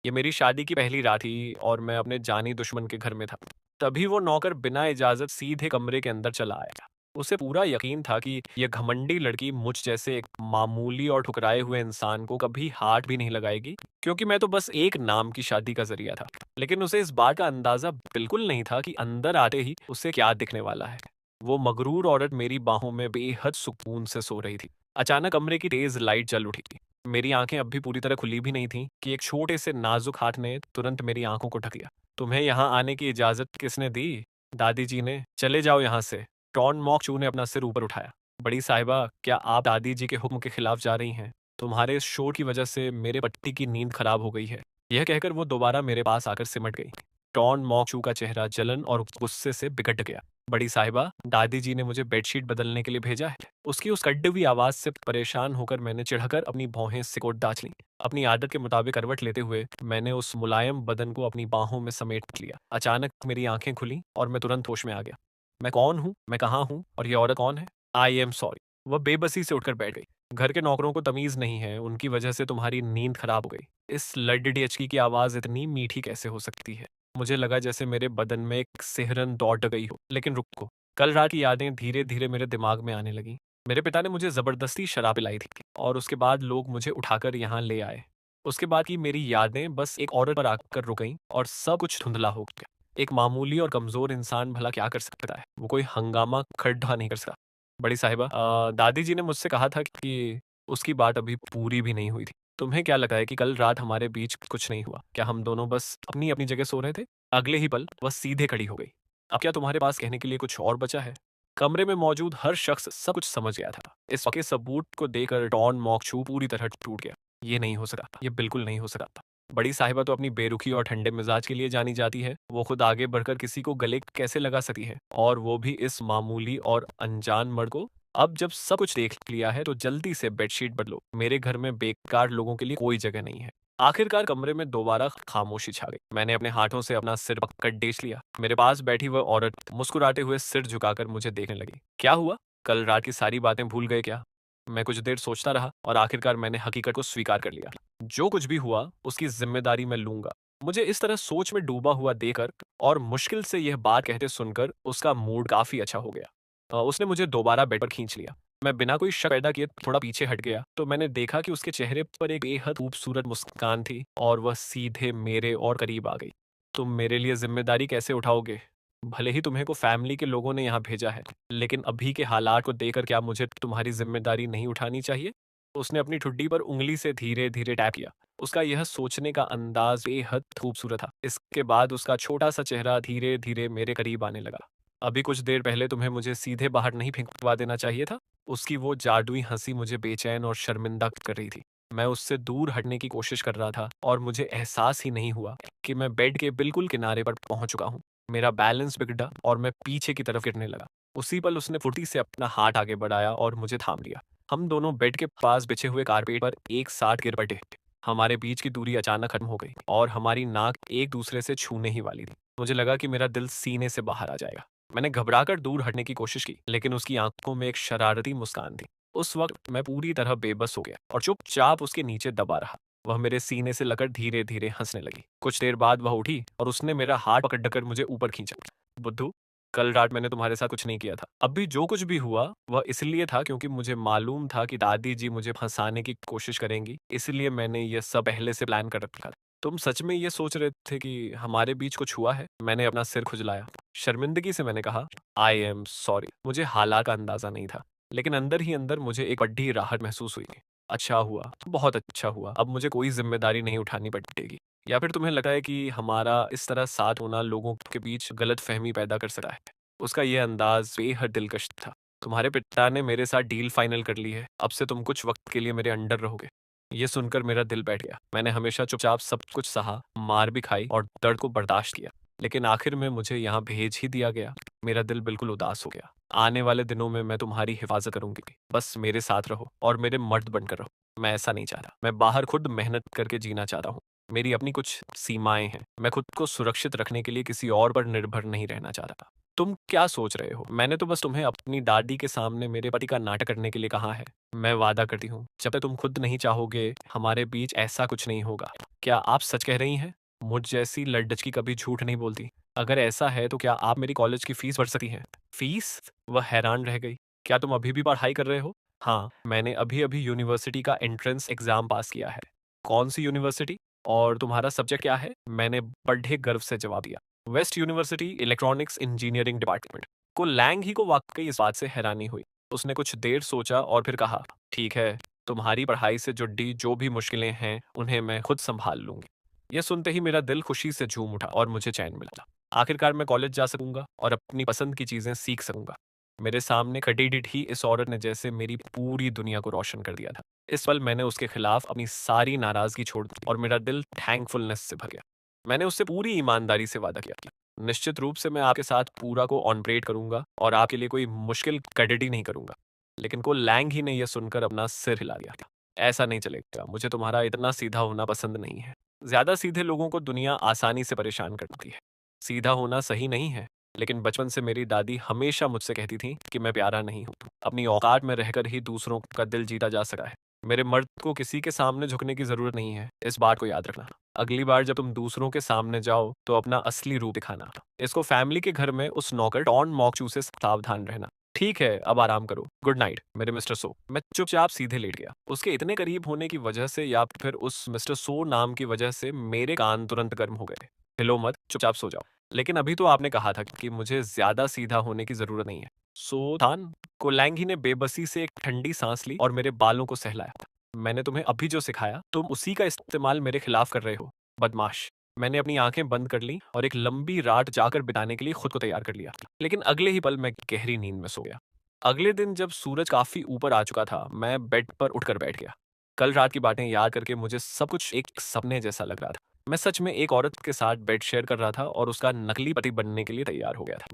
ये मेरी शादी की पहली रात थी और मैं अपने जानी दुश्मन के घर में था। तभी वो नौकर बिना इजाज़त सीधे कमरे के अंदर चला आया। उसे पूरा यकीन था कि ये घमंडी लड़की मुझ जैसे एक मामूली और ठुकराए हुए इंसान को कभी हाथ भी नहीं लगाएगी, क्योंकि मैं तो बस एक नाम की शादी का ज़रिया था। लेकिन उसे इस बात का अंदाज़ा बिल्कुल नहीं था कि अंदर आते ही उसे क्या दिखने वाला है। वो मगरूर औरत मेरी बाहों में बेहद सुकून से सो रही थी। अचानक कमरे की तेज़ लाइट जल उठी। मेरी आंखें अब भी पूरी तरह खुली भी नहीं थीं कि एक छोटे से नाजुक हाथ ने तुरंत मेरी आंखों को ढक लिया। तुम्हें यहाँ आने की इजाज़त किसने दी? दादी जी ने। चले जाओ यहाँ से। टॉन मॉक चू ने अपना सिर ऊपर उठाया। बड़ी साहिबा, क्या आप दादी जी के हुक्म के खिलाफ जा रही हैं? तुम्हारे इस शोर की वजह से मेरे पट्टी की नींद खराब हो गई है। यह कहकर वो दोबारा मेरे पास आकर सिमट गई। टॉन मॉक चू का चेहरा जलन और गुस्से से बिगड़ गया। बड़ी साहिबा, दादी जी ने मुझे बेडशीट बदलने के लिए भेजा है। उसकी उस कड़वी आवाज से परेशान होकर मैंने चिढ़कर अपनी भौहें सिकोड़ दाच लीं। अपनी आदत के मुताबिक करवट लेते हुए मैंने उस मुलायम बदन को अपनी बाहों में समेट लिया। अचानक मेरी आंखें खुली और मैं तुरंत होश में आ गया। मैं कौन हूँ, मैं कहाँ हूँ और ये औरत कौन है? I am sorry. वह बेबसी से उठकर बैठ गई। घर के नौकरों को तमीज नहीं है, उनकी वजह से तुम्हारी नींद खराब हो गई। इस लड्डू अचकी की आवाज इतनी मीठी कैसे हो सकती है? मुझे लगा जैसे मेरे बदन में एक सिहरन दौड़ गई हो। लेकिन रुको, कल रात की यादें धीरे धीरे मेरे दिमाग में आने लगी। मेरे पिता ने मुझे जबरदस्ती शराब पिलाई थी और उसके बाद लोग मुझे उठाकर यहाँ ले आए। उसके बाद की मेरी यादें बस एक औरत पर आकर रुक गईं और सब कुछ धुंधला हो गया। एक मामूली और कमजोर इंसान भला क्या कर सकता है? वो कोई हंगामा खड़ा नहीं कर सकता। बड़ी साहिबा, दादी जी ने मुझसे कहा था कि उसकी बात अभी पूरी भी नहीं हुई थी। तुम्हें क्या लगता है कि कल रात हमारे बीच कुछ नहीं हुआ? क्या हम दोनों बस अपनी अपनी जगह सो रहे थे? अगले ही पल वह सीधे खड़ी हो गई। अब क्या तुम्हारे पास कहने के लिए कुछ और बचा है? कमरे में मौजूद हर शख्स सब कुछ समझ गया था। इस के सबूत को देखकर डॉन मॉकछू पूरी तरह टूट गया। ये नहीं हो सकता, ये बिल्कुल नहीं हो सकता। बड़ी साहिबा तो अपनी बेरुखी और ठंडे मिजाज के लिए जानी जाती है। वो खुद आगे बढ़कर किसी को गले कैसे लगा सकती है, और वो भी इस मामूली और अनजान मर्द को? अब जब सब कुछ देख लिया है तो जल्दी से बेडशीट बदलो। मेरे घर में बेकार लोगों के लिए कोई जगह नहीं है। आखिरकार कमरे में दोबारा खामोशी छा गई। मैंने अपने हाथों से अपना सिर पकड़ डेस लिया। मेरे पास बैठी वह औरत मुस्कुराते हुए सिर झुकाकर मुझे देखने लगी। क्या हुआ? कल रात की सारी बातें भूल गए क्या? मैं कुछ देर सोचता रहा और आखिरकार मैंने हकीकत को स्वीकार कर लिया। जो कुछ भी हुआ उसकी जिम्मेदारी मैं लूंगा। मुझे इस तरह सोच में डूबा हुआ देखकर और मुश्किल से यह बात कहते सुनकर उसका मूड काफी अच्छा हो गया। उसने मुझे दोबारा बेड पर खींच लिया। मैं बिना कोई शक पैदा किए थोड़ा पीछे हट गया तो मैंने देखा कि उसके चेहरे पर एक बेहद खूबसूरत मुस्कान थी और वह सीधे मेरे और करीब आ गई। तुम मेरे लिए जिम्मेदारी कैसे उठाओगे? भले ही तुम्हें को फैमिली के लोगों ने यहाँ भेजा है, लेकिन अभी के हालात को देखकर क्या मुझे तुम्हारी जिम्मेदारी नहीं उठानी चाहिए? उसने अपनी ठुड्डी पर उंगली से धीरे धीरे टैप किया। उसका यह सोचने का अंदाज बेहद खूबसूरत था। इसके बाद उसका छोटा सा चेहरा धीरे धीरे मेरे करीब आने लगा। अभी कुछ देर पहले तुम्हें मुझे सीधे बाहर नहीं फेंकवा देना चाहिए था। उसकी वो जादुई हंसी मुझे बेचैन और शर्मिंदा कर रही थी। मैं उससे दूर हटने की कोशिश कर रहा था और मुझे एहसास ही नहीं हुआ कि मैं बेड के बिल्कुल किनारे पर पहुंच चुका हूँ। मेरा बैलेंस बिगड़ा और मैं पीछे की तरफ गिरने लगा। उसी पल उसने फुर्ती से अपना हाथ आगे बढ़ाया और मुझे थाम लिया। हम दोनों बेड के पास बिछे हुए कारपेट पर एक साथ गिर पड़े। हमारे बीच की दूरी अचानक खत्म हो गई और हमारी नाक एक दूसरे से छूने ही वाली थी। मुझे लगा कि मेरा दिल सीने से बाहर आ जाएगा। मैंने घबराकर दूर हटने की कोशिश की, लेकिन उसकी आंखों में एक शरारती मुस्कान थी। उस वक्त मैं पूरी तरह बेबस हो गया और चुपचाप उसके नीचे दबा रहा। वह मेरे सीने से लगकर धीरे धीरे हंसने लगी। कुछ देर बाद वह उठी और उसने मेरा हाथ पकड़कर मुझे ऊपर खींचा। बुद्धू, कल रात मैंने तुम्हारे साथ कुछ नहीं किया था। अभी जो कुछ भी हुआ वह इसलिए था क्योंकि मुझे मालूम था कि दादी जी मुझे फंसाने की कोशिश करेंगी, इसलिए मैंने यह सब पहले से प्लान कर रखा था। तुम सच में ये सोच रहे थे कि हमारे बीच कुछ हुआ है? मैंने अपना सिर खुजलाया। शर्मिंदगी से मैंने कहा, आई एम सॉरी। मुझे हालात का अंदाजा नहीं था, लेकिन अंदर ही अंदर मुझे एक बड़ी राहत महसूस हुई। अच्छा हुआ, बहुत अच्छा हुआ। अब मुझे कोई जिम्मेदारी नहीं उठानी पड़ेगी। या फिर तुम्हें लगता है कि हमारा इस तरह साथ होना लोगों के बीच गलतफहमी पैदा कर सकता है? उसका यह अंदाज बेहद दिलकश था। तुम्हारे पिता ने मेरे साथ डील फाइनल कर ली है। अब से तुम कुछ वक्त के लिए मेरे अंडर रहोगे। ये सुनकर मेरा दिल बैठ गया। मैंने हमेशा चुपचाप सब कुछ सहा, मार भी खाई और दर्द को बर्दाश्त किया, लेकिन आखिर में मुझे यहाँ भेज ही दिया गया। मेरा दिल बिल्कुल उदास हो गया। आने वाले दिनों में मैं तुम्हारी हिफाजत करूंगी। बस मेरे साथ रहो और मेरे मर्द बनकर रहो। मैं ऐसा नहीं चाहता। मैं बाहर खुद मेहनत करके जीना चाहता हूँ। मेरी अपनी कुछ सीमाएं हैं। मैं खुद को सुरक्षित रखने के लिए किसी और पर निर्भर नहीं रहना चाहता। तुम क्या सोच रहे हो? मैंने तो बस तुम्हें अपनी दादी के सामने मेरे पति का नाटक करने के लिए कहा है। मैं वादा करती हूँ, जब तक तुम खुद नहीं चाहोगे, हमारे बीच ऐसा कुछ नहीं होगा। क्या आप सच कह रही हैं? मुझ जैसी लड़की कभी झूठ नहीं बोलती। अगर ऐसा है तो क्या आप मेरी कॉलेज की फीस भर सकती हैं? फीस? वह हैरान रह गई। क्या तुम अभी भी पढ़ाई कर रहे हो? हाँ, मैंने अभी-अभी यूनिवर्सिटी का एंट्रेंस एग्ज़ाम पास किया है। कौन-सी यूनिवर्सिटी? और तुम्हारा सब्जेक्ट क्या है? मैंने बड़े गर्व से जवाब दिया। West university electronics engineering department. को लैंग ही को वाक़ई इस बात से हैरानी हुई। उसने कुछ देर सोचा और फिर कहा, ठीक है, तुम्हारी पढ़ाई से जुड़ी जो भी मुश्किलें हैं, उन्हें मैं खुद सँभाल लूँगी। यह सुनते ही मेरा दिल खुशी से झूम उठा और मुझे चैन मिला। आखिरकार मैं कॉलेज जा सकूँगा और अपनी पसंद की चीज़ें सीख सकूँगा। मेरे सामने खड़ी ही इस औरत ने जैसे मेरी पूरी दुनिया को रोशन कर दिया था। इस पल मैंने उसके खिलाफ अपनी सारी नाराज़गी छोड़ दी और मेरा दिल थैंकफुलनेस से भर गया। मैंने उससे पूरी ईमानदारी से वादा किया कि निश्चित रूप से मैं आपके साथ पूरा को ऑन-ब्रेड करूँगा और आपके लिए कोई मुश्किल क्रेडिट ही नहीं करूँगा। लेकिन को लैंग ही ने यह सुनकर अपना सिर हिला दिया। ऐसा नहीं चलेगा, मुझे तुम्हारा इतना सीधा होना पसंद नहीं है। ज़्यादा सीधे लोगों को दुनिया आसानी से परेशान करती है। सीधा होना सही नहीं है, लेकिन बचपन से मेरी दादी हमेशा मुझसे कहती थी कि मैं प्यारा नहीं हूँ। अपनी औकात में रहकर ही दूसरों का दिल जीता जा सकता है। मेरे मर्द को किसी के सामने झुकने की ज़रूरत नहीं है, इस बात को याद रखना। अगली बार जब तुम दूसरों के सामने जाओ तो अपना असली रूप दिखाना। इसको फैमिली के घर में उस नौकर टॉन मॉकचू से सावधान रहना। ठीक है, अब आराम करो। गुड नाइट मेरे मिस्टर सो। मैं चुपचाप सीधे लेट गया। उसके इतने करीब होने की वजह से या फिर उस मिस्टर सो नाम की वजह से मेरे कान तुरंत गर्म हो गए। हिलो मत, चुपचाप सो जाओ। लेकिन अभी तो आपने कहा था कि मुझे ज्यादा सीधा होने की जरूरत नहीं है। सो थान कोलैंगी ने बेबसी से एक ठंडी सांस ली और मेरे बालों को सहलाया। मैंने तुम्हें अभी जो सिखाया तुम उसी का इस्तेमाल मेरे खिलाफ कर रहे हो, बदमाश। मैंने अपनी आंखें बंद कर ली और एक लंबी रात जाकर बिताने के लिए खुद को तैयार कर लिया। लेकिन अगले ही पल मैं गहरी नींद में सो गया। अगले दिन जब सूरज काफी ऊपर आ चुका था, मैं बेड पर उठकर बैठ गया। कल रात की बातें याद करके मुझे सब कुछ एक सपने जैसा लग रहा था। मैं सच में एक औरत के साथ बेड शेयर कर रहा था और उसका नकली पति बनने के लिए तैयार हो गया था।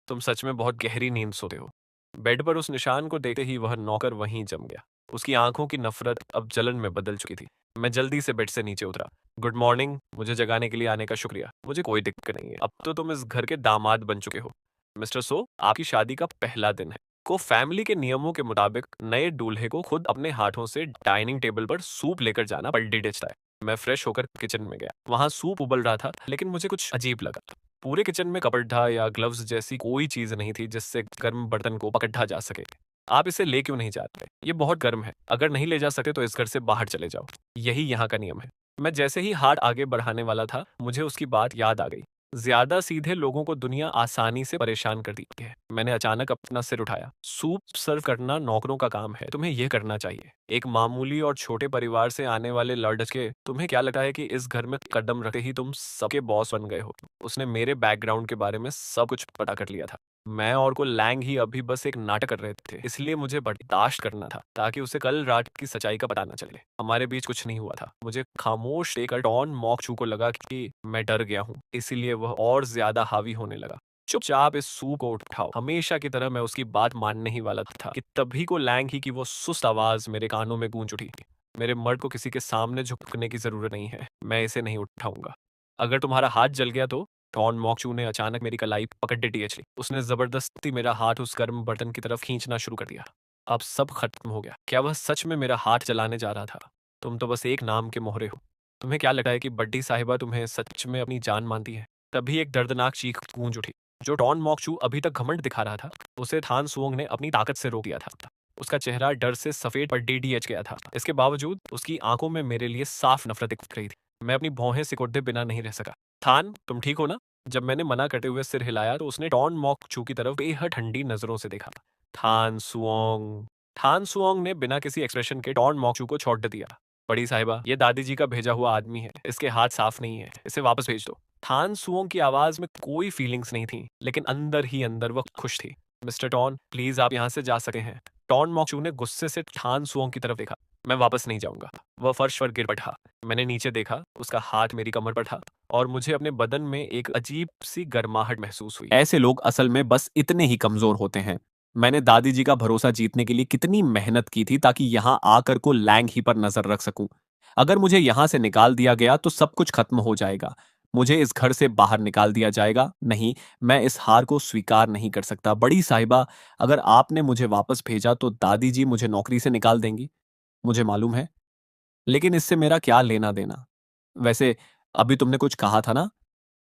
तुम सच में बहुत गहरी नींद सोते हो। बेड पर उस निशान को देखते ही वह नौकर वहीं जम गया। उसकी आंखों की नफरत अब जलन में बदल चुकी थी। मैं जल्दी से बेड से नीचे उतरा। गुड मॉर्निंग, मुझे जगाने के लिए आने का शुक्रिया। मुझे कोई दिक्कत नहीं है, अब तो तुम इस घर के दामाद बन चुके हो। मिस्टर सो, आपकी शादी का पहला दिन है। को फैमिली के नियमों के मुताबिक नए दूल्हे को खुद अपने हाथों से डाइनिंग टेबल पर सूप लेकर जाना पलटी डिचता है। मैं फ्रेश होकर किचन में गया। वहां सूप उबल रहा था, लेकिन मुझे कुछ अजीब लगा। पूरे किचन में कपड़ा या ग्लव्स जैसी कोई चीज नहीं थी जिससे गर्म बर्तन को पकड़ा जा सके। आप इसे ले क्यों नहीं जाते? ये बहुत गर्म है। अगर नहीं ले जा सकते तो इस घर से बाहर चले जाओ। यही यहाँ का नियम है। मैं जैसे ही हाथ आगे बढ़ाने वाला था, मुझे उसकी बात याद आ गई। ज्यादा सीधे लोगों को दुनिया आसानी से परेशान कर दी है। मैंने अचानक अपना सिर उठाया। सूप सर्व करना नौकरों का काम है, तुम्हें यह करना चाहिए। एक मामूली और छोटे परिवार से आने वाले लड़के, तुम्हें क्या लगता है कि इस घर में कदम रखते ही तुम सबके बॉस बन गए हो? उसने मेरे बैकग्राउंड के बारे में सब कुछ पता कर लिया था। मैं और को लैंग ही अभी बस एक नाटक कर रहे थे, इसलिए मुझे बर्दाश्त करना था ताकि उसे कल रात की सच्चाई का पता न चले। हमारे बीच कुछ नहीं हुआ था। मुझे खामोश देखकर डॉन मॉकचू को लगा कि मैं डर गया हूँ, इसीलिए वह और ज्यादा हावी होने लगा। चुपचाप इस सूप को उठाओ। हमेशा की तरह मैं उसकी बात मानने ही वाला था कि तभी को लैंग ही की वो सुस्त आवाज मेरे कानों में गूंज उठी। मेरे मर्द को किसी के सामने झुकने की जरूरत नहीं है, मैं इसे नहीं उठाऊंगा। अगर तुम्हारा हाथ जल गया तो? टॉन मॉकचू ने अचानक मेरी कलाई पकड़ ली। उसने जबरदस्ती मेरा हाथ उस गर्म बर्तन की तरफ खींचना शुरू कर दिया। अब सब खत्म हो गया। क्या वह सच में मेरा हाथ जलाने जा रहा था? तुम तो बस एक नाम के मोहरे हो। तुम्हें क्या लगता है कि बड्डी साहिबा तुम्हें सच में अपनी जान मानती है? तभी एक दर्दनाक चीख गूंज उठी। जो टॉन मॉकचू अभी तक घमंड दिखा रहा था, उसे थान सुओंग ने अपनी ताकत से रोक दिया था। उसका चेहरा डर से सफेद पर DDH गया था। इसके बावजूद उसकी आंखों में मेरे लिए साफ नफरत दिख रही थी। मैं अपनी भौहें सिकुड़े बिना नहीं रह सका। थान, तुम ठीक हो ना? जब मैंने मना करते हुए सिर हिलाया तो उसने टॉन मॉकचू की तरफ बेहद ठंडी नजरों से देखा। थान सुओंग। थान सुओंग ने बिना किसी एक्सप्रेशन के टॉन मॉकचू को छोड़ दिया। बड़ी साहिबा, ये दादी जी का भेजा हुआ आदमी है। इसके हाथ साफ नहीं है, इसे वापस भेज दो। थान सुओंग की आवाज में कोई फीलिंग्स नहीं थी, लेकिन अंदर ही अंदर वह खुश थी। मिस्टर टॉन, प्लीज आप यहाँ से जा सकते हैं। टॉन मॉकचू ने गुस्से से थान सुओंग की तरफ देखा। मैं वापस नहीं जाऊंगा। वह फर्श पर गिर पड़ा। मैंने नीचे देखा, उसका हाथ मेरी कमर पर था और मुझे अपने बदन में एक अजीब सी गर्माहट महसूस हुई। ऐसे लोग असल में बस इतने ही कमजोर होते हैं। मैंने दादी जी का भरोसा जीतने के लिए कितनी मेहनत की थी ताकि यहाँ आकर को लैंग ही पर नजर रख सकूं। अगर मुझे यहां से निकाल दिया गया तो सब कुछ खत्म हो जाएगा। मुझे इस घर से बाहर निकाल दिया जाएगा। नहीं, मैं इस हार को स्वीकार नहीं कर सकता। बड़ी साहिबा, अगर आपने मुझे वापस भेजा तो दादी जी मुझे नौकरी से निकाल देंगी, मुझे मालूम है। लेकिन इससे मेरा क्या लेना देना? वैसे अभी तुमने कुछ कहा था ना?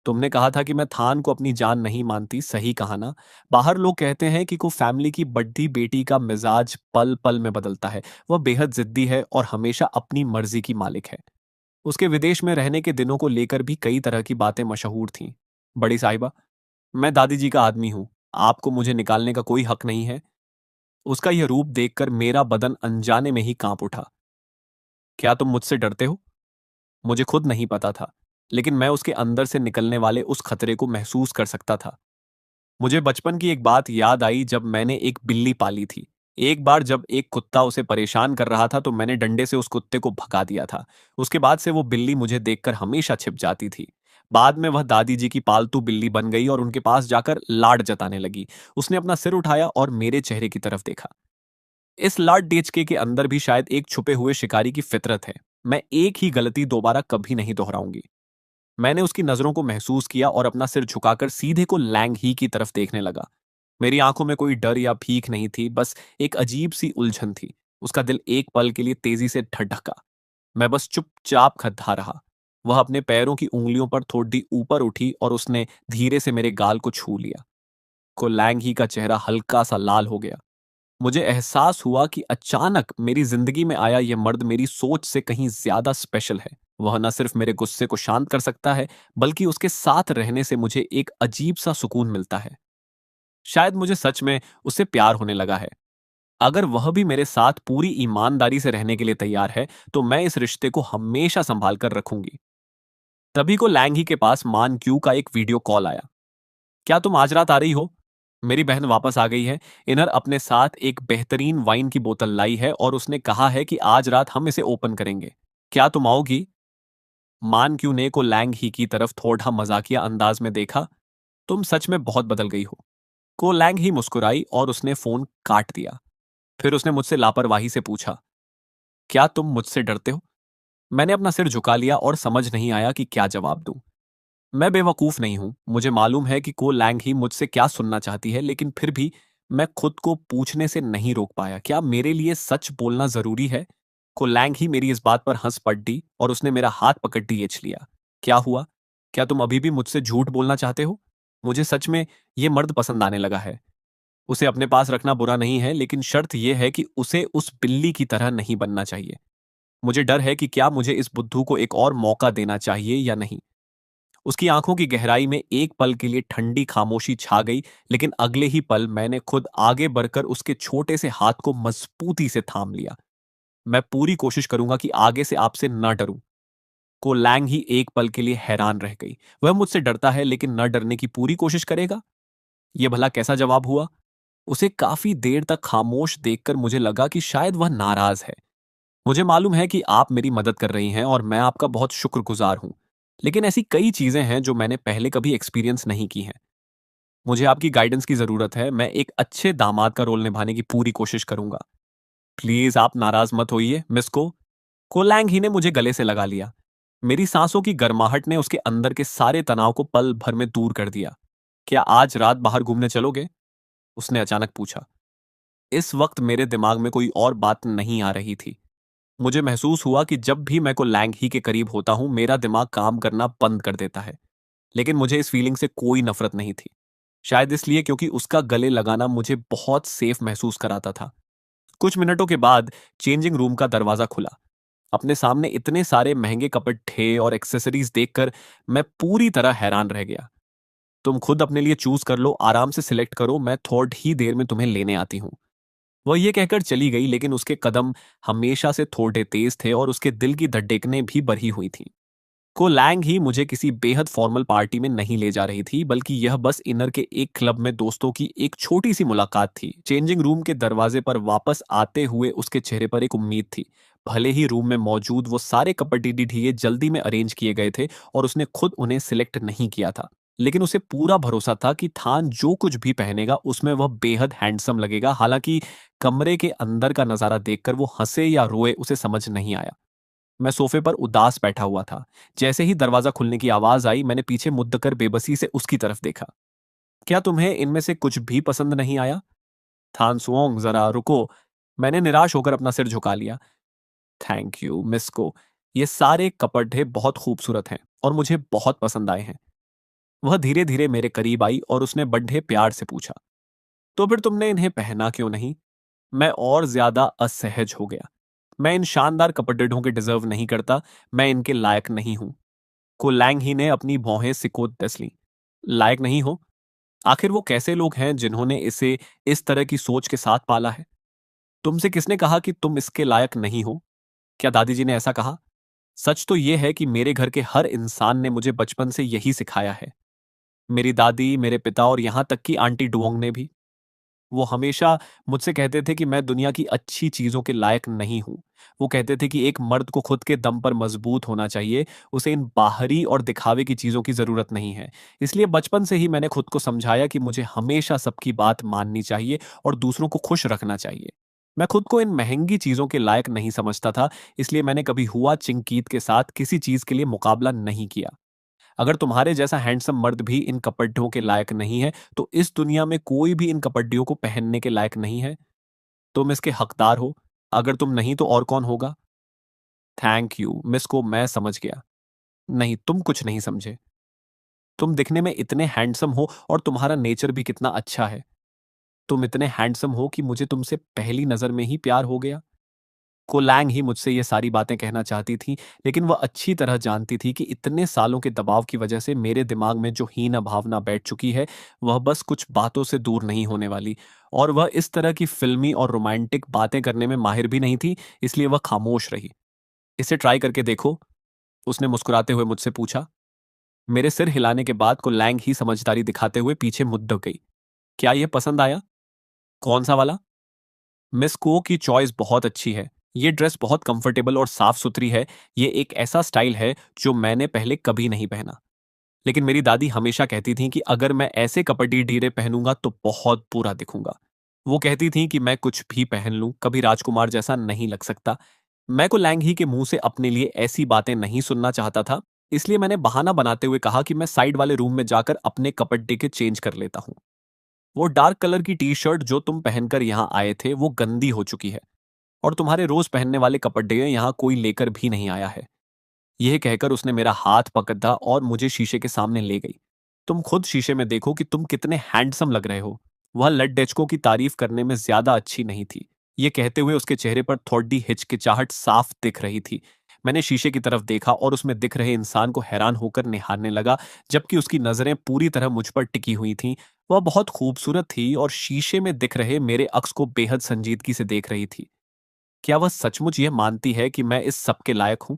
तुमने कहा था कि मैं थान को अपनी जान नहीं मानती, सही कहा ना? बाहर लोग कहते हैं कि को फैमिली की बड़ी बेटी का मिजाज पल पल में बदलता है। वह बेहद जिद्दी है और हमेशा अपनी मर्जी की मालिक है। उसके विदेश में रहने के दिनों को लेकर भी कई तरह की बातें मशहूर थीं। बड़ी साहिबा, मैं दादी जी का आदमी हूं। आपको मुझे निकालने का कोई हक नहीं है। उसका यह रूप देखकर मेरा बदन अनजाने में ही कांप उठा। क्या तुम मुझसे डरते हो? मुझे खुद नहीं पता था, लेकिन मैं उसके अंदर से निकलने वाले उस खतरे को महसूस कर सकता था। मुझे बचपन की एक बात याद आई जब मैंने एक बिल्ली पाली थी। एक बार जब एक कुत्ता उसे परेशान कर रहा था तो मैंने डंडे से उस कुत्ते को भगा दिया था। उसके बाद से वो बिल्ली मुझे देखकर हमेशा छिप जाती थी। बाद में वह दादी जी की पालतू बिल्ली बन गई और उनके पास जाकर लाड जताने लगी। उसने अपना सिर उठाया और मेरे चेहरे की तरफ देखा। इस लाड डेचके के अंदर भी शायद एक छुपे हुए शिकारी की फितरत है। मैं एक ही गलती दोबारा कभी नहीं दोहराऊंगी। मैंने उसकी नजरों को महसूस किया और अपना सिर झुकाकर सीधे को लैंग ही की तरफ देखने लगा। मेरी आंखों में कोई डर या भीख नहीं थी, बस एक अजीब सी उलझन थी। उसका दिल एक पल के लिए तेजी से धड़का। मैं बस चुपचाप खद्दा रहा। वह अपने पैरों की उंगलियों पर थोड़ी ऊपर उठी और उसने धीरे से मेरे गाल को छू लिया। को लैंग ही का चेहरा हल्का सा लाल हो गया। मुझे एहसास हुआ कि अचानक मेरी जिंदगी में आया यह मर्द मेरी सोच से कहीं ज्यादा स्पेशल है। वह न सिर्फ मेरे गुस्से को शांत कर सकता है, बल्कि उसके साथ रहने से मुझे एक अजीब सा सुकून मिलता है। शायद मुझे सच में उससे प्यार होने लगा है। अगर वह भी मेरे साथ पूरी ईमानदारी से रहने के लिए तैयार है, तो मैं इस रिश्ते को हमेशा संभाल कर रखूंगी। तभी को लैंग के पास मान क्यू का एक वीडियो कॉल आया। क्या तुम आज रात आ रही हो? मेरी बहन वापस आ गई है। इनर अपने साथ एक बेहतरीन वाइन की बोतल लाई है और उसने कहा है कि आज रात हम इसे ओपन करेंगे। क्या तुम आओगी? मान क्यू ने को लैंग ही की तरफ थोड़ा मजाकिया अंदाज में देखा। तुम सच में बहुत बदल गई हो। को लैंग ही मुस्कुराई और उसने फोन काट दिया। फिर उसने मुझसे लापरवाही से पूछा, क्या तुम मुझसे डरते हो? मैंने अपना सिर झुका लिया और समझ नहीं आया कि क्या जवाब दूं। मैं बेवकूफ नहीं हूं। मुझे मालूम है कि को लैंग ही मुझसे क्या सुनना चाहती है, लेकिन फिर भी मैं खुद को पूछने से नहीं रोक पाया, क्या मेरे लिए सच बोलना जरूरी है? को लैंग ही मेरी इस बात पर हंस पड़ी और उसने मेरा हाथ पकड़ खींच लिया। क्या हुआ? क्या तुम अभी भी मुझसे झूठ बोलना चाहते हो? मुझे सच में ये मर्द पसंद आने लगा है। उसे अपने पास रखना बुरा नहीं है, लेकिन शर्त यह है कि उसे उस बिल्ली की तरह नहीं बनना चाहिए। मुझे डर है कि क्या मुझे इस बुद्धू को एक और मौका देना चाहिए या नहीं। उसकी आंखों की गहराई में एक पल के लिए ठंडी खामोशी छा गई, लेकिन अगले ही पल मैंने खुद आगे बढ़कर उसके छोटे से हाथ को मजबूती से थाम लिया। मैं पूरी कोशिश करूंगा कि आगे से आपसे न डरूं। को लैंग ही एक पल के लिए हैरान रह गई। वह मुझसे डरता है लेकिन न डरने की पूरी कोशिश करेगा? यह भला कैसा जवाब हुआ? उसे काफी देर तक खामोश देखकर मुझे लगा कि शायद वह नाराज है। मुझे मालूम है कि आप मेरी मदद कर रही हैं और मैं आपका बहुत शुक्रगुजार हूं, लेकिन ऐसी कई चीजें हैं जो मैंने पहले कभी एक्सपीरियंस नहीं की हैं। मुझे आपकी गाइडेंस की जरूरत है। मैं एक अच्छे दामाद का रोल निभाने की पूरी कोशिश करूंगा। प्लीज आप नाराज मत होइए मिस को। कोलैंग ही ने मुझे गले से लगा लिया। मेरी सांसों की गर्माहट ने उसके अंदर के सारे तनाव को पल भर में दूर कर दिया। क्या आज रात बाहर घूमने चलोगे? उसने अचानक पूछा। इस वक्त मेरे दिमाग में कोई और बात नहीं आ रही थी। मुझे महसूस हुआ कि जब भी मैं को लैंग ही के करीब होता हूं, मेरा दिमाग काम करना बंद कर देता है। लेकिन मुझे इस फीलिंग से कोई नफरत नहीं थी। शायद इसलिए क्योंकि उसका गले लगाना मुझे बहुत सेफ महसूस कराता था। कुछ मिनटों के बाद चेंजिंग रूम का दरवाजा खुला। अपने सामने इतने सारे महंगे कपड़े और एक्सेसरीज देखकर मैं पूरी तरह हैरान रह गया। तुम खुद अपने लिए चूज कर लो, आराम से सिलेक्ट करो, मैं थोड़ी ही देर में तुम्हें लेने आती हूँ। वह ये कहकर चली गई, लेकिन उसके कदम हमेशा से थोड़े तेज थे और उसके दिल की धड़कनें भी बढ़ी हुई थीं। को लैंग ही मुझे किसी बेहद फॉर्मल पार्टी में नहीं ले जा रही थी, बल्कि यह बस इनर के एक क्लब में दोस्तों की एक छोटी सी मुलाकात थी। चेंजिंग रूम के दरवाजे पर वापस आते हुए उसके चेहरे पर एक उम्मीद थी। भले ही रूम में मौजूद वो सारे कपड़े ढीए जल्दी में अरेंज किए गए थे और उसने खुद उन्हें सिलेक्ट नहीं किया था, लेकिन उसे पूरा भरोसा था कि थान जो कुछ भी पहनेगा उसमें वह बेहद हैंडसम लगेगा। हालांकि कमरे के अंदर का नजारा देखकर वो हंसे या रोए उसे समझ नहीं आया। मैं सोफे पर उदास बैठा हुआ था। जैसे ही दरवाजा खुलने की आवाज आई, मैंने पीछे मुड़ कर बेबसी से उसकी तरफ देखा। क्या तुम्हें इनमें से कुछ भी पसंद नहीं आया? थानसुओंग, जरा रुको। मैंने निराश होकर अपना सिर झुका लिया। थैंक यू मिस को, ये सारे कपड़े बहुत खूबसूरत हैं और मुझे बहुत पसंद आए हैं। वह धीरे धीरे मेरे करीब आई और उसने बड़े प्यार से पूछा, तो फिर तुमने इन्हें पहना क्यों नहीं? मैं और ज्यादा असहज हो गया। मैं इन शानदार कपड़ों के डिजर्व नहीं करता। मैं इनके लायक नहीं हूं। कुलैंग ही ने अपनी भौहें सिकोड़ दस लीं। लायक नहीं हो? आखिर वो कैसे लोग हैं जिन्होंने इसे इस तरह की सोच के साथ पाला है? तुमसे किसने कहा कि तुम इसके लायक नहीं हो? क्या दादी जी ने ऐसा कहा? सच तो यह है कि मेरे घर के हर इंसान ने मुझे बचपन से यही सिखाया है। मेरी दादी, मेरे पिता और यहां तक कि आंटी डुओंग ने भी। वो हमेशा मुझसे कहते थे कि मैं दुनिया की अच्छी चीजों के लायक नहीं हूं। वो कहते थे कि एक मर्द को खुद के दम पर मजबूत होना चाहिए, उसे इन बाहरी और दिखावे की चीजों की जरूरत नहीं है। इसलिए बचपन से ही मैंने खुद को समझाया कि मुझे हमेशा सबकी बात माननी चाहिए और दूसरों को खुश रखना चाहिए। मैं खुद को इन महंगी चीजों के लायक नहीं समझता था, इसलिए मैंने कभी हुआ चिंकीत के साथ किसी चीज के लिए मुकाबला नहीं किया। अगर तुम्हारे जैसा हैंडसम मर्द भी इन कपड़ों के लायक नहीं है, तो इस दुनिया में कोई भी इन कपड़ों को पहनने के लायक नहीं है। तुम इसके हकदार हो। अगर तुम नहीं तो और कौन होगा? थैंक यू मिस को, मैं समझ गया। नहीं, तुम कुछ नहीं समझे। तुम दिखने में इतने हैंडसम हो और तुम्हारा नेचर भी कितना अच्छा है। तुम इतने हैंडसम हो कि मुझे तुमसे पहली नजर में ही प्यार हो गया। कोलैंग ही मुझसे ये सारी बातें कहना चाहती थी, लेकिन वह अच्छी तरह जानती थी कि इतने सालों के दबाव की वजह से मेरे दिमाग में जो हीन भावना बैठ चुकी है, वह बस कुछ बातों से दूर नहीं होने वाली। और वह इस तरह की फिल्मी और रोमांटिक बातें करने में माहिर भी नहीं थी, इसलिए वह खामोश रही। इसे ट्राई करके देखो, उसने मुस्कुराते हुए मुझसे पूछा। मेरे सिर हिलाने के बाद कोलैंग ही समझदारी दिखाते हुए पीछे मुड़ गई। क्या यह पसंद आया? कौन सा वाला? मिस को की चॉइस बहुत अच्छी है। ये ड्रेस बहुत कंफर्टेबल और साफ सुथरी है। ये एक ऐसा स्टाइल है जो मैंने पहले कभी नहीं पहना। लेकिन मेरी दादी हमेशा कहती थी कि अगर मैं ऐसे कपड़े ढीले पहनूंगा तो बहुत बुरा दिखूंगा। वो कहती थी कि मैं कुछ भी पहन लूं, कभी राजकुमार जैसा नहीं लग सकता। मैं को लैंग ही के मुंह से अपने लिए ऐसी बातें नहीं सुनना चाहता था, इसलिए मैंने बहाना बनाते हुए कहा कि मैं साइड वाले रूम में जाकर अपने कपड़े के चेंज कर लेता हूं। वो डार्क कलर की टी शर्ट जो तुम पहनकर यहाँ आए थे वो गंदी हो चुकी है, और तुम्हारे रोज पहनने वाले कपड़े यहाँ कोई लेकर भी नहीं आया है। यह कहकर उसने मेरा हाथ पकड़ा और मुझे शीशे के सामने ले गई। तुम खुद शीशे में देखो कि तुम कितने हैंडसम लग रहे हो। वह लड्डेचको की तारीफ करने में ज्यादा अच्छी नहीं थी। ये कहते हुए उसके चेहरे पर थोड़ी हिचकिचाहट साफ दिख रही थी। मैंने शीशे की तरफ देखा और उसमें दिख रहे इंसान को हैरान होकर निहारने लगा, जबकि उसकी नजरें पूरी तरह मुझ पर टिकी हुई थीं। वह बहुत खूबसूरत थी और शीशे में दिख रहे मेरे अक्स को बेहद संजीदगी से देख रही थी। क्या वह सचमुच यह मानती है कि मैं इस सब के लायक हूं?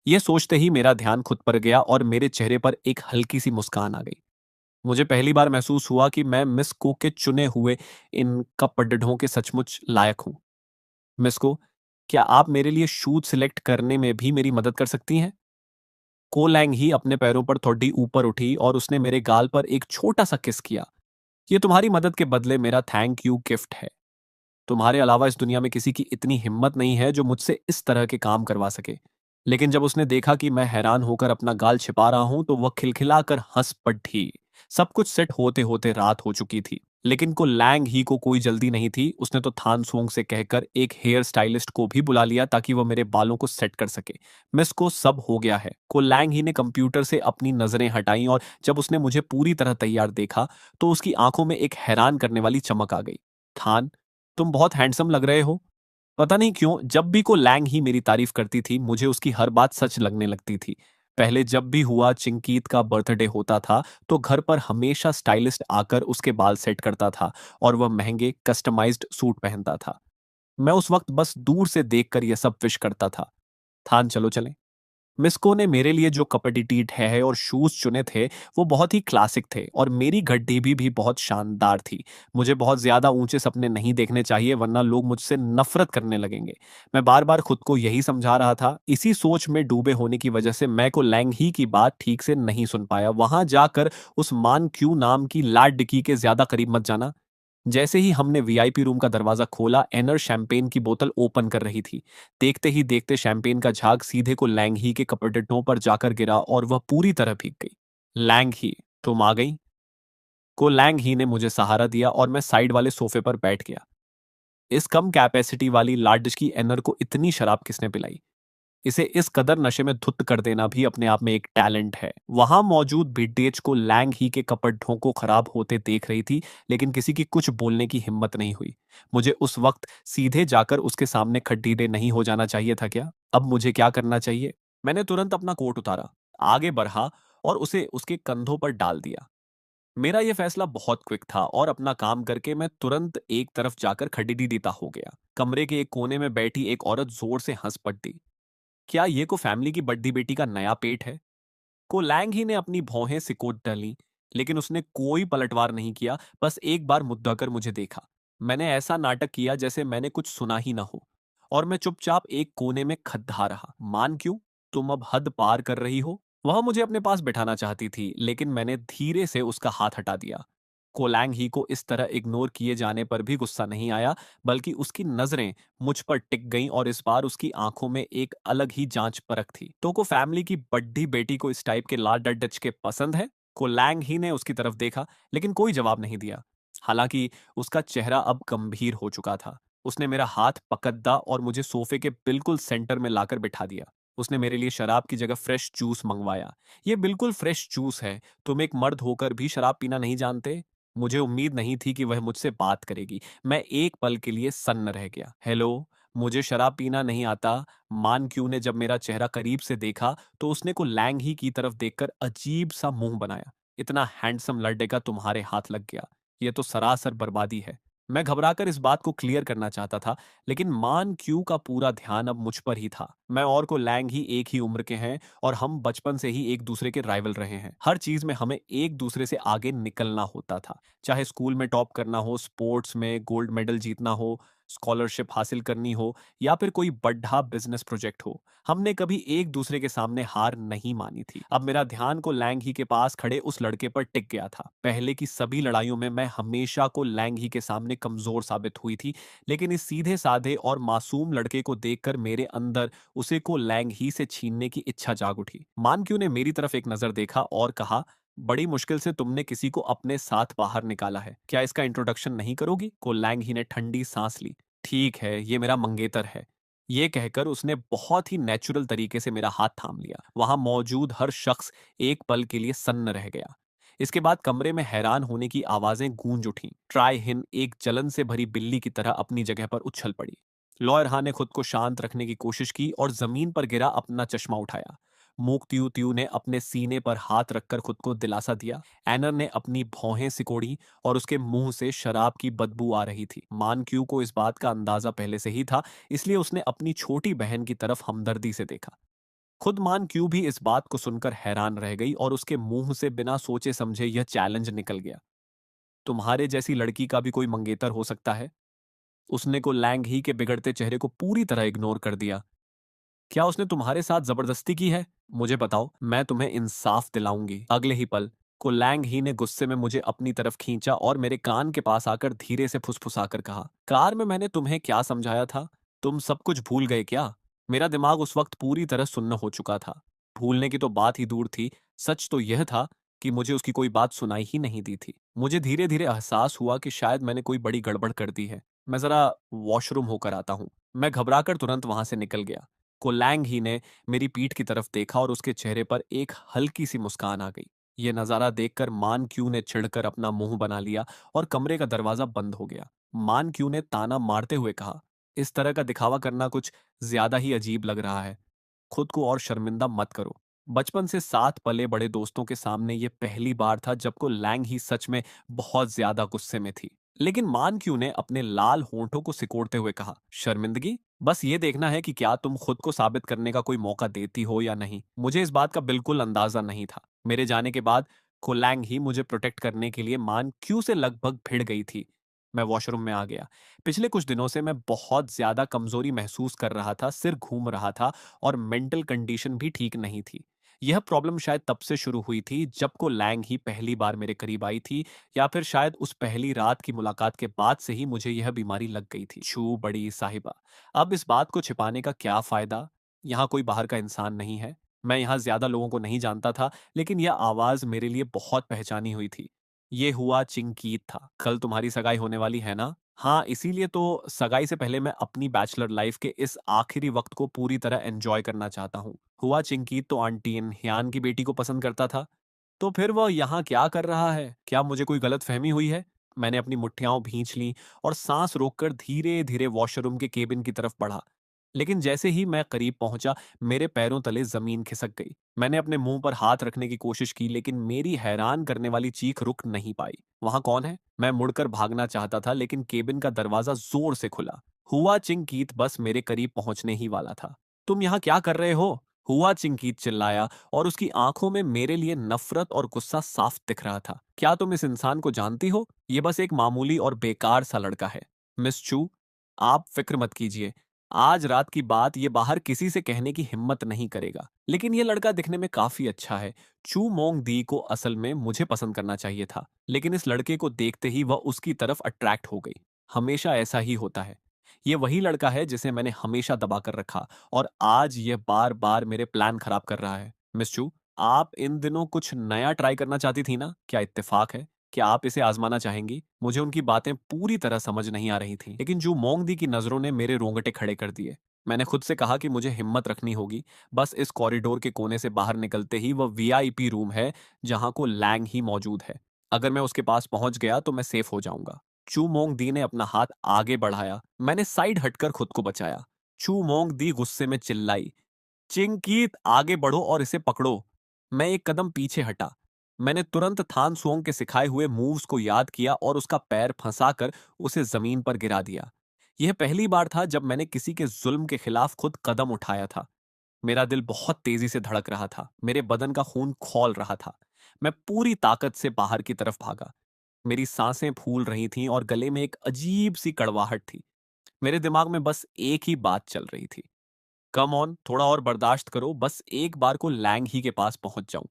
यह सोचते ही मेरा ध्यान खुद पर गया और मेरे चेहरे पर एक हल्की सी मुस्कान आ गई। मुझे पहली बार महसूस हुआ कि मैं मिस कुक के चुने हुए इन कपड़ों के सचमुच लायक हूं। मिस को, क्या आप मेरे लिए शूज सिलेक्ट करने में भी मेरी मदद कर सकती हैं? कोलैंग ही अपने पैरों पर थोड़ी ऊपर उठी और उसने मेरे गाल पर एक छोटा सा किस किया। यह तुम्हारी मदद के बदले मेरा थैंक यू गिफ्ट है। तुम्हारे अलावा इस दुनिया में किसी की इतनी हिम्मत नहीं है जो मुझसे इस तरह के काम करवा सके। लेकिन जब उसने देखा कि मैं हैरान होकर अपना गाल छिपा रहा हूं, तो वह खिलखिलाकर हंस पड़ी। सब कुछ सेट होते होते रात हो चुकी थी, लेकिन को लैंग ही को कोई जल्दी नहीं थी। उसने तो थान सोंग से कहकर एक हेयर स्टाइलिस्ट को भी बुला लिया ताकि वह मेरे बालों को सेट कर सके। मिस को सब हो गया है। को लैंग ही ने कंप्यूटर से अपनी नजरें हटाई और जब उसने मुझे पूरी तरह तैयार देखा, तो उसकी आंखों में एक हैरान करने वाली चमक आ गई। थान, तुम बहुत हैंडसम लग रहे हो। पता नहीं क्यों जब भी को लैंग ही मेरी तारीफ करती थी, मुझे उसकी हर बात सच लगने लगती थी। पहले जब भी हुआ चिंकीत का बर्थडे होता था, तो घर पर हमेशा स्टाइलिस्ट आकर उसके बाल सेट करता था और वह महंगे कस्टमाइज्ड सूट पहनता था। मैं उस वक्त बस दूर से देखकर यह सब विश करता था। थान, चलो चलें। मिस्को ने मेरे लिए जो कपटीटीट है और शूज चुने थे, वो बहुत ही क्लासिक थे और मेरी गड्डी भी बहुत शानदार थी। मुझे बहुत ज्यादा ऊंचे सपने नहीं देखने चाहिए, वरना लोग मुझसे नफरत करने लगेंगे। मैं बार बार खुद को यही समझा रहा था। इसी सोच में डूबे होने की वजह से मैं को लैंग ही की बात ठीक से नहीं सुन पाया। वहां जाकर उस मान क्यू नाम की लाड डिकी के ज्यादा करीब मत जाना। जैसे ही हमने वीआईपी रूम का दरवाजा खोला, एनर शैंपेन की बोतल ओपन कर रही थी। देखते ही देखते शैंपेन का झाग सीधे को लैंग ही के कपड़ों पर जाकर गिरा और वह पूरी तरह भीग गई। लैंग ही, तुम आ गई। को लैंग ही ने मुझे सहारा दिया और मैं साइड वाले सोफे पर बैठ गया। इस कम कैपेसिटी वाली लार्ज की एनर को इतनी शराब किसने पिलाई? इसे इस कदर नशे में धुत कर देना भी अपने आप में एक टैलेंट है। वहां मौजूद भिड्डेज को लैंग ही के कपड़ों को खराब होते देख रही थी, लेकिन किसी की कुछ बोलने की हिम्मत नहीं हुई। मुझे उस वक्त सीधे जाकर उसके सामने खड्डीडे नहीं हो जाना चाहिए था क्या? अब मुझे क्या करना चाहिए? मैंने तुरंत अपना कोट उतारा, आगे बढ़ा और उसे उसके कंधों पर डाल दिया। मेरा यह फैसला बहुत क्विक था और अपना काम करके मैं तुरंत एक तरफ जाकर खड़ीडीता हो गया। कमरे के एक कोने में बैठी एक औरत जोर से हंस पड़ती। क्या ये को फैमिली की बड्डी बेटी का नया पेट है? को लैंग ही ने अपनी भौहें सिकोट डाली, लेकिन उसने कोई पलटवार नहीं किया, बस एक बार मुद्दा कर मुझे देखा। मैंने ऐसा नाटक किया जैसे मैंने कुछ सुना ही ना हो, और मैं चुपचाप एक कोने में खद्दा रहा। मान क्यों? तुम अब हद पार कर रही हो। वह मुझे अपने पास बिठाना चाहती थी, लेकिन मैंने धीरे से उसका हाथ हटा दिया। कोलैंग ही को इस तरह इग्नोर किए जाने पर भी गुस्सा नहीं आया, बल्कि उसकी नजरें मुझ पर टिक गईं और इस बार उसकी आंखों में एक अलग ही जांच परख थी। तो को फैमिली की बड्डी बेटी को इस टाइप के लाड डच के पसंद है? कोलैंग ही ने उसकी तरफ देखा, लेकिन कोई जवाब नहीं दिया। हालांकि उसका चेहरा अब गंभीर हो चुका था। उसने मेरा हाथ पकड़ा और मुझे सोफे के बिल्कुल सेंटर में लाकर बिठा दिया। उसने मेरे लिए शराब की जगह फ्रेश जूस मंगवाया। ये बिल्कुल फ्रेश जूस है। तुम एक मर्द होकर भी शराब पीना नहीं जानते? मुझे उम्मीद नहीं थी कि वह मुझसे बात करेगी। मैं एक पल के लिए सन्न रह गया। हेलो, मुझे शराब पीना नहीं आता। मान क्यू ने जब मेरा चेहरा करीब से देखा, तो उसने को लैंग ही की तरफ देखकर अजीब सा मुंह बनाया। इतना हैंडसम लड़के का तुम्हारे हाथ लग गया, ये तो सरासर बर्बादी है। मैं घबराकर इस बात को क्लियर करना चाहता था, लेकिन मान क्यू का पूरा ध्यान अब मुझ पर ही था। मैं और को लैंग ही एक ही उम्र के हैं और हम बचपन से ही एक दूसरे के राइवल रहे हैं। हर चीज में हमें एक दूसरे से आगे निकलना होता था। चाहे स्कूल में टॉप करना हो, स्पोर्ट्स में गोल्ड मेडल जीतना हो, स्कॉलरशिप हासिल करनी हो, या फिर कोई बड़ा बिजनेस प्रोजेक्ट हो, हमने कभी एक दूसरे के सामने हार नहीं मानी थी। अब मेरा ध्यान को लैंग ही के पास खड़े उस लड़के पर टिक गया था। पहले की सभी लड़ाइयों में मैं हमेशा को लैंग ही के सामने कमजोर साबित हुई थी, लेकिन इस सीधे साधे और मासूम लड़के को देखकर मेरे अंदर उसे को लैंग ही से छीनने की इच्छा जाग उठी। मानक्यू ने मेरी तरफ एक नजर देखा और कहा, बड़ी मुश्किल से तुमने किसी को अपने साथ बाहर निकाला है, क्या इसका इंट्रोडक्शन नहीं करोगी? को लैंग ही ने ठंडी सांस ली। ठीक है, ये मेरा मंगेतर है। ये कहकर उसने बहुत ही नेचुरल तरीके से मेरा हाथ थाम लिया। वहां मौजूद हर शख्स एक पल के लिए सन्न रह गया। इसके बाद कमरे में हैरान होने की आवाजें गूंज उठीं। ट्राई हिन एक जलन से भरी बिल्ली की तरह अपनी जगह पर उछल पड़ी। लॉयर हा ने खुद को शांत रखने की कोशिश की और जमीन पर गिरा अपना चश्मा उठाया। मूक त्यू त्यू ने अपने सीने पर हाथ रखकर खुद को दिलासा दिया। एनर ने अपनी भौहें सिकोड़ी और उसके मुंह से शराब की बदबू आ रही थी। मान क्यू को इस बात का अंदाजा पहले से ही था, इसलिए उसने अपनी छोटी बहन की तरफ हमदर्दी से देखा। खुद मान क्यू भी इस बात को सुनकर हैरान रह गई और उसके मुंह से बिना सोचे समझे यह चैलेंज निकल गया। तुम्हारे जैसी लड़की का भी कोई मंगेतर हो सकता है? उसने को लैंग ही के बिगड़ते चेहरे को पूरी तरह इग्नोर कर दिया। क्या उसने तुम्हारे साथ जबरदस्ती की है? मुझे बताओ, मैं तुम्हें इंसाफ दिलाऊंगी। अगले ही पल को लैंग ही ने गुस्से में मुझे अपनी तरफ खींचा और मेरे कान के पास आकर धीरे से फुसफुसाकर कहा, कार में मैंने तुम्हें क्या समझाया था? तुम सब कुछ भूल गए क्या? मेरा दिमाग उस वक्त पूरी तरह सुन्न हो चुका था। भूलने की तो बात ही दूर थी। सच तो यह था कि मुझे उसकी कोई बात सुनाई ही नहीं दी थी। मुझे धीरे धीरे एहसास हुआ कि शायद मैंने कोई बड़ी गड़बड़ कर दी है। मैं जरा वॉशरूम होकर आता हूँ। मैं घबराकर तुरंत वहां से निकल गया। कोलैंग ही ने मेरी पीठ की तरफ देखा और उसके चेहरे पर एक हल्की सी मुस्कान आ गई। ये नजारा देखकर मान क्यू ने चिढ़कर अपना मुंह बना लिया और कमरे का दरवाजा बंद हो गया। मान क्यू ने ताना मारते हुए कहा, इस तरह का दिखावा करना कुछ ज्यादा ही अजीब लग रहा है। खुद को और शर्मिंदा मत करो। बचपन से साथ पले बड़े दोस्तों के सामने ये पहली बार था जब को लैंग ही सच में बहुत ज्यादा गुस्से में थी। लेकिन मान क्यू ने अपने लाल होंठों को सिकोड़ते हुए कहा, शर्मिंदगी? बस ये देखना है कि क्या तुम खुद को साबित करने का कोई मौका देती हो या नहीं। मुझे इस बात का बिल्कुल अंदाजा नहीं था। मेरे जाने के बाद कोलैंग ही मुझे प्रोटेक्ट करने के लिए मान क्यू से लगभग भिड़ गई थी। मैं वॉशरूम में आ गया। पिछले कुछ दिनों से मैं बहुत ज्यादा कमजोरी महसूस कर रहा था, सिर घूम रहा था और मेंटल कंडीशन भी ठीक नहीं थी। यह प्रॉब्लम शायद तब से शुरू हुई थी जब को लैंग ही पहली बार मेरे करीब आई थी, या फिर शायद उस पहली रात की मुलाकात के बाद से ही मुझे यह बीमारी लग गई थी। छू बड़ी साहिबा। अब इस बात को छिपाने का क्या फायदा? यहाँ कोई बाहर का इंसान नहीं है। मैं यहाँ ज्यादा लोगों को नहीं जानता था, लेकिन यह आवाज मेरे लिए बहुत पहचानी हुई थी। ये हुआ चिंकीत था। कल तुम्हारी सगाई होने वाली है ना? हाँ, इसीलिए तो सगाई से पहले मैं अपनी बैचलर लाइफ के इस आखिरी वक्त को पूरी तरह एंजॉय करना चाहता हूँ। हुआ चिंकीत तो आंटी ह्यान की बेटी को पसंद करता था। तो फिर वह यहाँ क्या कर रहा है? क्या मुझे कोई गलतफहमी हुई है? मैंने अपनी मुट्ठियां भींच लीं और सांस रोककर धीरे-धीरे वॉशरूम के केबिन की तरफ बढ़ा। लेकिन जैसे ही मैं करीब पहुंचा, मेरे पैरों तले जमीन खिसक गई। मैंने अपने मुंह पर हाथ रखने की कोशिश की, लेकिन मेरी हैरान करने वाली चीख रुक नहीं पाई। वहां कौन है? मैं मुड़कर भागना चाहता था, लेकिन केबिन का दरवाजा जोर से खुला। हुआ चिंकीत बस मेरे करीब पहुंचने ही वाला था। तुम यहाँ क्या कर रहे हो? हुआ चिंकीत चिल्लाया, और उसकी आंखों में मेरे लिए नफरत और गुस्सा साफ दिख रहा था। क्या तुम इस इंसान को जानती हो? ये बस एक मामूली और बेकार सा लड़का है। मिस चू, आप फिक्र मत कीजिए। आज रात की बात ये बाहर किसी से कहने की हिम्मत नहीं करेगा। लेकिन ये लड़का दिखने में काफी अच्छा है। चू मोंग दी को असल में मुझे पसंद करना चाहिए था, लेकिन इस लड़के को देखते ही वह उसकी तरफ अट्रैक्ट हो गई। हमेशा ऐसा ही होता है। ये वही लड़का है जिसे मैंने हमेशा दबा कर रखा, और आज ये बार बार मेरे प्लान खराब कर रहा है। मिस चू, आप इन दिनों कुछ नया ट्राई करना चाहती थी ना? क्या इत्तेफाक है? क्या आप इसे आजमाना चाहेंगी? मुझे उनकी बातें पूरी तरह समझ नहीं आ रही थी, लेकिन जू मोंगदी की नजरों ने मेरे रोंगटे खड़े कर दिए। मैंने खुद से कहा कि मुझे हिम्मत रखनी होगी। बस इस कॉरिडोर के कोने से बाहर निकलते ही वह वीआईपी रूम है, जहां को लैंग ही मौजूद है। अगर मैं उसके पास पहुंच गया तो मैं सेफ हो जाऊंगा। चू मोंग दी ने अपना हाथ आगे बढ़ाया। मैंने साइड हटकर खुद को बचाया। चू मोंग दी गुस्से में चिल्लाई, चिंकीत, आगे बढ़ो और इसे पकड़ो। मैं एक कदम पीछे हटा। मैंने तुरंत थान सुओंग के सिखाए हुए मूव्स को याद किया और उसका पैर फंसाकर उसे जमीन पर गिरा दिया। यह पहली बार था जब मैंने किसी के जुल्म के खिलाफ खुद कदम उठाया था। मेरा दिल बहुत तेजी से धड़क रहा था। मेरे बदन का खून खौल रहा था। मैं पूरी ताकत से बाहर की तरफ भागा। मेरी सांसें फूल रही थीं और गले में एक अजीब सी कड़वाहट थी। मेरे दिमाग में बस एक ही बात चल रही थी, कम ऑन, थोड़ा और बर्दाश्त करो, बस एक बार को लैंग ही के पास पहुंच जाऊं।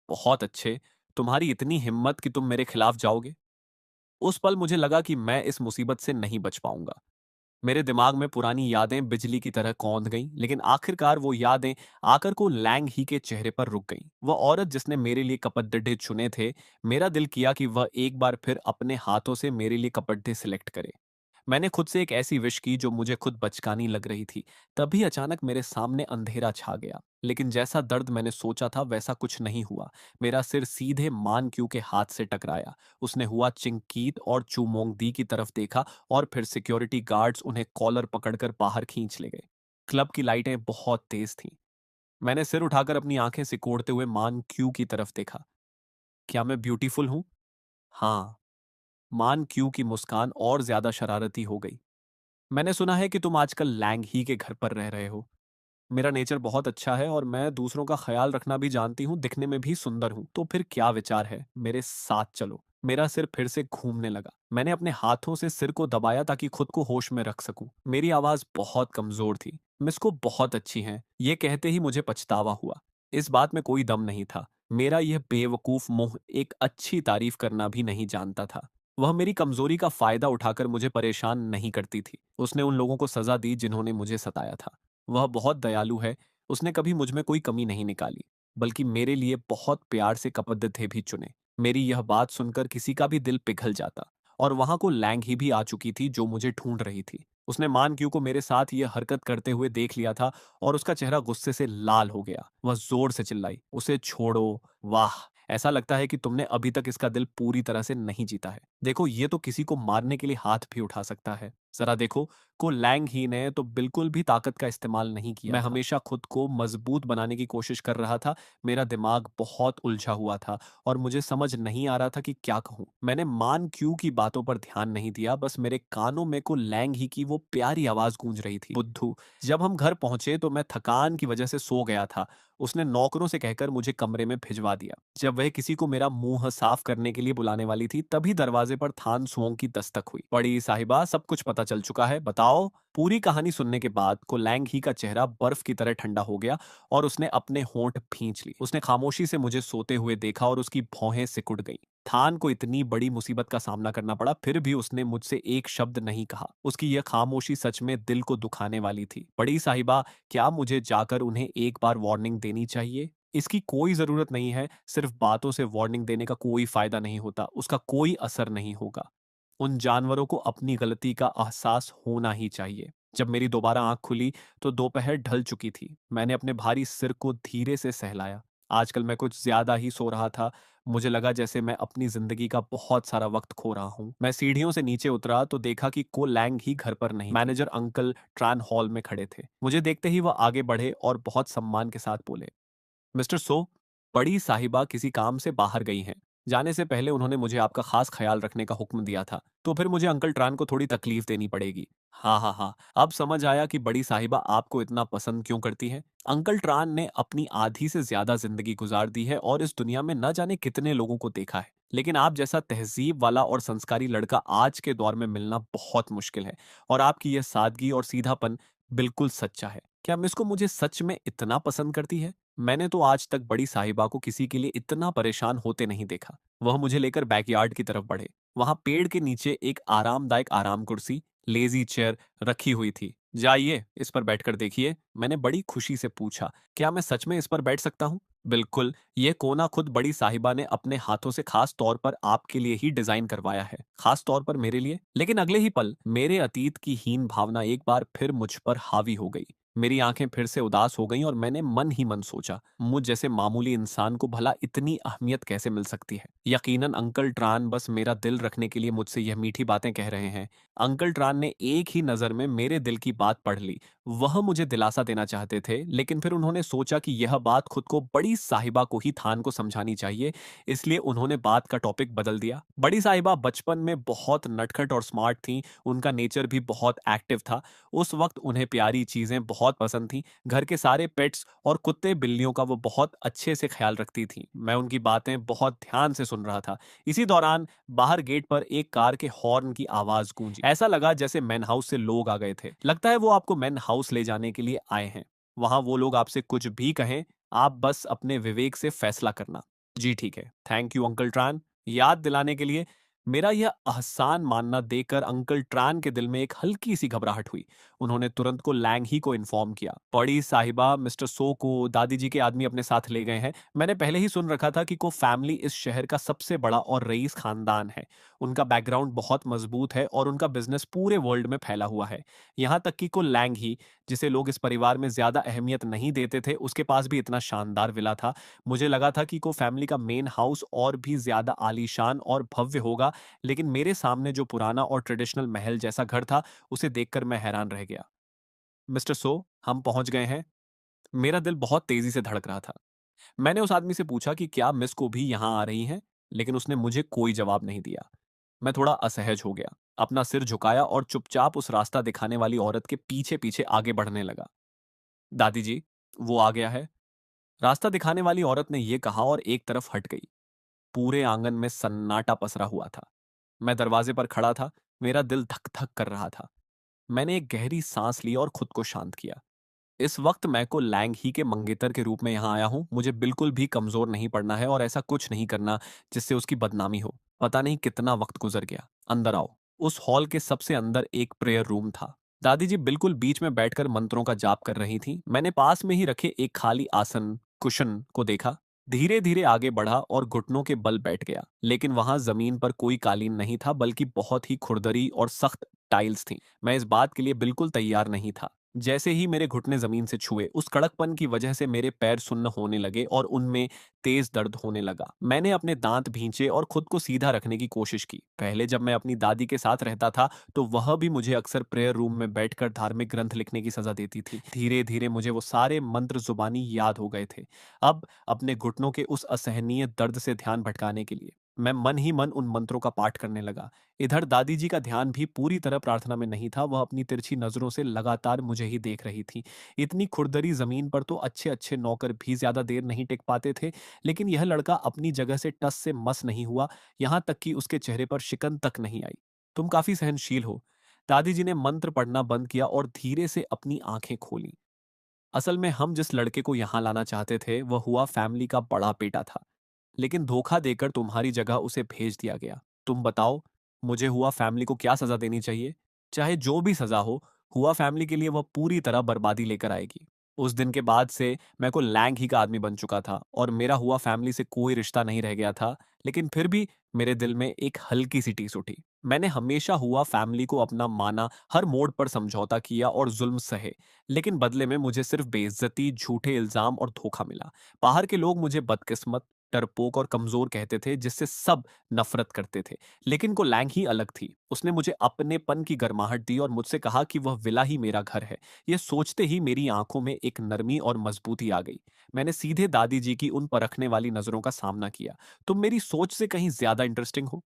बहुत अच्छे, तुम्हारी इतनी हिम्मत कि तुम मेरे खिलाफ जाओगे। उस पल मुझे लगा कि मैं इस मुसीबत से नहीं बच पाऊंगा। मेरे दिमाग में पुरानी यादें बिजली की तरह कौंध गईं, लेकिन आखिरकार वो यादें आकर को लैंग ही के चेहरे पर रुक गईं। वह औरत जिसने मेरे लिए कपड़े चुने थे। मेरा दिल किया कि वह एक बार फिर अपने हाथों से मेरे लिए कपड़े सिलेक्ट करे। मैंने खुद से एक ऐसी विश की जो मुझे खुद बचकानी लग रही थी। तभी अचानक मेरे सामने अंधेरा छा गया, लेकिन जैसा दर्द मैंने सोचा था वैसा कुछ नहीं हुआ। मेरा सिर सीधे मान क्यू के हाथ से टकराया। उसने हुआ चिंकीत और चूमोंग दी की तरफ देखा, और फिर सिक्योरिटी गार्ड्स उन्हें कॉलर पकड़कर बाहर खींच ले गए। क्लब की लाइटें बहुत तेज थीं। मैंने सिर उठाकर अपनी आंखें सिकोड़ते हुए मान क्यू की तरफ देखा। क्या मैं ब्यूटीफुल हूं? हाँ। मान क्यू की मुस्कान और ज्यादा शरारती हो गई। मैंने सुना है कि तुम आजकल लैंग ही के घर पर रह रहे हो। मेरा नेचर बहुत अच्छा है और मैं दूसरों का ख्याल रखना भी जानती हूँ, दिखने में भी सुंदर हूँ। तो फिर क्या विचार है? मेरे साथ चलो। मेरा सिर फिर से घूमने लगा। मैंने अपने हाथों से सिर को दबाया ताकि खुद को होश में रख सकूं। मेरी आवाज बहुत कमजोर थी। मिस को बहुत अच्छी हैं। ये कहते ही मुझे पछतावा हुआ। इस बात में कोई दम नहीं था। मेरा यह बेवकूफ मुंह एक अच्छी तारीफ करना भी नहीं जानता था। वह मेरी कमजोरी का फायदा उठाकर मुझे परेशान नहीं करती थी। उसने उन लोगों को सजा दी जिन्होंने मुझे सताया था। वह बहुत दयालु है। उसने कभी मुझ में कोई कमी नहीं निकाली, बल्कि मेरे लिए बहुत प्यार से कपड़े भी चुने। मेरी यह बात सुनकर किसी का भी दिल पिघल जाता। और वहां को लैंग ही भी आ चुकी थी, जो मुझे ढूंढ रही थी। उसने मान क्यू को मेरे साथ यह हरकत करते हुए देख लिया था, और उसका चेहरा गुस्से से लाल हो गया। वह जोर से चिल्लाई, उसे छोड़ो। वाह, ऐसा लगता है कि तुमने अभी तक इसका दिल पूरी तरह से नहीं जीता है। देखो, ये तो किसी को मारने के लिए हाथ भी उठा सकता है। जरा देखो, को लैंग ही ने तो बिल्कुल भी ताकत का इस्तेमाल नहीं किया। मैं हमेशा खुद को मजबूत बनाने की कोशिश कर रहा था। मेरा दिमाग बहुत उलझा हुआ था, और मुझे समझ नहीं आ रहा था कि क्या कहूँ। मैंने मान क्यू की बातों पर ध्यान नहीं दिया। बस मेरे कानों में को लैंग ही की वो प्यारी आवाज गूंज रही थी, बुद्धू। जब हम घर पहुंचे तो मैं थकान की वजह से सो गया था। उसने नौकरों से कहकर मुझे कमरे में भिजवा दिया। जब वह किसी को मेरा मुंह साफ करने के लिए बुलाने वाली थी, तभी दरवाजे पर थान सुओंग की दस्तक हुई। बड़ी साहिबा, सब कुछ पता चल चुका है, बताओ। पूरी कहानी सुनने के बाद को लैंग ही का चेहरा बर्फ की तरह ठंडा हो गया और उसने अपने होंठ भींच ली। उसने खामोशी से मुझे सोते हुए देखा और उसकी भौहें सिकुड़ गईं। थान को इतनी बड़ी मुसीबत का सामना करना पड़ा, फिर भी उसने मुझसे एक शब्द नहीं कहा। उसकी यह खामोशी सच में दिल को दुखाने वाली थी। बड़ी साहिबा, क्या मुझे जाकर उन्हें एक बार वार्निंग देनी चाहिए? इसकी कोई जरूरत नहीं है। सिर्फ बातों से वार्निंग देने का कोई फायदा नहीं होता, उसका कोई असर नहीं होगा। उन जानवरों को अपनी गलती का एहसास होना ही चाहिए। जब मेरी दोबारा आंख खुली तो दोपहर ढल चुकी थी। मैंने अपने भारी सिर को धीरे से सहलाया। आजकल मैं कुछ ज्यादा ही सो रहा था। मुझे लगा जैसे मैं अपनी जिंदगी का बहुत सारा वक्त खो रहा हूँ। मैं सीढ़ियों से नीचे उतरा तो देखा कि को लैंग ही घर पर नहीं। मैनेजर अंकल ट्रान हॉल में खड़े थे। मुझे देखते ही वह आगे बढ़े और बहुत सम्मान के साथ बोले, मिस्टर सो, बड़ी साहिबा किसी काम से बाहर गई हैं। जाने से पहले उन्होंने मुझे आपका खास ख्याल रखने का हुक्म दिया था, तो फिर मुझे अंकल ट्रान को थोड़ी तकलीफ देनी पड़ेगी। हाँ हाँ हाँ, अब समझ आया कि बड़ी साहिबा आपको इतना पसंद क्यों करती है। अंकल ट्रान ने अपनी आधी से ज्यादा जिंदगी गुजार दी है और इस दुनिया में न जाने कितने लोगों को देखा है, लेकिन आप जैसा तहजीब वाला और संस्कारी लड़का आज के दौर में मिलना बहुत मुश्किल है। और आपकी यह सादगी और सीधापन बिल्कुल सच्चा है। क्या मिस को मुझे सच में इतना पसंद करती है? मैंने तो आज तक बड़ी साहिबा को किसी के लिए इतना परेशान होते नहीं देखा। वह मुझे लेकर बैकयार्ड की तरफ बढ़े। वहां पेड़ के नीचे एक आरामदायक आराम कुर्सी, लेजी चेयर रखी हुई थी। जाइए, इस पर बैठकर देखिए। मैंने बड़ी खुशी से पूछा, क्या मैं सच में इस पर बैठ सकता हूँ? बिल्कुल, ये कोना खुद बड़ी साहिबा ने अपने हाथों से खास तौर पर आपके लिए ही डिजाइन करवाया है। खास तौर पर मेरे लिए। लेकिन अगले ही पल मेरे अतीत की हीन भावना एक बार फिर मुझ पर हावी हो गई। मेरी आंखें फिर से उदास हो गईं और मैंने मन ही मन सोचा, मुझ जैसे मामूली इंसान को भला इतनी अहमियत कैसे मिल सकती है। यकीनन अंकल ट्रान बस मेरा दिल रखने के लिए मुझसे यह मीठी बातें कह रहे हैं। अंकल ट्रान ने एक ही नजर में मेरे दिल की बात पढ़ ली। वह मुझे दिलासा देना चाहते थे, लेकिन फिर उन्होंने सोचा कि यह बात खुद को बड़ी साहिबा को ही थान को समझानी चाहिए, इसलिए उन्होंने बात का टॉपिक बदल दिया। बड़ी साहिबा बचपन में बहुत नटखट और स्मार्ट थी। उनका नेचर भी बहुत एक्टिव था। उस वक्त उन्हें प्यारी चीजें बहुत पसंद थीं। घर के सारे पेट्स और कुत्ते बिल्लियों का वो बहुत अच्छे से ख्याल रखती थीं। मैं उनकी बातें बहुत ध्यान से सुन रहा था। इसी दौरान बाहर गेट पर एक कार के हॉर्न की आवाज गूंजी। ऐसा लगा जैसे मैन हाउस से लोग आ गए थे। लगता है वो आपको मैन हाउस ले जाने के लिए आए हैं। वहां वो लोग आपसे कुछ भी कहें, आप बस अपने विवेक से फैसला करना। जी ठीक है, थैंक यू अंकल ट्रान, याद दिलाने के लिए। मेरा यह आसान मानना देकर अंकल ट्रान के दिल में एक हल्की सी घबराहट हुई। उन्होंने तुरंत को लैंग ही को इन्फॉर्म किया, बड़ी साहिबा, मिस्टर सो को दादी जी के आदमी अपने साथ ले गए हैं। मैंने पहले ही सुन रखा था कि को फैमिली इस शहर का सबसे बड़ा और रईस खानदान है। उनका बैकग्राउंड बहुत मजबूत है और उनका बिजनेस पूरे वर्ल्ड में फैला हुआ है। यहाँ तक कि को लैंग ही, जिसे लोग इस परिवार में ज्यादा अहमियत नहीं देते थे, उसके पास भी इतना शानदार विला था। मुझे लगा था कि को फैमिली का मेन हाउस और भी ज्यादा आलीशान और भव्य होगा, लेकिन मेरे सामने जो पुराना और ट्रेडिशनल महल जैसा घर था, उसे देखकर मैं हैरान रह गया। मिस्टर सो, हम पहुंच गए हैं। मेरा दिल बहुत तेजी से धड़क रहा था। मैंने उस आदमी से पूछा कि क्या मिस को भी यहां आ रही हैं, लेकिन उसने मुझे कोई जवाब नहीं दिया। मैं थोड़ा असहज हो गया, अपना सिर झुकाया और चुपचाप उस रास्ता दिखाने वाली औरत के पीछे पीछे आगे बढ़ने लगा। दादी जी, वो आ गया है। रास्ता दिखाने वाली औरत ने यह कहा और एक तरफ हट गई। पूरे आंगन में सन्नाटा पसरा हुआ था। मैं दरवाजे पर खड़ा था। मेरा दिल धक धक कर रहा था। मैंने एक गहरी सांस ली और खुद को शांत किया। इस वक्त मैं को लैंग ही के मंगेतर के रूप में यहाँ आया हूँ। मुझे बिल्कुल भी कमजोर नहीं पड़ना है और ऐसा कुछ नहीं करना जिससे उसकी बदनामी हो। पता नहीं कितना वक्त गुजर गया। अंदर आओ। उस हॉल के सबसे अंदर एक प्रेयर रूम था। दादी जी बिल्कुल बीच में बैठकर मंत्रों का जाप कर रही थी। मैंने पास में ही रखे एक खाली आसन, कुशन को देखा। धीरे धीरे आगे बढ़ा और घुटनों के बल बैठ गया, लेकिन वहां जमीन पर कोई कालीन नहीं था, बल्कि बहुत ही खुरदरी और सख्त टाइल्स थी। मैं इस बात के लिए बिल्कुल तैयार नहीं था। जैसे ही मेरे घुटने जमीन से छुए, उस कड़कपन की वजह से मेरे पैर सुन्न होने लगे और उनमें तेज दर्द होने लगा। मैंने अपने दांत भींचे और खुद को सीधा रखने की कोशिश की। पहले जब मैं अपनी दादी के साथ रहता था, तो वह भी मुझे अक्सर प्रेयर रूम में बैठकर धार्मिक ग्रंथ लिखने की सजा देती थी। धीरे धीरे मुझे वो सारे मंत्र जुबानी याद हो गए थे। अब अपने घुटनों के उस असहनीय दर्द से ध्यान भटकाने के लिए मैं मन ही मन उन मंत्रों का पाठ करने लगा। इधर दादी जी का ध्यान भी पूरी तरह प्रार्थना में नहीं था। वह अपनी तिरछी नजरों से लगातार मुझे ही देख रही थी। इतनी खुरदरी जमीन पर तो अच्छे अच्छे नौकर भी ज्यादा देर नहीं टिक पाते थे, लेकिन यह लड़का अपनी जगह से टस से मस नहीं हुआ। यहां तक कि उसके चेहरे पर शिकन तक नहीं आई। तुम काफी सहनशील हो। दादी जी ने मंत्र पढ़ना बंद किया और धीरे से अपनी आंखें खोली। असल में हम जिस लड़के को यहाँ लाना चाहते थे वह हुआ फैमिली का बड़ा बेटा था, लेकिन धोखा देकर तुम्हारी जगह उसे भेज दिया गया। तुम बताओ, मुझे हुआ फैमिली को क्या सजा देनी चाहिए? चाहे जो भी सजा हो, हुआ फैमिली के लिए वह पूरी तरह बर्बादी लेकर आएगी। उस दिन के बाद से मैं को लैंग ही का आदमी बन चुका था और मेरा हुआ फैमिली से कोई रिश्ता नहीं रह गया था, लेकिन फिर भी मेरे दिल में एक हल्की सी टीस उठी। मैंने हमेशा हुआ फैमिली को अपना माना, हर मोड़ पर समझौता किया और जुल्म सहे, लेकिन बदले में मुझे सिर्फ बेइज्जती, झूठे इल्जाम और धोखा मिला। बाहर के लोग मुझे बदकिस्मत, डरपोक और कमजोर कहते थे, जिससे सब नफरत करते थे। लेकिन को लैंग ही अलग थी। उसने मुझे अपनेपन की गर्माहट दी और मुझसे कहा कि वह विला ही मेरा घर है। ये सोचते ही मेरी आंखों में एक नरमी और मजबूती आ गई। मैंने सीधे दादी जी की उन परखने वाली नजरों का सामना किया। तुम मेरी सोच से कहीं ज्यादा इंटरेस्टिंग हो।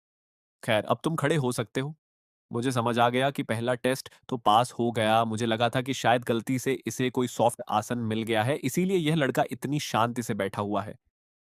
खैर, अब तुम खड़े हो सकते हो। मुझे समझ आ गया कि पहला टेस्ट तो पास हो गया। मुझे लगा था कि शायद गलती से इसे कोई सॉफ्ट आसन मिल गया है, इसीलिए यह लड़का इतनी शांति से बैठा हुआ है।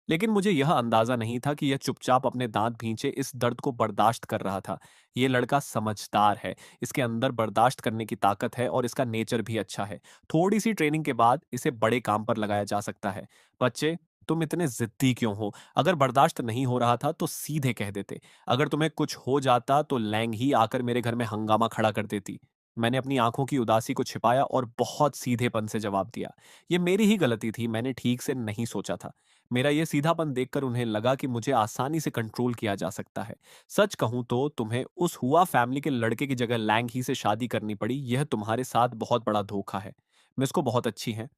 लेकिन मुझे यह अंदाजा नहीं था कि यह चुपचाप अपने दांत भींचे इस दर्द को बर्दाश्त कर रहा था। यह लड़का समझदार है, इसके अंदर बर्दाश्त करने की ताकत है और इसका नेचर भी अच्छा है। थोड़ी सी ट्रेनिंग के बाद इसे बड़े काम पर लगाया जा सकता है। बच्चे, तुम इतने जिद्दी क्यों हो? अगर बर्दाश्त नहीं हो रहा था तो सीधे कह देते। अगर तुम्हें कुछ हो जाता तो लैंग ही आकर मेरे घर में हंगामा खड़ा कर देती। मैंने अपनी आंखों की उदासी को छिपाया और बहुत सीधेपन से जवाब दिया। यह मेरी ही गलती थी, मैंने ठीक से नहीं सोचा था। मेरा ये सीधापन देखकर उन्हें लगा कि मुझे आसानी से कंट्रोल किया जा सकता है। सच कहूं तो तुम्हें उस हुआ फैमिली के लड़के की जगह लैंग ही से शादी करनी पड़ी। यह तुम्हारे साथ बहुत बड़ा धोखा है। मिस को बहुत अच्छी है।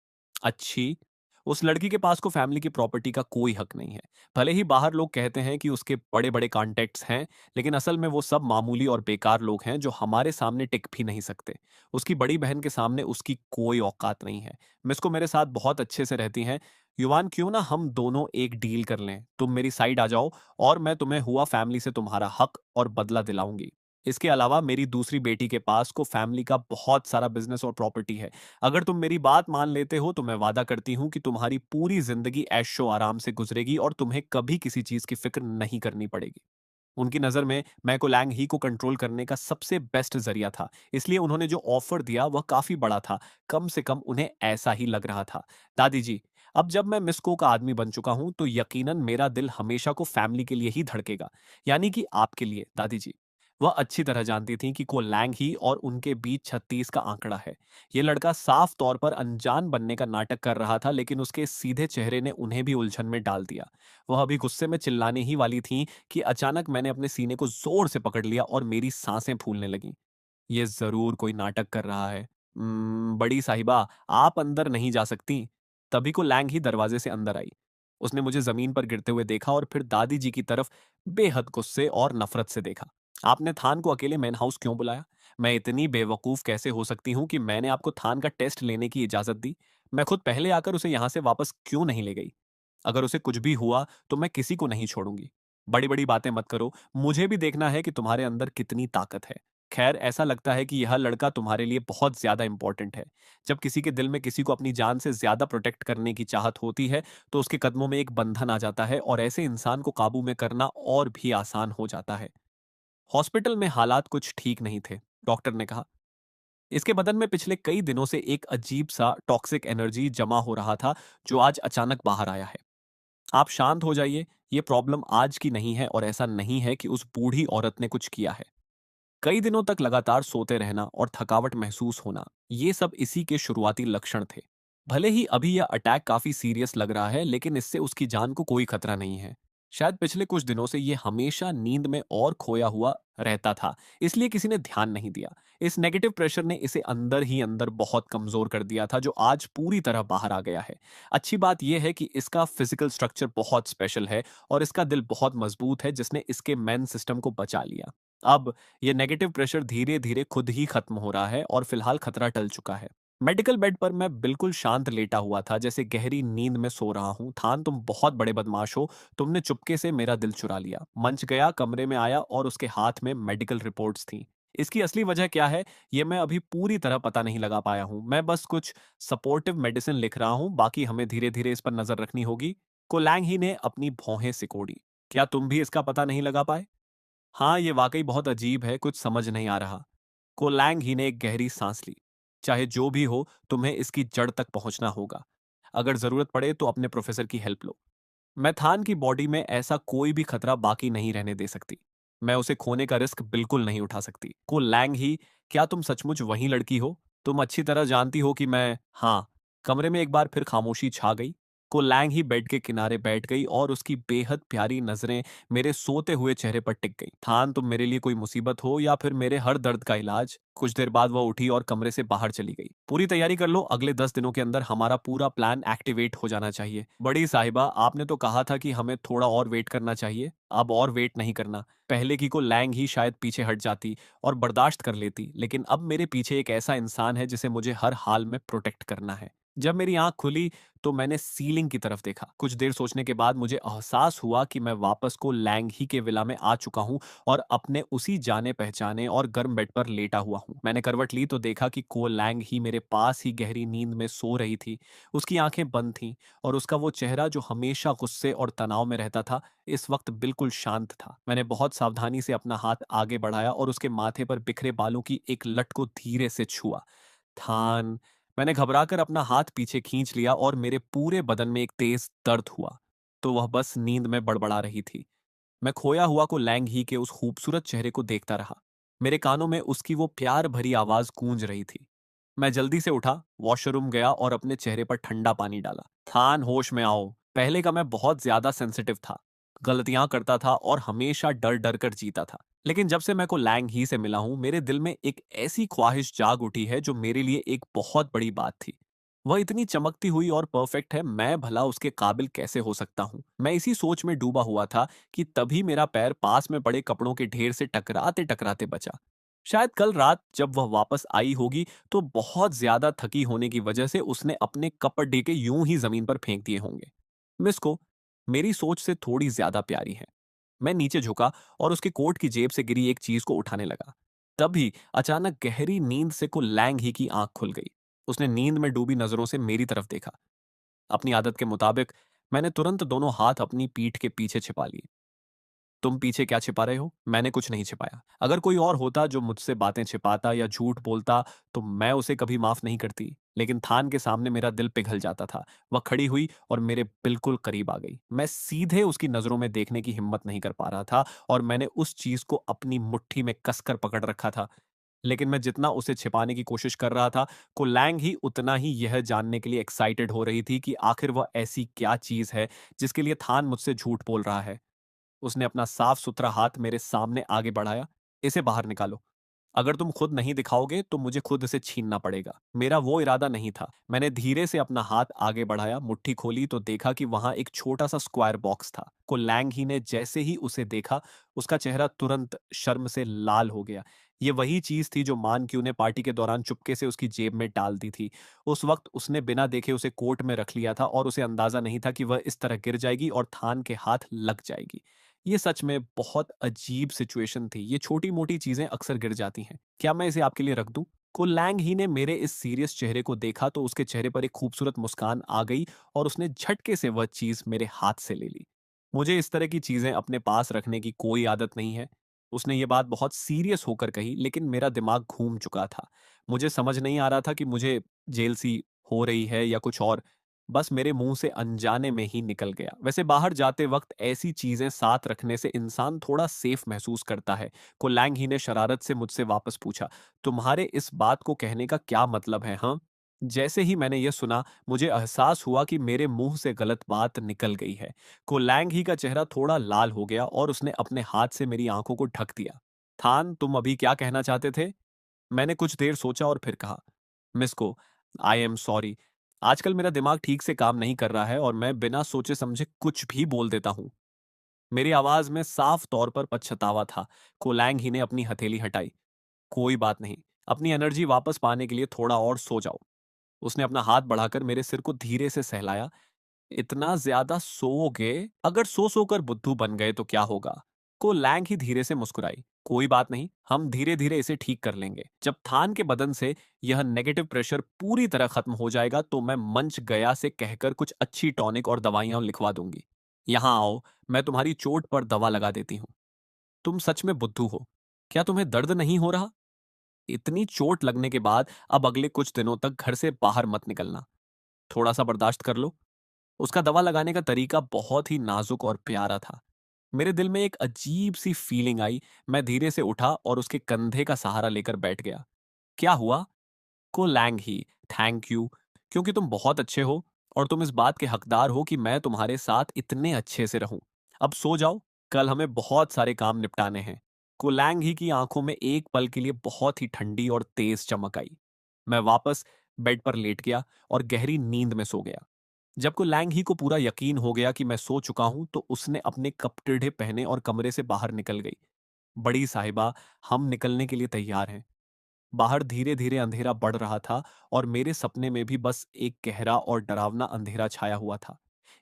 अच्छी? उस लड़की के पास को फैमिली की प्रॉपर्टी का कोई हक नहीं है। भले ही बाहर लोग कहते हैं कि उसके बड़े-बड़े कॉन्टैक्ट्स हैं, लेकिन असल में वो सब मामूली और बेकार लोग हैं जो हमारे सामने टिक भी नहीं सकते। उसकी बड़ी बहन के सामने उसकी कोई औकात नहीं है। मिस को मेरे साथ बहुत अच्छे से रहती हैं। युवान, क्यों ना हम दोनों एक डील कर लें? तुम मेरी साइड आ जाओ और मैं तुम्हें हुआ फैमिली से तुम्हारा हक और बदला दिलाऊंगी। इसके अलावा मेरी दूसरी बेटी के पास को फैमिली का बहुत सारा बिजनेस और प्रॉपर्टी है। अगर तुम मेरी बात मान लेते हो तो मैं वादा करती हूँ कि तुम्हारी पूरी जिंदगी ऐशो आराम से गुजरेगी और तुम्हें कभी किसी चीज की फिक्र नहीं करनी पड़ेगी। उनकी नज़र में मैं को लैंग ही को कंट्रोल करने का सबसे बेस्ट ज़रिया था, इसलिए उन्होंने जो ऑफ़र दिया वह काफ़ी बड़ा था, कम से कम उन्हें ऐसा ही लग रहा था। दादी जी, अब जब मैं मिस्को का आदमी बन चुका हूँ, तो यकीनन मेरा दिल हमेशा को फ़ैमिली के लिए ही धड़केगा, यानी कि आपके लिए, दादी जी। वह अच्छी तरह जानती थीं कि को लैंग ही और उनके बीच 36 का आंकड़ा है। ये लड़का साफ तौर पर अनजान बनने का नाटक कर रहा था, लेकिन उसके सीधे चेहरे ने उन्हें भी उलझन में डाल दिया। वह अभी गुस्से में चिल्लाने ही वाली थीं कि अचानक मैंने अपने सीने को जोर से पकड़ लिया और मेरी सांसें फूलने लगीं। ये ज़रूर कोई नाटक कर रहा है। बड़ी साहिबा, आप अंदर नहीं जा सकतीं। तभी को लैंग ही दरवाजे से अंदर आई। उसने मुझे ज़मीन पर गिरते हुए देखा और फिर दादी जी की तरफ बेहद गुस्से और नफ़रत से देखा। आपने थान को अकेले मैन हाउस क्यों बुलाया? मैं इतनी बेवकूफ़ कैसे हो सकती हूँ कि मैंने आपको थान का टेस्ट लेने की इजाज़त दी? मैं खुद पहले आकर उसे यहाँ से वापस क्यों नहीं ले गई? अगर उसे कुछ भी हुआ तो मैं किसी को नहीं छोड़ूंगी। बड़ी-बड़ी बातें मत करो, मुझे भी देखना है कि तुम्हारे अंदर कितनी ताकत है। खैर, ऐसा लगता है कि यह लड़का तुम्हारे लिए बहुत ज़्यादा इम्पोर्टेंट है। जब किसी के दिल में किसी को अपनी जान से ज़्यादा प्रोटेक्ट करने की चाहत होती है, तो उसके कदमों में एक बंधन आ जाता है और ऐसे इंसान को काबू में करना और भी आसान हो जाता है। हॉस्पिटल में हालात कुछ ठीक नहीं थे, डॉक्टर ने कहा। इसके बदन में पिछले कई दिनों से एक अजीब सा टॉक्सिक एनर्जी जमा हो रहा था, जो आज अचानक बाहर आया है। आप शांत हो जाइए, ये प्रॉब्लम आज की नहीं है और ऐसा नहीं है कि उस बूढ़ी औरत ने कुछ किया है। कई दिनों तक लगातार सोते रहना और थकावट महसूस होना, ये सब इसी के शुरुआती लक्षण थे। भले ही अभी यह अटैक काफी सीरियस लग रहा है, लेकिन इससे उसकी जान को कोई खतरा नहीं है। शायद पिछले कुछ दिनों से ये हमेशा नींद में और खोया हुआ रहता था, इसलिए किसी ने ध्यान नहीं दिया। इस नेगेटिव प्रेशर ने इसे अंदर ही अंदर बहुत कमजोर कर दिया था, जो आज पूरी तरह बाहर आ गया है। अच्छी बात यह है कि इसका फिजिकल स्ट्रक्चर बहुत स्पेशल है और इसका दिल बहुत मजबूत है, जिसने इसके मेन सिस्टम को बचा लिया। अब ये नेगेटिव प्रेशर धीरे धीरे खुद ही खत्म हो रहा है और फिलहाल खतरा टल चुका है। मेडिकल बेड पर मैं बिल्कुल शांत लेटा हुआ था, जैसे गहरी नींद में सो रहा हूँ। थान, तुम बहुत बड़े बदमाश हो। तुमने चुपके से मेरा दिल चुरा लिया। मंच गया, कमरे में आया और उसके हाथ में मेडिकल रिपोर्ट्स थीं। इसकी असली वजह क्या है, ये मैं अभी पूरी तरह पता नहीं लगा पाया हूँ। मैं बस कुछ सपोर्टिव मेडिसिन लिख रहा हूँ, बाकी हमें धीरे धीरे इस पर नजर रखनी होगी। कोलैंग ही ने अपनी भौहें सिकोड़ी। क्या तुम भी इसका पता नहीं लगा पाए? हाँ, ये वाकई बहुत अजीब है, कुछ समझ नहीं आ रहा। कोलैंग ही ने एक गहरी सांस ली। चाहे जो भी हो, तुम्हें इसकी जड़ तक पहुंचना होगा। अगर जरूरत पड़े तो अपने प्रोफेसर की हेल्प लो। मैं थान की बॉडी में ऐसा कोई भी खतरा बाकी नहीं रहने दे सकती। मैं उसे खोने का रिस्क बिल्कुल नहीं उठा सकती। को लैंग ही, क्या तुम सचमुच वही लड़की हो? तुम अच्छी तरह जानती हो कि मैं। हाँ। कमरे में एक बार फिर खामोशी छा गई। को लैंग ही बेड के किनारे बैठ गई और उसकी बेहद प्यारी नजरें मेरे सोते हुए चेहरे पर टिक गई। थान, तुम मेरे लिए कोई मुसीबत हो या फिर मेरे हर दर्द का इलाज? कुछ देर बाद वह उठी और कमरे से बाहर चली गई। पूरी तैयारी कर लो, अगले 10 दिनों के अंदर हमारा पूरा प्लान एक्टिवेट हो जाना चाहिए। बड़ी साहिबा, आपने तो कहा था कि हमें थोड़ा और वेट करना चाहिए। अब और वेट नहीं करना। पहले की को लैंग ही शायद पीछे हट जाती और बर्दाश्त कर लेती, लेकिन अब मेरे पीछे एक ऐसा इंसान है जिसे मुझे हर हाल में प्रोटेक्ट करना है। जब मेरी आंख खुली तो मैंने सीलिंग की तरफ देखा। कुछ देर सोचने के बाद मुझे एहसास हुआ कि मैं वापस को लैंग ही के विला में आ चुका हूँ और अपने उसी जाने पहचाने और गर्म बेड पर लेटा हुआ हूँ। मैंने करवट ली तो देखा कि को लैंग ही मेरे पास ही गहरी नींद में सो रही थी। उसकी आंखें बंद थीं और उसका वो चेहरा जो हमेशा गुस्से और तनाव में रहता था, इस वक्त बिल्कुल शांत था। मैंने बहुत सावधानी से अपना हाथ आगे बढ़ाया और उसके माथे पर बिखरे बालों की एक लट को धीरे से छुआ। थान। मैंने घबराकर अपना हाथ पीछे खींच लिया और मेरे पूरे बदन में एक तेज दर्द हुआ। तो वह बस नींद में बड़बड़ा रही थी। मैं खोया हुआ को लैंग ही के उस खूबसूरत चेहरे को देखता रहा। मेरे कानों में उसकी वो प्यार भरी आवाज गूंज रही थी। मैं जल्दी से उठा, वॉशरूम गया और अपने चेहरे पर ठंडा पानी डाला। थान, होश में आओ। पहले का मैं बहुत ज्यादा सेंसिटिव था, गलतियां करता था और हमेशा डर डर कर जीता था। लेकिन जब से मैं को लैंग ही से मिला हूं, मेरे दिल में एक ऐसी ख्वाहिश जाग उठी है जो मेरे लिए एक बहुत बड़ी बात थी। वह इतनी चमकती हुई और परफेक्ट है, मैं भला उसके काबिल कैसे हो सकता हूँ? मैं इसी सोच में डूबा हुआ था कि तभी मेरा पैर पास में पड़े कपड़ों के ढेर से टकराते टकराते बचा। शायद कल रात जब वह वापस आई होगी तो बहुत ज्यादा थकी होने की वजह से उसने अपने कपड़े के यूं ही जमीन पर फेंक दिए होंगे। मिस को मेरी सोच से थोड़ी ज्यादा प्यारी है। मैं नीचे झुका और उसके कोट की जेब से गिरी एक चीज को उठाने लगा। तभी अचानक गहरी नींद से को लैंग ही की आंख खुल गई। उसने नींद में डूबी नजरों से मेरी तरफ देखा। अपनी आदत के मुताबिक मैंने तुरंत दोनों हाथ अपनी पीठ के पीछे छिपा लिए। तुम पीछे क्या छिपा रहे हो? मैंने कुछ नहीं छिपाया। अगर कोई और होता जो मुझसे बातें छिपाता या झूठ बोलता तो मैं उसे कभी माफ नहीं करती। लेकिन थान के सामने मेरा दिल पिघल जाता था। वह खड़ी हुई और मेरे बिल्कुल करीब आ गई। मैं सीधे उसकी नजरों में देखने की हिम्मत नहीं कर पा रहा था और मैंने उस चीज को अपनी मुट्ठी में कसकर पकड़ रखा था। लेकिन मैं जितना उसे छिपाने की कोशिश कर रहा था, को लैंग ही उतना ही यह जानने के लिए एक्साइटेड हो रही थी कि आखिर वह ऐसी क्या चीज है जिसके लिए थान मुझसे झूठ बोल रहा है। उसने अपना साफ सुथरा हाथ मेरे सामने आगे बढ़ाया। इसे बाहर निकालो। अगर तुम खुद नहीं दिखाओगे तो मुझे खुद इसे छीनना पड़ेगा। मेरा वो इरादा नहीं था। मैंने धीरे से अपना हाथ आगे बढ़ाया, मुट्ठी खोली तो देखा कि वहां एक छोटा सा स्क्वायर बॉक्स था। को लैंग ही ने जैसे ही उसे देखा, उसका चेहरा तुरंत शर्म से लाल हो गया। ये वही चीज थी जो मान क्यू ने पार्टी के दौरान चुपके से उसकी जेब में डाल दी थी। उस वक्त उसने बिना देखे उसे कोट में रख लिया था और उसे अंदाजा नहीं था कि वह इस तरह गिर जाएगी और थान के हाथ लग जाएगी। ये सच में बहुत अजीब सिचुएशन थी। ये छोटी-मोटी चीजें अक्सर गिर जाती हैं। क्या मैं इसे आपके लिए रख दूं? को लैंग ही ने मेरे इस सीरियस चेहरे को देखा तो उसके चेहरे पर एक खूबसूरत मुस्कान आ गई और उसने झटके से वह चीज मेरे हाथ से ले ली। मुझे इस तरह की चीजें अपने पास रखने की कोई आदत नहीं है। उसने ये बात बहुत सीरियस होकर कही, लेकिन मेरा दिमाग घूम चुका था। मुझे समझ नहीं आ रहा था कि मुझे जेल सी हो रही है या कुछ और। बस मेरे मुंह से अनजाने में ही निकल गया। वैसे बाहर जाते वक्त ऐसी चीजें साथ रखने से इंसान थोड़ा सेफ महसूस करता है। को लैंग ही ने शरारत से मुझसे वापस पूछा, तुम्हारे इस बात को कहने का क्या मतलब है? हाँ। जैसे ही मैंने यह सुना, मुझे एहसास हुआ कि मेरे मुंह से गलत बात निकल गई है। को लैंग ही का चेहरा थोड़ा लाल हो गया और उसने अपने हाथ से मेरी आंखों को ढक दिया। थान, तुम अभी क्या कहना चाहते थे? मैंने कुछ देर सोचा और फिर कहा, मिस को, आई एम सॉरी। आजकल मेरा दिमाग ठीक से काम नहीं कर रहा है और मैं बिना सोचे समझे कुछ भी बोल देता हूँ। मेरी आवाज में साफ तौर पर पछतावा था। कोलैंग ही ने अपनी हथेली हटाई। कोई बात नहीं, अपनी एनर्जी वापस पाने के लिए थोड़ा और सो जाओ। उसने अपना हाथ बढ़ाकर मेरे सिर को धीरे से सहलाया। इतना ज्यादा सोओगे? अगर सो सोकर बुद्धू बन गए तो क्या होगा? को लैंग ही धीरे से मुस्कुराई। कोई बात नहीं, हम धीरे धीरे इसे ठीक कर लेंगे। जब थान के बदन से यह नेगेटिव प्रेशर पूरी तरह खत्म हो जाएगा तो मैं मंच गया से कहकर कुछ अच्छी टॉनिक और दवाइयां लिखवा दूंगी। यहाँ आओ, मैं तुम्हारी चोट पर दवा लगा देती हूँ। तुम सच में बुद्धू हो। क्या तुम्हें दर्द नहीं हो रहा? इतनी चोट लगने के बाद अब अगले कुछ दिनों तक घर से बाहर मत निकलना। थोड़ा सा बर्दाश्त कर लो। उसका दवा लगाने का तरीका बहुत ही नाजुक और प्यारा था। मेरे दिल में एक अजीब सी फीलिंग आई। मैं धीरे से उठा और उसके कंधे का सहारा लेकर बैठ गया। क्या हुआ? को लैंग ही, थैंक यू, क्योंकि तुम बहुत अच्छे हो और तुम इस बात के हकदार हो कि मैं तुम्हारे साथ इतने अच्छे से रहूं। अब सो जाओ, कल हमें बहुत सारे काम निपटाने हैं। कुलैंग ही की आंखों में एक पल के लिए बहुत ही ठंडी और तेज चमक आई। मैं वापस बेड पर लेट गया और गहरी नींद में सो गया। जब को लैंग ही को पूरा यकीन हो गया कि मैं सो चुका हूं तो उसने अपने कपड़े पहने और कमरे से बाहर निकल गई। बड़ी साहिबा, हम निकलने के लिए तैयार हैं। बाहर धीरे धीरे अंधेरा बढ़ रहा था और मेरे सपने में भी बस एक गहरा और डरावना अंधेरा छाया हुआ था।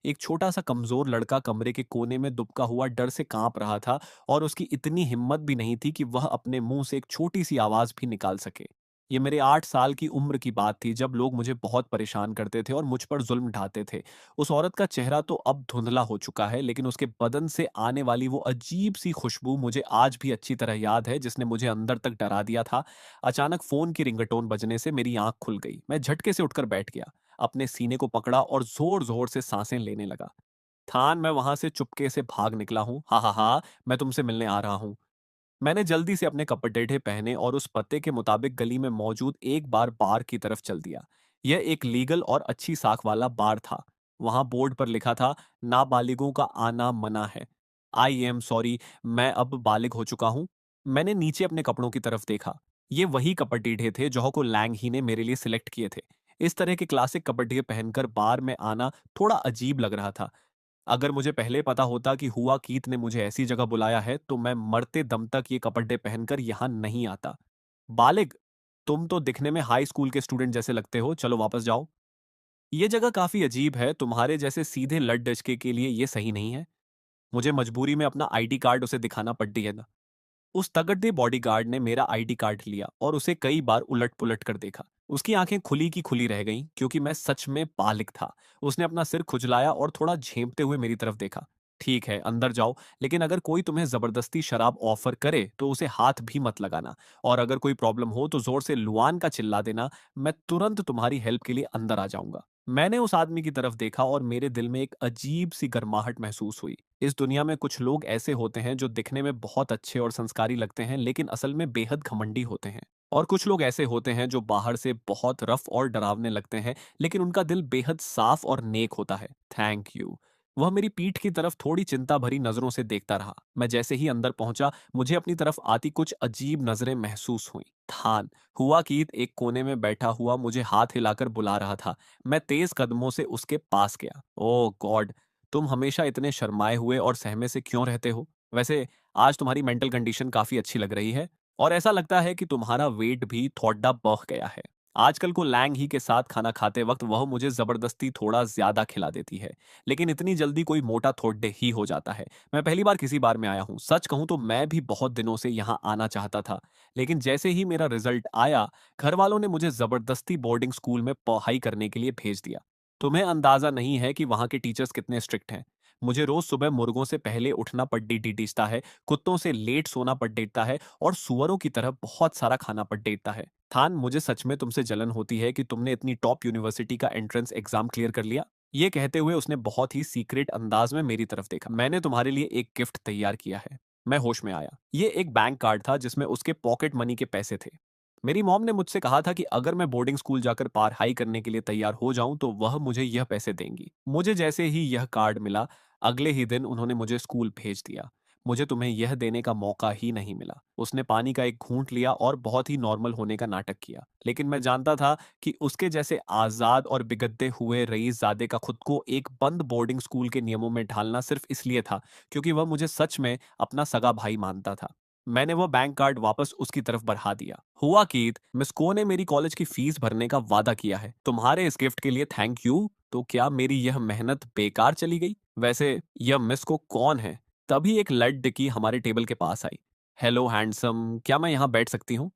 एक छोटा सा कमजोर लड़का कमरे के कोने में दुबका हुआ डर से कांप रहा था और उसकी इतनी हिम्मत भी नहीं थी कि वह अपने मुंह से एक छोटी सी आवाज भी निकाल सके। ये मेरे 8 साल की उम्र की बात थी जब लोग मुझे बहुत परेशान करते थे और मुझ पर जुल्म ढाते थे। उस औरत का चेहरा तो अब धुंधला हो चुका है, लेकिन उसके बदन से आने वाली वो अजीब सी खुशबू मुझे आज भी अच्छी तरह याद है, जिसने मुझे अंदर तक डरा दिया था। अचानक फोन की रिंगटोन बजने से मेरी आंख खुल गई। मैं झटके से उठकर बैठ गया, अपने सीने को पकड़ा और जोर जोर से सांसें लेने लगा। थान, मैं वहां से चुपके से भाग निकला हूँ। हा हा हा, मैं तुमसे मिलने आ रहा हूँ। मैंने जल्दी से अपने कपड़े पहने और उस पते के मुताबिक गली में मौजूद एक बार की तरफ चल दिया। यह एक लीगल और अच्छी साख वाला बार था। वहां बोर्ड पर लिखा था, नाबालिगों का आना मना है। आई एम सॉरी, मैं अब बालिग हो चुका हूं। मैंने नीचे अपने कपड़ों की तरफ देखा। ये वही कपड़े थे जो को लैंग ही ने मेरे लिए सिलेक्ट किए थे। इस तरह के क्लासिक कपड़े पहनकर बार में आना थोड़ा अजीब लग रहा था। अगर मुझे पहले पता होता कि हुआ कीत ने मुझे ऐसी जगह बुलाया है तो मैं मरते दम तक ये कपड़े पहनकर यहाँ नहीं आता। बालिग, तुम तो दिखने में हाई स्कूल के स्टूडेंट जैसे लगते हो, चलो वापस जाओ। ये जगह काफी अजीब है, तुम्हारे जैसे सीधे लट डचके के लिए ये सही नहीं है। मुझे मजबूरी में अपना आईडी कार्ड उसे दिखाना पड़ती है ना। उस तगड़े बॉडीगार्ड ने मेरा आईडी कार्ड लिया और उसे कई बार उलट-पुलट कर देखा। उसकी आंखें खुली की खुली रह गईं क्योंकि मैं सच में बालिग था। उसने अपना सिर खुजलाया और थोड़ा झेंपते हुए मेरी तरफ देखा। ठीक है, अंदर जाओ, लेकिन अगर कोई तुम्हें जबरदस्ती शराब ऑफर करे तो उसे हाथ भी मत लगाना। और अगर कोई प्रॉब्लम हो तो जोर से लुआन का चिल्ला देना। मैं तुरंत तुम्हारी हेल्प के लिए अंदर आ जाऊंगा। मैंने उस आदमी की तरफ देखा और मेरे दिल में एक अजीब सी गर्माहट महसूस हुई। इस दुनिया में कुछ लोग ऐसे होते हैं जो दिखने में बहुत अच्छे और संस्कारी लगते हैं लेकिन असल में बेहद घमंडी होते हैं। और कुछ लोग ऐसे होते हैं जो बाहर से बहुत रफ और डरावने लगते हैं लेकिन उनका दिल बेहद साफ और नेक होता है। Thank you. वह मेरी पीठ की तरफ थोड़ी चिंता भरी नजरों से देखता रहा। मैं जैसे ही अंदर पहुंचा मुझे अपनी तरफ आती कुछ अजीब नजरें महसूस हुई। थान, हुआ कीत एक कोने में बैठा हुआ मुझे हाथ हिलाकर बुला रहा था। मैं तेज कदमों से उसके पास गया। ओह गॉड, तुम हमेशा इतने शर्माए हुए और सहमे से क्यों रहते हो? वैसे आज तुम्हारी मेंटल कंडीशन काफी अच्छी लग रही है और ऐसा लगता है कि तुम्हारा वेट भी थोड़ा बढ़ गया है। आजकल को लैंग ही के साथ खाना खाते वक्त वह मुझे जबरदस्ती थोड़ा ज्यादा खिला देती है, लेकिन इतनी जल्दी कोई मोटा थोड़े ही हो जाता है। मैं पहली बार किसी बार में आया हूँ। सच कहूँ तो मैं भी बहुत दिनों से यहाँ आना चाहता था, लेकिन जैसे ही मेरा रिजल्ट आया, घर वालों ने मुझे जबरदस्ती बोर्डिंग स्कूल में पढ़ाई करने के लिए भेज दिया। तुम्हें अंदाजा नहीं है कि वहाँ के टीचर्स कितने स्ट्रिक्ट हैं। मुझे रोज सुबह मुर्गों से पहले उठना पड़ता है, कुत्तों से लेट सोना पड़ता है और सुअरों की तरह बहुत सारा खाना पड़ता है। थान, मुझे सच में तुमसे जलन होती है कि तुमने इतनी टॉप यूनिवर्सिटी का एंट्रेंस एग्जाम क्लियर कर लिया। ये कहते हुए उसने बहुत ही सीक्रेट अंदाज में मेरी तरफ देखा। मैंने तुम्हारे लिए एक गिफ्ट तैयार किया है। मैं होश में आया। ये एक बैंक कार्ड था जिसमें उसके पॉकेट मनी के पैसे थे। मेरी मॉम ने मुझसे कहा था कि अगर मैं बोर्डिंग स्कूल जाकर पढ़ाई करने के लिए तैयार हो जाऊं तो वह मुझे यह पैसे देंगी। मुझे जैसे ही यह कार्ड मिला, अगले ही दिन उन्होंने मुझे स्कूल भेज दिया। मुझे तुम्हें यह देने का मौका ही नहीं मिला। उसने पानी का एक घूंट लिया और बहुत ही नॉर्मल होने का नाटक किया, लेकिन मैं जानता था कि उसके जैसे आजाद और बिगड़ते हुए रईसजादे का खुद को एक बंद बोर्डिंग स्कूल के नियमों में ढालना सिर्फ इसलिए था क्योंकि वह मुझे सच में अपना सगा भाई मानता था। मैंने वो बैंक कार्ड वापस उसकी तरफ बढ़ा दिया। हुआ कीत, मिस को ने मेरी कॉलेज की फीस भरने का वादा किया है। तुम्हारे इस गिफ्ट के लिए थैंक यू। तो क्या मेरी यह मेहनत बेकार चली गई? वैसे यह मिस को कौन है? तभी एक लड़की हमारे टेबल के पास आई। हेलो हैंडसम, क्या मैं यहाँ बैठ सकती हूँ?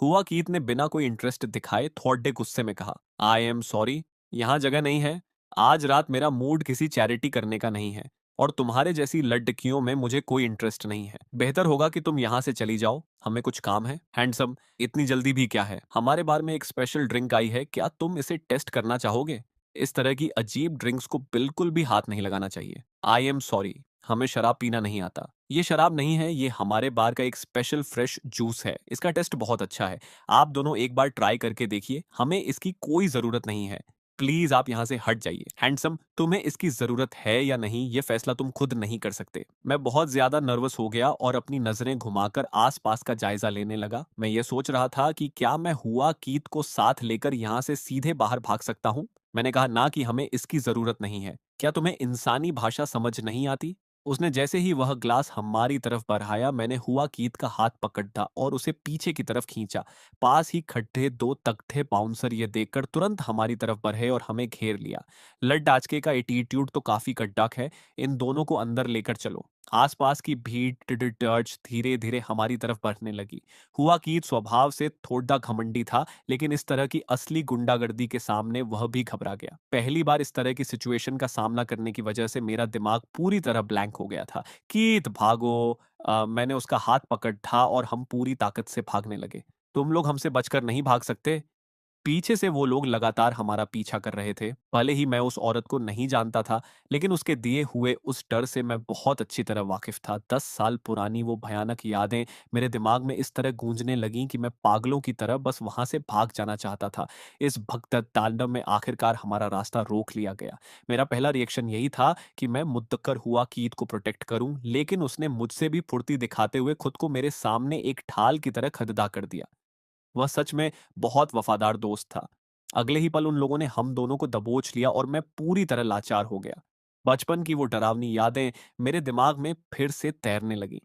हुआ कीत ने बिना कोई इंटरेस्ट दिखाए थोड़े गुस्से में कहा, आई एम सॉरी, यहाँ जगह नहीं है। आज रात मेरा मूड किसी चैरिटी करने का नहीं है। और तुम्हारे जैसी लड़कियों में मुझे कोई इंटरेस्ट नहीं है। बेहतर होगा कि तुम यहाँ से चली जाओ, हमें कुछ काम है। हैंडसम, इतनी जल्दी भी क्या है? हमारे बार में एक स्पेशल ड्रिंक आई है, क्या तुम इसे टेस्ट करना चाहोगे? इस तरह की अजीब ड्रिंक्स को बिल्कुल भी हाथ नहीं लगाना चाहिए। आई एम सॉरी, हमें शराब पीना नहीं आता। ये शराब नहीं है, ये हमारे बार का एक स्पेशल फ्रेश जूस है। इसका टेस्ट बहुत अच्छा है। आप दोनों एक बार ट्राई करके देखिए। हमें इसकी कोई जरूरत नहीं है। प्लीज आप यहाँ से हट जाइए। हैंडसम, तुम्हें इसकी जरूरत है या नहीं ये फैसला तुम खुद नहीं कर सकते। मैं बहुत ज्यादा नर्वस हो गया और अपनी नजरें घुमाकर आसपास का जायजा लेने लगा। मैं ये सोच रहा था कि क्या मैं हुआ कीत को साथ लेकर यहाँ से सीधे बाहर भाग सकता हूँ। मैंने कहा ना कि हमें इसकी जरूरत नहीं है। क्या तुम्हें इंसानी भाषा समझ नहीं आती? उसने जैसे ही वह ग्लास हमारी तरफ बढ़ाया, मैंने हुआ कीत का हाथ पकड़ा और उसे पीछे की तरफ खींचा। पास ही खड़े दो तगड़े बाउंसर ये देखकर तुरंत हमारी तरफ बढ़े और हमें घेर लिया। लड आचके का एटीट्यूड तो काफी कड़क है। इन दोनों को अंदर लेकर चलो। आसपास की भीड़ टर्च धीरे धीरे हमारी तरफ बढ़ने लगी। हुआ कीत स्वभाव से थोड़ा घमंडी था, लेकिन इस तरह की असली गुंडागर्दी के सामने वह भी घबरा गया। पहली बार इस तरह की सिचुएशन का सामना करने की वजह से मेरा दिमाग पूरी तरह ब्लैंक हो गया था। कीत भागो! मैंने उसका हाथ पकड़ा और हम पूरी ताकत से भागने लगे। तुम लोग हमसे बचकर नहीं भाग सकते। पीछे से वो लोग लगातार हमारा पीछा कर रहे थे। भले ही मैं उस औरत को नहीं जानता था, लेकिन उसके दिए हुए उस डर से मैं बहुत अच्छी तरह वाकिफ था। 10 साल पुरानी वो भयानक यादें मेरे दिमाग में इस तरह गूंजने लगीं कि मैं पागलों की तरह बस वहां से भाग जाना चाहता था। इस भगदड़ तांडव में आखिरकार हमारा रास्ता रोक लिया गया। मेरा पहला रिएक्शन यही था कि मैं मुद्दकर हुआ कीत को प्रोटेक्ट करूं, लेकिन उसने मुझसे भी फुर्ती दिखाते हुए खुद को मेरे सामने एक ढाल की तरह खड़ा कर दिया। वह सच में बहुत वफादार दोस्त था। अगले ही पल उन लोगों ने हम दोनों को दबोच लिया और मैं पूरी तरह लाचार हो गया। बचपन की वो डरावनी यादें मेरे दिमाग में फिर से तैरने लगी।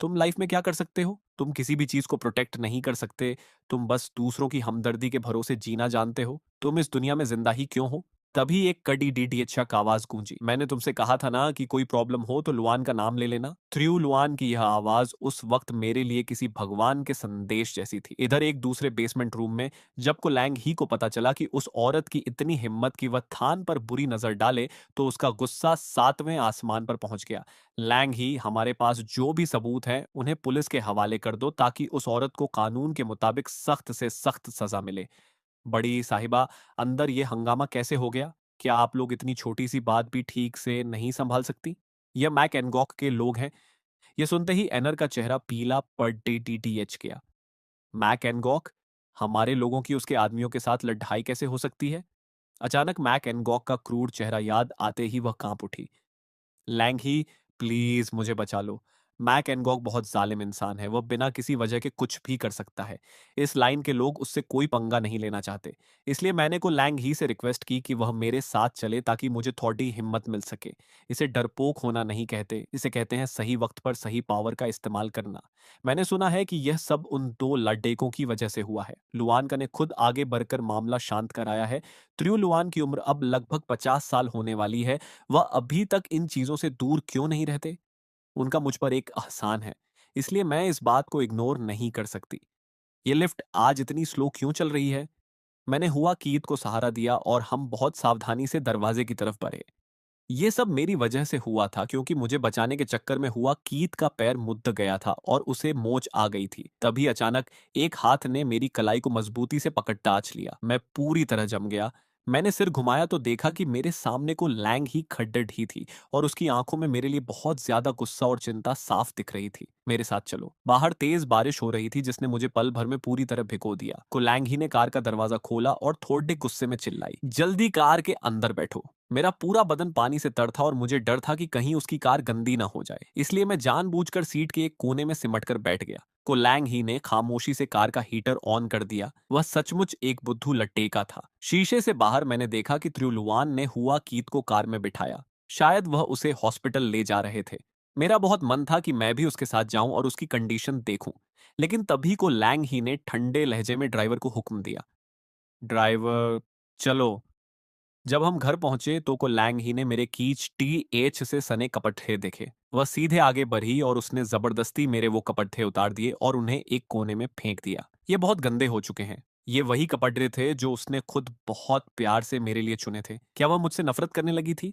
तुम लाइफ में क्या कर सकते हो? तुम किसी भी चीज को प्रोटेक्ट नहीं कर सकते। तुम बस दूसरों की हमदर्दी के भरोसे जीना जानते हो। तुम इस दुनिया में जिंदा ही क्यों हो? तभी एक कड़ी डीडीएच का आवाज गूंजी। मैंने तुमसे कहा था ना कि कोई प्रॉब्लम हो तो लुआन का नाम ले लेना। थ्रू लुआन की यह आवाज उस वक्त मेरे लिए किसी भगवान के संदेश जैसी थी। इधर एक दूसरे बेसमेंट रूम में जब को लैंग ही को पता चला कि उस औरत की इतनी हिम्मत कि वह थान पर बुरी नजर डाले, तो उसका गुस्सा 7वें आसमान पर पहुंच गया। लैंग ही, हमारे पास जो भी सबूत हैं उन्हें पुलिस के हवाले कर दो ताकि उस औरत को कानून के मुताबिक सख्त से सख्त सजा मिले। बड़ी साहिबा, अंदर ये हंगामा कैसे हो गया? क्या आप लोग इतनी छोटी सी बात भी ठीक से नहीं संभाल सकती? यह मैक एनगॉक के लोग हैं। ये सुनते ही एनर का चेहरा पीला पड़ टीटीटीएच गया। मैक एनगॉक? हमारे लोगों की उसके आदमियों के साथ लड़ाई कैसे हो सकती है? अचानक मैक एनगॉक का क्रूर चेहरा याद आते ही वह कांप उठी। लैंग ही, प्लीज मुझे बचा लो। मैक एनगॉक बहुत जालिम इंसान है। वह बिना किसी वजह के कुछ भी कर सकता है। इस लाइन के लोग उससे कोई पंगा नहीं लेना चाहते। इसलिए मैंने को लैंग ही से रिक्वेस्ट की कि वह मेरे साथ चले ताकि मुझे थोड़ी हिम्मत मिल सके। इसे डरपोक होना नहीं कहते, इसे कहते हैं सही वक्त पर सही पावर का इस्तेमाल करना। मैंने सुना है कि यह सब उन दो लड़ेकों की वजह से हुआ है। लुआन का ने खुद आगे बढ़कर मामला शांत कराया है। त्रियो लुआन की उम्र अब लगभग 50 साल होने वाली है। वह अभी तक इन चीजों से दूर क्यों नहीं रहते? उनका मुझ पर एक एहसान है, इसलिए मैं इस बात को इग्नोर नहीं कर सकती। ये लिफ्ट आज इतनी स्लो क्यों चल रही है? मैंने हुआ कीत को सहारा दिया और हम बहुत सावधानी से दरवाजे की तरफ बढ़े। ये सब मेरी वजह से हुआ था, क्योंकि मुझे बचाने के चक्कर में हुआ कीत का पैर मुद्द गया था और उसे मोच आ गई थी। तभी अचानक एक हाथ ने मेरी कलाई को मजबूती से पकड़ टाच लिया। मैं पूरी तरह जम गया। मैंने सिर घुमाया तो देखा कि मेरे सामने को लैंग ही खड्डड़ ही थी और उसकी आंखों में मेरे लिए बहुत ज्यादा गुस्सा और चिंता साफ दिख रही थी। मेरे साथ चलो। बाहर तेज बारिश हो रही थी जिसने मुझे पल भर में पूरी तरह भिगो दिया। को लैंग ही ने कार का दरवाजा खोला और थोड़े गुस्से में चिल्लाई, जल्दी कार के अंदर बैठो। मेरा पूरा बदन पानी से तर था और मुझे डर था कि कहीं उसकी कार गंदी ना हो जाए, इसलिए मैं जानबूझकर सीट के एक कोने में सिमटकर बैठ गया। को लैंग ही ने खामोशी से कार का हीटर ऑन कर दिया। वह सचमुच एक बुद्धू लट्टेका था। शीशे से बाहर मैंने देखा कि त्रियुलुआन ने हुआ कीत को कार में बिठाया। शायद वह उसे हॉस्पिटल ले जा रहे थे। मेरा बहुत मन था कि मैं भी उसके साथ जाऊं और उसकी कंडीशन देखूं, लेकिन तभी को लैंग ही ने ठंडे लहजे में ड्राइवर को हुक्म दिया, ड्राइवर, चलो। जब हम घर पहुंचे तो को लैंग ही ने मेरे कीच टी से सने कपड़े देखे। वह सीधे आगे बढ़ी और उसने जबरदस्ती मेरे वो कपड़े उतार दिए और उन्हें एक कोने में फेंक दिया। ये बहुत गंदे हो चुके हैं। ये वही कपड़े थे जो उसने खुद बहुत प्यार से मेरे लिए चुने थे। क्या वह मुझसे नफरत करने लगी थी?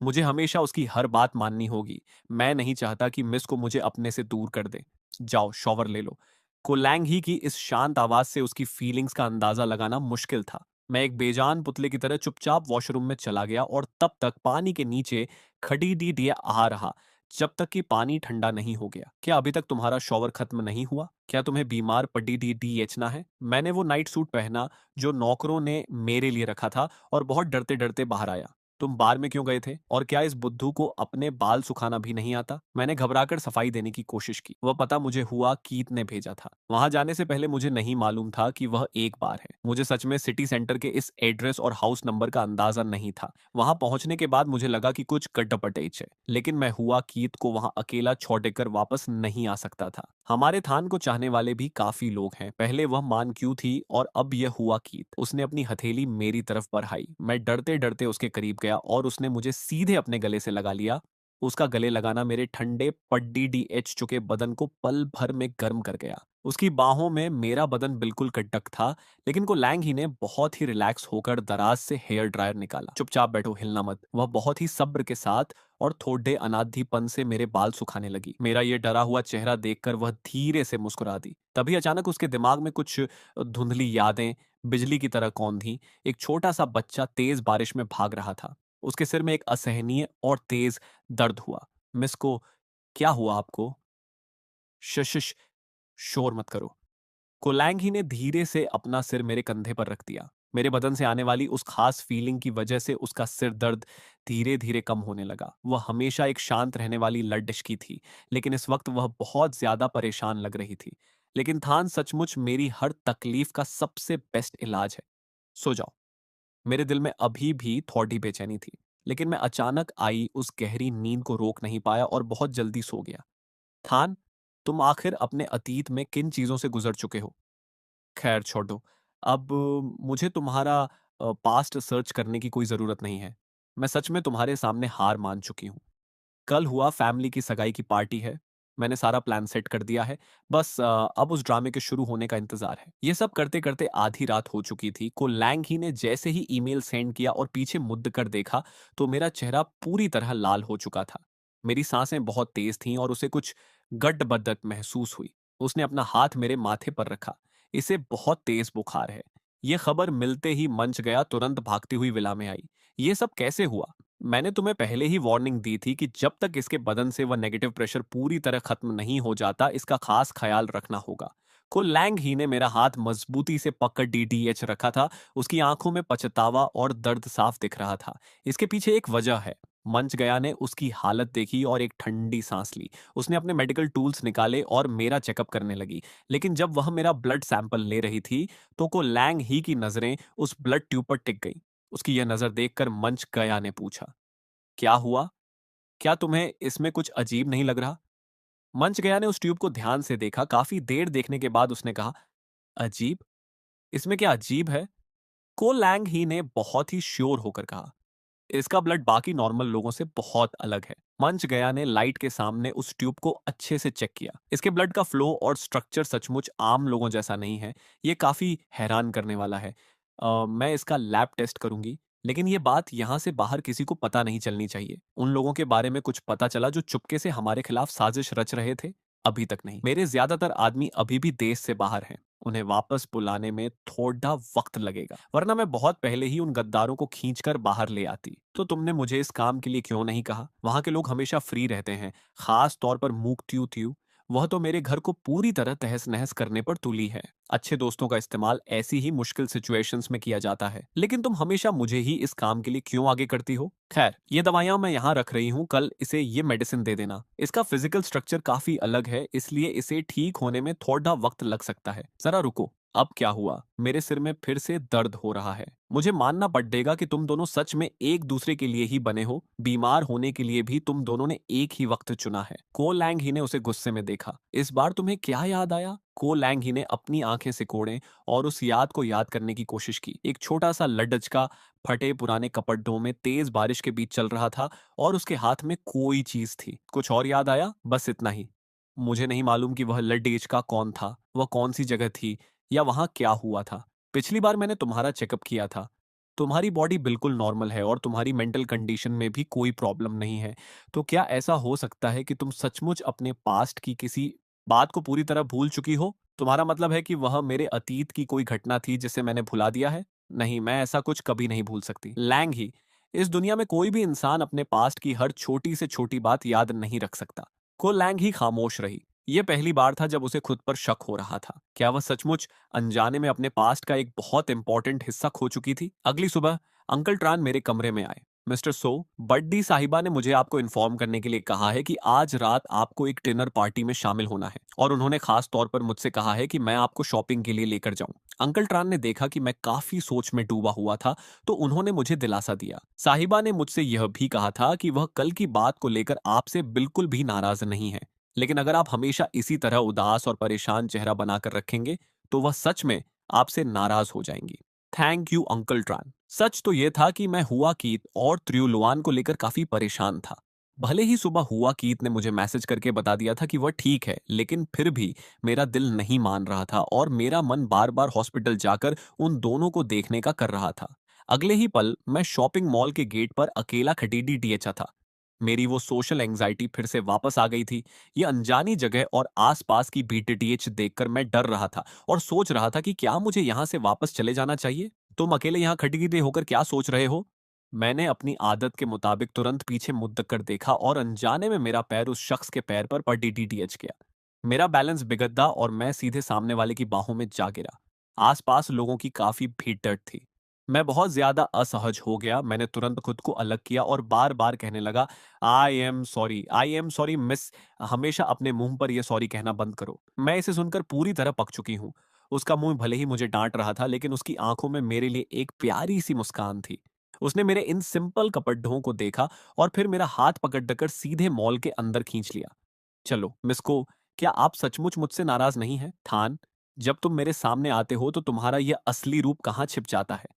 मुझे हमेशा उसकी हर बात माननी होगी। मैं नहीं चाहता कि मिस को मुझे अपने से दूर कर दे। जाओ शॉवर ले लो। कोलैंग ही की इस शांत आवाज से उसकी फीलिंग्स का अंदाजा लगाना मुश्किल था। मैं एक बेजान पुतले की तरह चुपचाप वॉशरूम में चला गया और तब तक पानी के नीचे खड़ी डी डी आ रहा जब तक कि पानी ठंडा नहीं हो गया। क्या अभी तक तुम्हारा शॉवर खत्म नहीं हुआ? क्या तुम्हें बीमार पड्डी डी डी है? मैंने वो नाइट सूट पहना जो नौकरों ने मेरे लिए रखा था और बहुत डरते डरते बाहर आया। तुम बार में क्यों गए थे? और क्या इस बुद्धू को अपने बाल सुखाना भी नहीं आता? मैंने घबराकर सफाई देने की कोशिश की। वह पता मुझे हुआ कीत ने भेजा था। वहां जाने से पहले मुझे नहीं मालूम था कि वह एक बार है। मुझे सच में सिटी सेंटर के इस एड्रेस और हाउस नंबर का अंदाजा नहीं था। वहां पहुंचने के बाद मुझे लगा कि कुछ गड्ढपटेच है, लेकिन मैं हुआ कीत को वहां अकेला छोड़कर वापस नहीं आ सकता था। हमारे थान को चाहने वाले भी काफी लोग हैं। पहले वह मान क्यों थी और अब यह हुआ कीत। उसने अपनी हथेली मेरी तरफ बढ़ाई। मैं डरते डरते उसके करीब गया और उसने मुझे सीधे अपने गले से लगा लिया। उसका गले लगाना मेरे ठंडे पड्डी डी एच चुके बदन को पल भर में गर्म कर गया। उसकी बाहों में मेरा बदन बिल्कुल कटक था, लेकिन को लैंग ही ने बहुत ही रिलैक्स होकर दराज से हेयर ड्रायर निकाला। चुपचाप बैठो, हिलना मत। वह बहुत ही सब्र के साथ और थोड़े अनाधिपन से मेरे बाल सुखाने लगी। मेरा ये डरा हुआ चेहरा देखकर वह धीरे से मुस्कुरा दी। तभी अचानक उसके दिमाग में कुछ धुंधली यादें बिजली की तरह कौंधी। एक छोटा सा बच्चा तेज बारिश में भाग रहा था। उसके सिर में एक असहनीय और तेज दर्द हुआ। मिस को क्या हुआ आपको? शशिश, शोर मत करो। कोलैंग ही ने धीरे से अपना सिर मेरे कंधे पर रख दिया। मेरे बदन से आने वाली उस खास फीलिंग की वजह से उसका सिर दर्द धीरे धीरे कम होने लगा। वह हमेशा एक शांत रहने वाली लड्डुशकी थी, लेकिन इस वक्त वह बहुत ज्यादा परेशान लग रही थी। लेकिन थान सचमुच मेरी हर तकलीफ का सबसे बेस्ट इलाज है। सो जाओ। मेरे दिल में अभी भी थोड़ी बेचैनी थी, लेकिन मैं अचानक आई उस गहरी नींद को रोक नहीं पाया और बहुत जल्दी सो गया। थान, तुम आखिर अपने अतीत में किन चीजों से गुजर चुके हो? खैर छोड़ो। अब मुझे तुम्हारा पास्ट सर्च करने की कोई ज़रूरत नहीं है। मैं सच में तुम्हारे सामने हार मान चुकी हूँ। कल हुआ फैमिली की सगाई की पार्टी है। मैंने सारा प्लान सेट कर दिया है। बस अब उस ड्रामे के शुरू होने का इंतज़ार है। ये सब करते-करते आधी रात हो चुकी थी। को लैंग ही ने जैसे ही ईमेल सेंड किया और पीछे मुड़ कर देखा, तो मेरा चेहरा पूरी तरह लाल हो चुका था। मेरी सांसें बहुत तेज़ थीं और उसे कुछ गड्ड-बदत महसूस हुई। उसने अपना हाथ मेरे माथे पर रखा। इसे बहुत तेज़ बुखार है। ये खबर मिलते ही मंच गया, तुरंत भागती हुई विला में आई। ये सब कैसे हुआ? मैंने तुम्हें पहले ही वार्निंग दी थी कि जब तक इसके बदन से वह नेगेटिव प्रेशर पूरी तरह खत्म नहीं हो जाता, इसका खास ख्याल रखना होगा। को लैंग ही ने मेरा हाथ मजबूती से पकड़ डीडीएच रखा था। उसकी आंखों में पछतावा और दर्द साफ दिख रहा था। इसके पीछे एक वजह है। मंच गया ने उसकी हालत देखी और एक ठंडी सांस ली। उसने अपने मेडिकल टूल्स निकाले और मेरा चेकअप करने लगी। लेकिन जब वह मेरा ब्लड सैंपल ले रही थी, तो को लैंग ही की नजरें उस ब्लड ट्यूब पर टिक गई। उसकी यह नजर देखकर मंच गया ने पूछा, क्या हुआ? क्या तुम्हें इसमें कुछ अजीब नहीं लग रहा? मंच गया ने उस ट्यूब को ध्यान से देखा। काफी देर देखने के बाद उसने कहा, अजीब? इसमें क्या अजीब है? को लैंग ही ने बहुत ही श्योर होकर कहा, इसका ब्लड बाकी नॉर्मल लोगों से बहुत अलग है। मंच गया ने लाइट के सामने उस ट्यूब को अच्छे से चेक किया। इसके ब्लड का फ्लो और स्ट्रक्चर सचमुच आम लोगों जैसा नहीं है। ये काफी हैरान करने वाला है। मैं इसका लैब टेस्ट करूंगी, लेकिन ये बात यहाँ से बाहर किसी को पता नहीं चलनी चाहिए। उन लोगों के बारे में कुछ पता चला जो चुपके से हमारे खिलाफ साजिश रच रहे थे? अभी तक नहीं। मेरे ज्यादातर आदमी अभी भी देश से बाहर हैं। उन्हें वापस बुलाने में थोड़ा वक्त लगेगा, वरना मैं बहुत पहले ही उन गद्दारों को खींचकर बाहर ले आती। तो तुमने मुझे इस काम के लिए क्यों नहीं कहा? वहां के लोग हमेशा फ्री रहते हैं, खास तौर पर मूक त्यू त्यू। वह तो मेरे घर को पूरी तरह तहस नहस करने पर तुली है। अच्छे दोस्तों का इस्तेमाल ऐसी ही मुश्किल सिचुएशंस में किया जाता है, लेकिन तुम हमेशा मुझे ही इस काम के लिए क्यों आगे करती हो? खैर, ये दवाइयां मैं यहाँ रख रही हूँ, कल इसे ये मेडिसिन दे देना। इसका फिजिकल स्ट्रक्चर काफी अलग है, इसलिए इसे ठीक होने में थोड़ा वक्त लग सकता है। जरा रुको। अब क्या हुआ? मेरे सिर में फिर से दर्द हो रहा है। मुझे मानना पड़ेगा कि तुम दोनों सच में एक दूसरे के लिए ही बने हो। बीमार होने के लिए भी तुम दोनों ने एक ही वक्त चुना है। को लैंग ही ने उसे गुस्से में देखा। इस बार तुम्हें क्या याद आया? को लैंग ही ने अपनी आंखें सिकोड़े और उस याद को याद करने की कोशिश की। एक छोटा सा लड्डचका फटे पुराने कपड़ों में तेज बारिश के बीच चल रहा था और उसके हाथ में कोई चीज थी। कुछ और याद आया? बस इतना ही। मुझे नहीं मालूम कि वह लड्डेचका कौन था, वह कौन सी जगह थी, या वहां क्या हुआ था। पिछली बार मैंने तुम्हारा चेकअप किया था। तुम्हारी बॉडी बिल्कुल नॉर्मल है और तुम्हारी मेंटल कंडीशन में भी कोई प्रॉब्लम नहीं है। तो क्या ऐसा हो सकता है कि तुम सचमुच अपने पास्ट की किसी बात को पूरी तरह भूल चुकी हो? तुम्हारा मतलब है कि वह मेरे अतीत की कोई घटना थी जिसे मैंने भुला दिया है? नहीं, मैं ऐसा कुछ कभी नहीं भूल सकती। लैंग ही, इस दुनिया में कोई भी इंसान अपने पास्ट की हर छोटी से छोटी बात याद नहीं रख सकता। को लैंग ही खामोश रही। ये पहली बार था जब उसे खुद पर शक हो रहा था। क्या वह सचमुच अनजाने में अपने पास्ट का एक बहुत इंपॉर्टेंट हिस्सा खो चुकी थी? अगली सुबह अंकल ट्रान मेरे कमरे में आए। मिस्टर सो, बड्डी साहिबा ने मुझे आपको इन्फॉर्म करने के लिए कहा है कि आज रात आपको एक डिनर पार्टी में शामिल होना है और उन्होंने खास तौर पर मुझसे कहा है कि मैं आपको शॉपिंग के लिए लेकर जाऊं। अंकल ट्रान ने देखा कि मैं काफी सोच में डूबा हुआ था, तो उन्होंने मुझे दिलासा दिया। साहिबा ने मुझसे यह भी कहा था कि वह कल की बात को लेकर आपसे बिल्कुल भी नाराज नहीं है, लेकिन अगर आप हमेशा इसी तरह उदास और परेशान चेहरा बनाकर रखेंगे तो वह सच में आपसे नाराज हो जाएंगी। Thank you uncle ट्रान। सच तो यह था कि मैं हुआ कीत और त्रियुलवान को लेकर काफी परेशान था। भले ही सुबह हुआ कीत ने मुझे मैसेज करके बता दिया था कि वह ठीक है, लेकिन फिर भी मेरा दिल नहीं मान रहा था और मेरा मन बार बार हॉस्पिटल जाकर उन दोनों को देखने का कर रहा था। अगले ही पल मैं शॉपिंग मॉल के गेट पर अकेला खटीडी टीएचा था। मेरी वो सोशल एंग्जाइटी फिर से वापस आ गई थी। ये अनजानी जगह और आसपास की बीटीटीएच देखकर मैं डर रहा था और सोच रहा था कि क्या मुझे यहाँ से वापस चले जाना चाहिए। तुम अकेले यहाँ खड़ीगीदे होकर क्या सोच रहे हो? मैंने अपनी आदत के मुताबिक तुरंत पीछे मुड़ कर देखा और अनजाने में मेरा पैर उस शख्स के पैर पर डीटीएच गया। मेरा बैलेंस बिगड़ा और मैं सीधे सामने वाले की बाहों में जा गिरा। आसपास लोगों की काफी भीड़ थी। मैं बहुत ज्यादा असहज हो गया। मैंने तुरंत खुद को अलग किया और बार बार कहने लगा, आई एम सॉरी मिस। हमेशा अपने मुंह पर यह सॉरी कहना बंद करो। मैं इसे सुनकर पूरी तरह पक चुकी हूँ। उसका मुंह भले ही मुझे डांट रहा था, लेकिन उसकी आंखों में मेरे लिए एक प्यारी सी मुस्कान थी। उसने मेरे इन सिंपल कपड़ों को देखा और फिर मेरा हाथ पकड़ सीधे मॉल के अंदर खींच लिया। चलो मिस को, क्या आप सचमुच मुझसे नाराज नहीं हैं? थान, जब तुम मेरे सामने आते हो तो तुम्हारा यह असली रूप कहाँ छिप जाता है?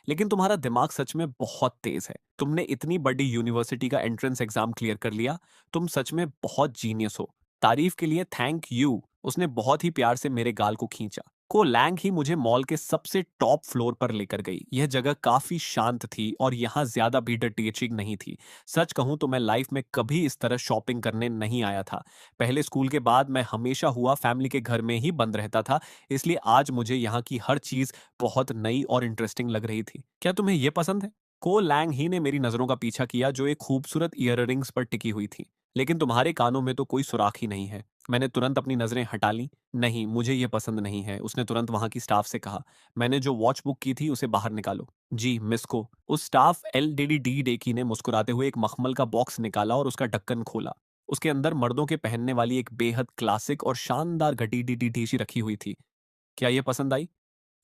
लेकिन तुम्हारा दिमाग सच में बहुत तेज है। तुमने इतनी बड़ी यूनिवर्सिटी का एंट्रेंस एग्जाम क्लियर कर लिया। तुम सच में बहुत जीनियस हो। तारीफ के लिए थैंक यू। उसने बहुत ही प्यार से मेरे गाल को खींचा। को लैंग ही मुझे मॉल के सबसे टॉप फ्लोर पर लेकर गई। यह जगह काफी शांत थी और यहाँ ज्यादा भीड़ टीचिंग नहीं थी। सच कहूं तो मैं लाइफ में कभी इस तरह शॉपिंग करने नहीं आया था। पहले स्कूल के बाद मैं हमेशा हुआ फैमिली के घर में ही बंद रहता था, इसलिए आज मुझे यहाँ की हर चीज बहुत नई और इंटरेस्टिंग लग रही थी। क्या तुम्हें ये पसंद है? को लैंग ही ने मेरी नजरों का पीछा किया जो एक खूबसूरत ईयररिंग्स पर टिकी हुई थी। लेकिन तुम्हारे कानों में तो कोई सुराख ही नहीं है। मैंने तुरंत अपनी नजरें हटा ली। नहीं, मुझे ये पसंद नहीं है, उसने तुरंत वहां की स्टाफ से कहा। मैंने जो वॉच बुक की थी उसे बाहर निकालो। जी मिस को। उस स्टाफ एलडीडी डेकी ने मुस्कुराते हुए एक मखमल का बॉक्स निकाला और उसका ढक्कन खोला। उसके अंदर मर्दों के पहनने वाली एक बेहद क्लासिक और शानदार घटी डी टी रखी हुई थी। क्या ये पसंद आई?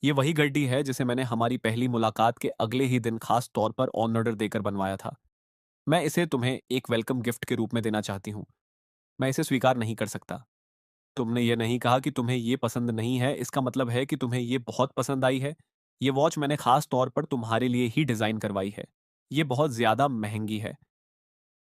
ये वही गड्डी है जिसे मैंने हमारी पहली मुलाकात के अगले ही दिन खास तौर पर ऑन ऑर्डर देकर बनवाया था। मैं इसे तुम्हें एक वेलकम गिफ्ट के रूप में देना चाहती हूँ। मैं इसे स्वीकार नहीं कर सकता। तुमने ये नहीं कहा कि तुम्हें ये पसंद नहीं है, इसका मतलब है कि तुम्हें ये बहुत पसंद आई है। ये वॉच मैंने खास तौर पर तुम्हारे लिए ही डिजाइन करवाई है। ये बहुत ज्यादा महंगी है।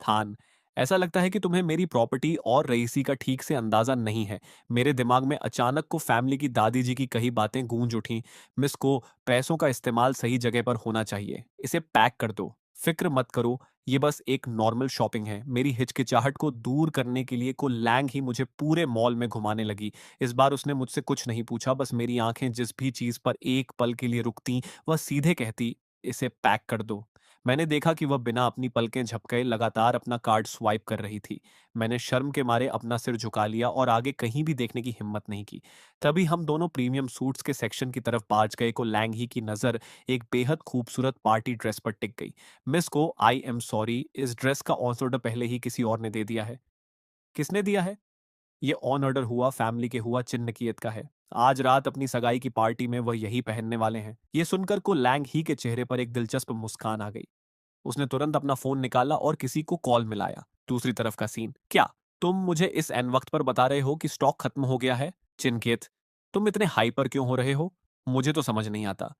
थान, ऐसा लगता है कि तुम्हें मेरी प्रॉपर्टी और रईसी का ठीक से अंदाजा नहीं है। मेरे दिमाग में अचानक को फैमिली की दादी जी की कही बातें गूंज उठी। मिस को, पैसों का इस्तेमाल सही जगह पर होना चाहिए। इसे पैक कर दो। फिक्र मत करो, ये बस एक नॉर्मल शॉपिंग है। मेरी हिचकिचाहट को दूर करने के लिए को लैंग ही मुझे पूरे मॉल में घुमाने लगी। इस बार उसने मुझसे कुछ नहीं पूछा, बस मेरी आंखें जिस भी चीज पर एक पल के लिए रुकती, वह सीधे कहती, इसे पैक कर दो। मैंने देखा कि वह बिना अपनी पलकें झपकाए लगातार अपना कार्ड स्वाइप कर रही थी। मैंने शर्म के मारे अपना सिर झुका लिया और आगे कहीं भी देखने की हिम्मत नहीं की। तभी हम दोनों प्रीमियम सूट्स के सेक्शन की तरफ पहुंच गए। को लैंग ही की नजर एक बेहद खूबसूरत पार्टी ड्रेस पर टिक गई। मिस को, आई एम सॉरी, इस ड्रेस का ऑर्डर पहले ही किसी और ने दे दिया है। किसने दिया है? ये ऑन ऑर्डर हुआ फैमिली के हुआ चिन्नकियत का है। आज रात अपनी सगाई की पार्टी में वह यही पहनने वाले हैं। ये सुनकर को लैंग ही के चेहरे पर एक दिलचस्प मुस्कान आ गई। उसने तुरंत अपना फोन निकाला और किसी को कॉल मिलाया। दूसरी तरफ का सीन, क्या तुम मुझे इस एन वक्त पर बता रहे हो कि स्टॉक खत्म हो गया है? चिनकेत, तुम इतने हाइपर क्यों हो रहे हो? मुझे तो समझ नहीं आता।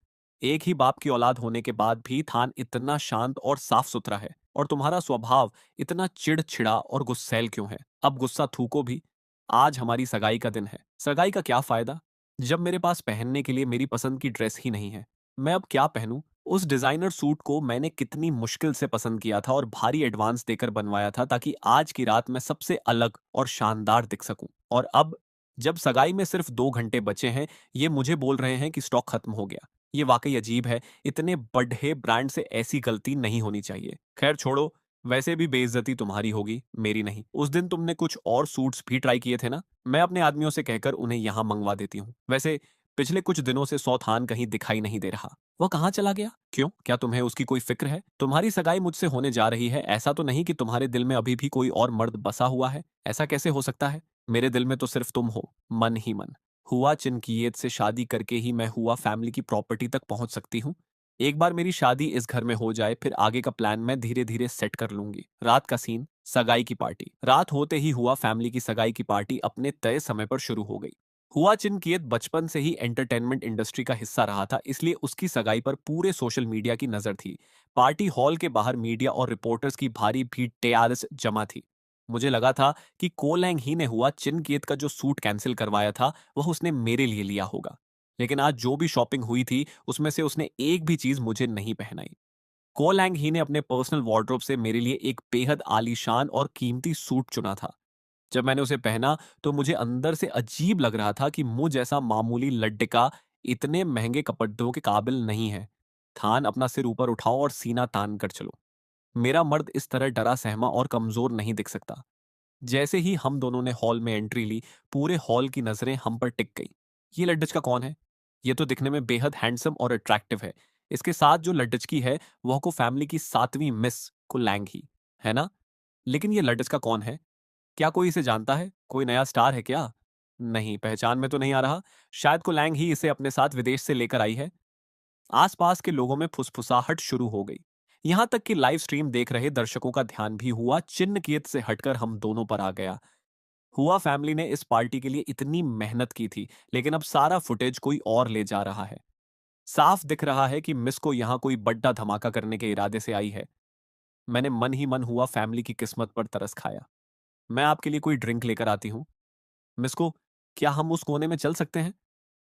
एक ही बाप की औलाद होने के बाद भी थान इतना शांत और साफ सुथरा है, और तुम्हारा स्वभाव इतना चिड़चिड़ा और गुस्सैल क्यों है? अब गुस्सा थूको भी। आज हमारी सगाई का दिन है। सगाई का क्या फायदा जब मेरे पास पहनने के लिए मेरी पसंद की ड्रेस ही नहीं है? मैं अब क्या पहनूं? उस डिजाइनर सूट को मैंने कितनी मुश्किल से पसंद किया था और भारी एडवांस देकर बनवाया था ताकि आज की रात मैं सबसे अलग और शानदार दिख सकूं। और अब जब सगाई में सिर्फ 2 घंटे बचे हैं, ये मुझे बोल रहे हैं कि स्टॉक खत्म हो गया। ये वाकई अजीब है। इतने बड़े ब्रांड से ऐसी गलती नहीं होनी चाहिए। खैर छोड़ो, वैसे भी बेइज्जती तुम्हारी होगी, मेरी नहीं। उस दिन तुमने कुछ और सूट्स भी ट्राई किए थे ना? मैं अपने आदमियों से कहकर उन्हें यहाँ मंगवा देती हूँ। वैसे पिछले कुछ दिनों से सौथान कहीं दिखाई नहीं दे रहा। वह कहाँ चला गया? क्यों? क्या तुम्हें उसकी कोई फिक्र है? तुम्हारी सगाई मुझसे होने जा रही है, ऐसा तो नहीं कि तुम्हारे दिल में अभी भी कोई और मर्द बसा हुआ है? ऐसा कैसे हो सकता है? मेरे दिल में तो सिर्फ तुम हो, मन ही मन। हुआ चिनकियत से शादी करके ही मैं हुआ फैमिली की प्रॉपर्टी तक पहुंच सकती हूँ। एक बार मेरी शादी इस घर में हो जाए, फिर आगे का प्लान मैं धीरे धीरे सेट कर लूंगी। रात का सीन, सगाई की पार्टी। रात होते ही हुआ फैमिली की सगाई की पार्टी अपने तय समय पर शुरू हो गई। हुआ चिनकियत बचपन से ही एंटरटेनमेंट इंडस्ट्री का हिस्सा रहा था, इसलिए उसकी सगाई पर पूरे सोशल मीडिया की नजर थी। पार्टी हॉल के बाहर मीडिया और रिपोर्टर्स की भारी भीड़ तैयार जमा थी। मुझे लगा था कि कोलैंग ही ने हुआ चिनकियत का जो सूट कैंसिल करवाया था, वह उसने मेरे लिए लिया होगा। लेकिन आज जो भी शॉपिंग हुई थी, उसमें से उसने एक भी चीज मुझे नहीं पहनाई। कोलैंग ही ने अपने पर्सनल वार्डरोब से मेरे लिए एक बेहद आलीशान और कीमती सूट चुना था। जब मैंने उसे पहना तो मुझे अंदर से अजीब लग रहा था कि मुझ जैसा मामूली लड्डका इतने महंगे कपड़ों के काबिल नहीं है। थान, अपना सिर ऊपर उठाओ और सीना तान कर चलो। मेरा मर्द इस तरह डरा सहमा और कमजोर नहीं दिख सकता। जैसे ही हम दोनों ने हॉल में एंट्री ली, पूरे हॉल की नजरें हम पर टिक गई। ये लड्डच कौन है? ये तो दिखने में बेहद हैंडसम और अट्रैक्टिव है। इसके साथ जो लड्डचकी है, वह को फैमिली की 7वीं मिस को लैंग ही है ना? लेकिन ये लड्डच कौन है? क्या कोई इसे जानता है? कोई नया स्टार है क्या? नहीं, पहचान में तो नहीं आ रहा। शायद को लैंग ही इसे अपने साथ विदेश से लेकर आई है। आसपास के लोगों में फुसफुसाहट शुरू हो गई। यहां तक कि लाइव स्ट्रीम देख रहे दर्शकों का ध्यान भी हुआ चिन्हकियत से हटकर हम दोनों पर आ गया। हुआ फैमिली ने इस पार्टी के लिए इतनी मेहनत की थी, लेकिन अब सारा फुटेज कोई और ले जा रहा है। साफ दिख रहा है कि मिस को यहां कोई बड़ा धमाका करने के इरादे से आई है। मैंने मन ही मन हुआ फैमिली की किस्मत पर तरस खाया। मैं आपके लिए कोई ड्रिंक लेकर आती हूँ। मिस को, क्या हम उस कोने में चल सकते हैं?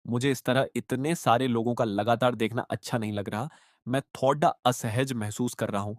मुझे इस तरह इतने सारे लोगों का लगातार देखना अच्छा नहीं लग रहा। मैं थोड़ा असहज महसूस कर रहा हूँ।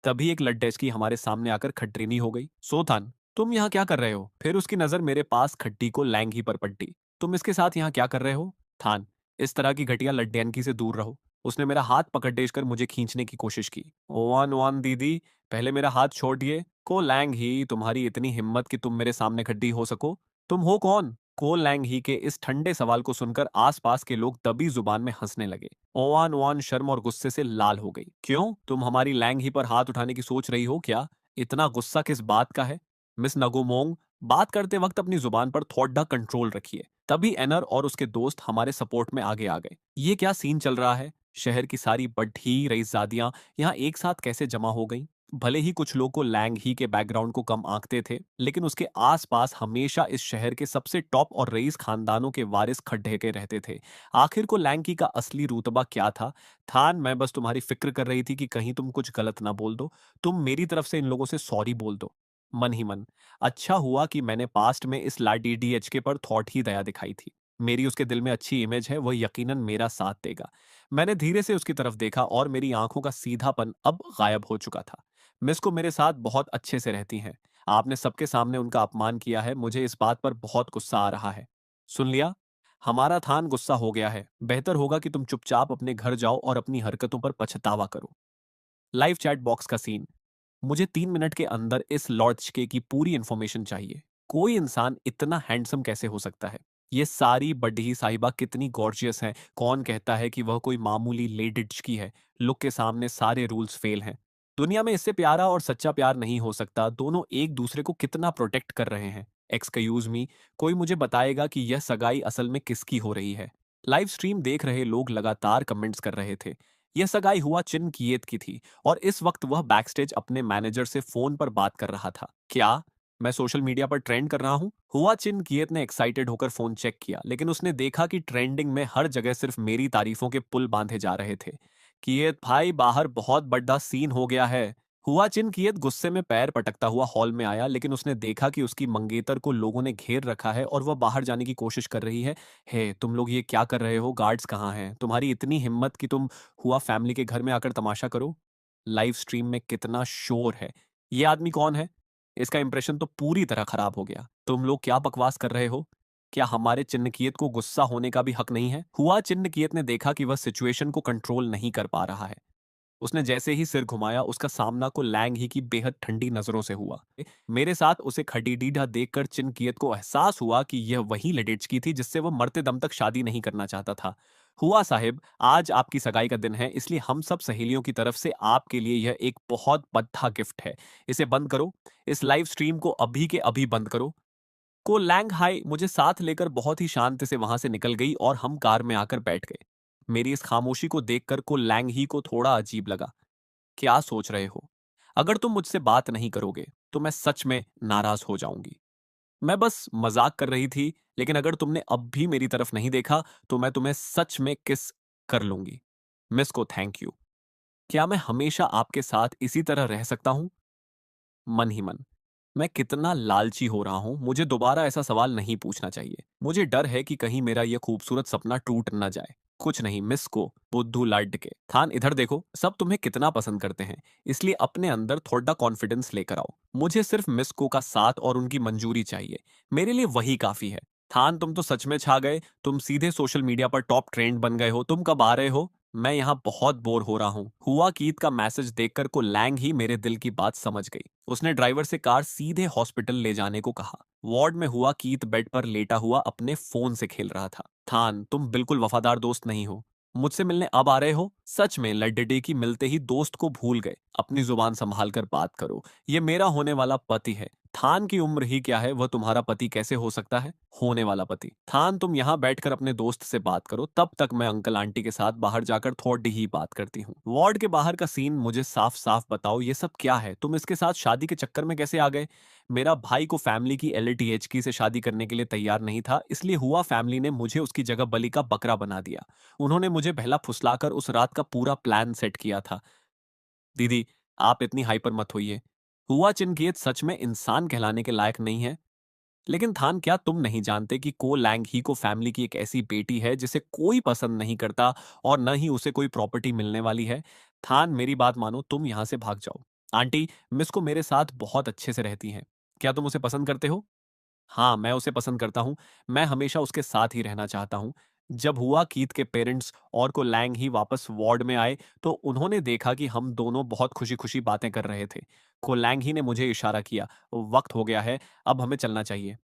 तभी एक लड्डेचकी हमारे सामने आकर खट्रीनी हो गई। सोथान, तुम यहाँ क्या कर रहे हो? फिर उसकी नजर मेरे पास खट्टी को लैंगी पर पट्टी। तुम इसके साथ यहाँ क्या कर रहे हो? थान, इस तरह की घटिया लड्डेनकी से दूर रहो। उसने मेरा हाथ पकड़ कर मुझे खींचने की कोशिश की। ओवान ओवान दीदी, पहले मेरा हाथ छोड़िए। को लैंग ही, तुम्हारी इतनी हिम्मत कि तुम मेरे सामने खड्डी हो सको? तुम हो कौन? को लैंग ही के इस ठंडे सवाल को सुनकर आसपास के लोग दबी जुबान में हंसने लगे। ओवान ओवान शर्म और गुस्से से लाल हो गई। क्यों? तुम हमारी लैंग ही पर हाथ उठाने की सोच रही हो क्या? इतना गुस्सा किस बात का है? मिस नगुमोंग, बात करते वक्त अपनी जुबान पर थोड़ा कंट्रोल रखिए। तभी एनर और उसके दोस्त हमारे सपोर्ट में आगे आ गए। ये क्या सीन चल रहा है? शहर की सारी बढ़ी रईसजादियां यहाँ एक साथ कैसे जमा हो गईं? भले ही कुछ लोग को लैंग ही के बैकग्राउंड को कम आंकते थे, लेकिन उसके आसपास हमेशा इस शहर के सबसे टॉप और रईस खानदानों के वारिस खड्डे के रहते थे। आखिर को लैंकी का असली रुतबा क्या था? थान, मैं बस तुम्हारी फिक्र कर रही थी कि कहीं तुम कुछ गलत ना बोल दो। तुम मेरी तरफ से इन लोगों से सॉरी बोल दो। मन ही मन, अच्छा हुआ कि मैंने पास्ट में इस लाडी डीएचके पर थॉट ही दया दिखाई थी। मेरी उसके दिल में अच्छी इमेज है, वह यकीनन मेरा साथ देगा। मैंने धीरे से उसकी तरफ देखा और मेरी आंखों का सीधापन अब गायब हो चुका था। मिस को मेरे साथ बहुत अच्छे से रहती हैं। आपने सबके सामने उनका अपमान किया है, मुझे इस बात पर बहुत गुस्सा आ रहा है। सुन लिया? हमारा थान गुस्सा हो गया है। बेहतर होगा कि तुम चुपचाप अपने घर जाओ और अपनी हरकतों पर पछतावा करो। लाइव चैट बॉक्स का सीन। मुझे 3 मिनट के अंदर इस लॉर्ड चिके की पूरी इंफॉर्मेशन चाहिए। कोई इंसान इतना हैंडसम कैसे हो सकता है? ये सारी बड्ढी साहिबा कितनी गॉर्जियस हैं। कौन कहता है कि वह कोई मामूली लेडिज की है? लुक के सामने सारे रूल्स फेल हैं। दुनिया में इससे प्यारा और सच्चा प्यार नहीं हो सकता। दोनों एक दूसरे को कितना प्रोटेक्ट कर रहे हैं। एक्सक्यूज मी, कोई मुझे बताएगा कि यह सगाई असल में किसकी हो रही है? लाइव स्ट्रीम देख रहे लोग लगातार कमेंट्स कर रहे थे। यह सगाई हुआ चिन कियत की थी और इस वक्त वह बैकस्टेज अपने मैनेजर से फोन पर बात कर रहा था। क्या मैं सोशल मीडिया पर ट्रेंड कर रहा हूँ? हुआ चिन कियत ने एक्साइटेड होकर फोन चेक किया, लेकिन उसने देखा कि ट्रेंडिंग में हर जगह सिर्फ मेरी तारीफों के पुल बांधे जा रहे थे। कियत भाई, बाहर बहुत बड़ा सीन हो गया है। हुआ चिनकियत गुस्से में पैर पटकता हुआ हॉल में आया, लेकिन उसने देखा कि उसकी मंगेतर को लोगों ने घेर रखा है और वह बाहर जाने की कोशिश कर रही है। हे, तुम लोग ये क्या कर रहे हो? गार्ड्स कहाँ हैं? तुम्हारी इतनी हिम्मत कि तुम हुआ फैमिली के घर में आकर तमाशा करो? लाइव स्ट्रीम में कितना शोर है। ये आदमी कौन है? इसका इंप्रेशन तो पूरी तरह खराब हो गया। तुम लोग क्या बकवास कर रहे हो? क्या हमारे चिन्हकियत को गुस्सा होने का भी हक नहीं है? हुआ चिन्हकियत ने देखा कि वह सिचुएशन को कंट्रोल नहीं कर पा रहा है। उसने जैसे ही सिर घुमाया, उसका सामना को लैंग ही की बेहद ठंडी नजरों से हुआ। मेरे साथ उसे खड़ी डीढ़ा देखकर चिनकियत को एहसास हुआ कि यह वही लडेच्की थी जिससे वह मरते दम तक शादी नहीं करना चाहता था। हुआ साहिब, आज आपकी सगाई का दिन है, इसलिए हम सब सहेलियों की तरफ से आपके लिए यह एक बहुत बड़ा गिफ्ट है। इसे बंद करो। इस लाइव स्ट्रीम को अभी के अभी बंद करो। को लैंग हाई मुझे साथ लेकर बहुत ही शांति से वहां से निकल गई और हम कार में आकर बैठ गए। मेरी इस खामोशी को देखकर को लैंग ही को थोड़ा अजीब लगा। क्या सोच रहे हो? अगर तुम मुझसे बात नहीं करोगे, तो मैं सच में नाराज हो जाऊंगी। मैं बस मजाक कर रही थी, लेकिन अगर तुमने अब भी मेरी तरफ नहीं देखा, तो मैं तुम्हें सच में किस कर लूंगी। मिस को थैंक यू। क्या मैं हमेशा आपके साथ इसी तरह रह सकता हूं? मन ही मन, मैं कितना लालची हो रहा हूं। मुझे दोबारा ऐसा सवाल नहीं पूछना चाहिए। मुझे डर है कि कहीं मेरा यह खूबसूरत सपना टूट न जाए। कुछ नहीं मिस को, बुद्धू लाड के थान, इधर देखो, सब तुम्हें कितना पसंद करते हैं, इसलिए अपने अंदर थोड़ा कॉन्फिडेंस लेकर आओ। मुझे सिर्फ मिस को का साथ और उनकी मंजूरी चाहिए। मेरे लिए वही काफी है। थान, तुम तो सच में छा गए। तुम सीधे सोशल मीडिया पर टॉप ट्रेंड बन गए हो। तुम कब आ रहे हो? मैं यहाँ बहुत बोर हो रहा हूँ। हुआ कीत का मैसेज देखकर को लैंग ही मेरे दिल की बात समझ गई। उसने ड्राइवर से कार सीधे हॉस्पिटल ले जाने को कहा। वार्ड में हुआ कीत बेड पर लेटा हुआ अपने फोन से खेल रहा था। थान, तुम बिल्कुल वफादार दोस्त नहीं हो। मुझसे मिलने अब आ रहे हो? सच में लड्डे की मिलते ही दोस्त को भूल गए। अपनी जुबान संभाल कर बात करो। ये मेरा होने वाला पति है। थान की उम्र ही क्या है, वह तुम्हारा पति कैसे हो सकता है? होने वाला पति। थान, तुम यहाँ बैठकर अपने दोस्त से बात करो, तब तक मैं अंकल आंटी के साथ बाहर जाकर थोड़ी ही बात करती हूँ। वार्ड के बाहर का सीन मुझे साफ साफ बताओ, ये सब क्या है? तुम इसके साथ शादी के चक्कर में कैसे आ गए? मेरा भाई को फैमिली की एलटीएचकी से शादी करने के लिए तैयार नहीं था, इसलिए हुआ फैमिली ने मुझे उसकी जगह बलि का बकरा बना दिया। उन्होंने मुझे पहला फुसलाकर उस रात का पूरा प्लान सेट किया था। दीदी, आप इतनी हाइपर मत होइए। हुआ चिनकियत सच में इंसान कहलाने के लायक नहीं है। लेकिन थान, क्या तुम नहीं जानते कि को लैंग ही को फैमिली की एक ऐसी बेटी है जिसे कोई पसंद नहीं करता और न ही उसे कोई प्रॉपर्टी मिलने वाली है? थान, मेरी बात मानो, तुम यहां से भाग जाओ। आंटी, मिस को मेरे साथ बहुत अच्छे से रहती हैं। क्या तुम उसे पसंद करते हो? हाँ, मैं उसे पसंद करता हूँ। मैं हमेशा उसके साथ ही रहना चाहता हूँ। जब हुआ कीत के पेरेंट्स और को लैंग ही वापस वार्ड में आए, तो उन्होंने देखा कि हम दोनों बहुत खुशी-खुशी बातें कर रहे थे। को लैंग ही ने मुझे इशारा किया, वक्त हो गया है, अब हमें चलना चाहिए।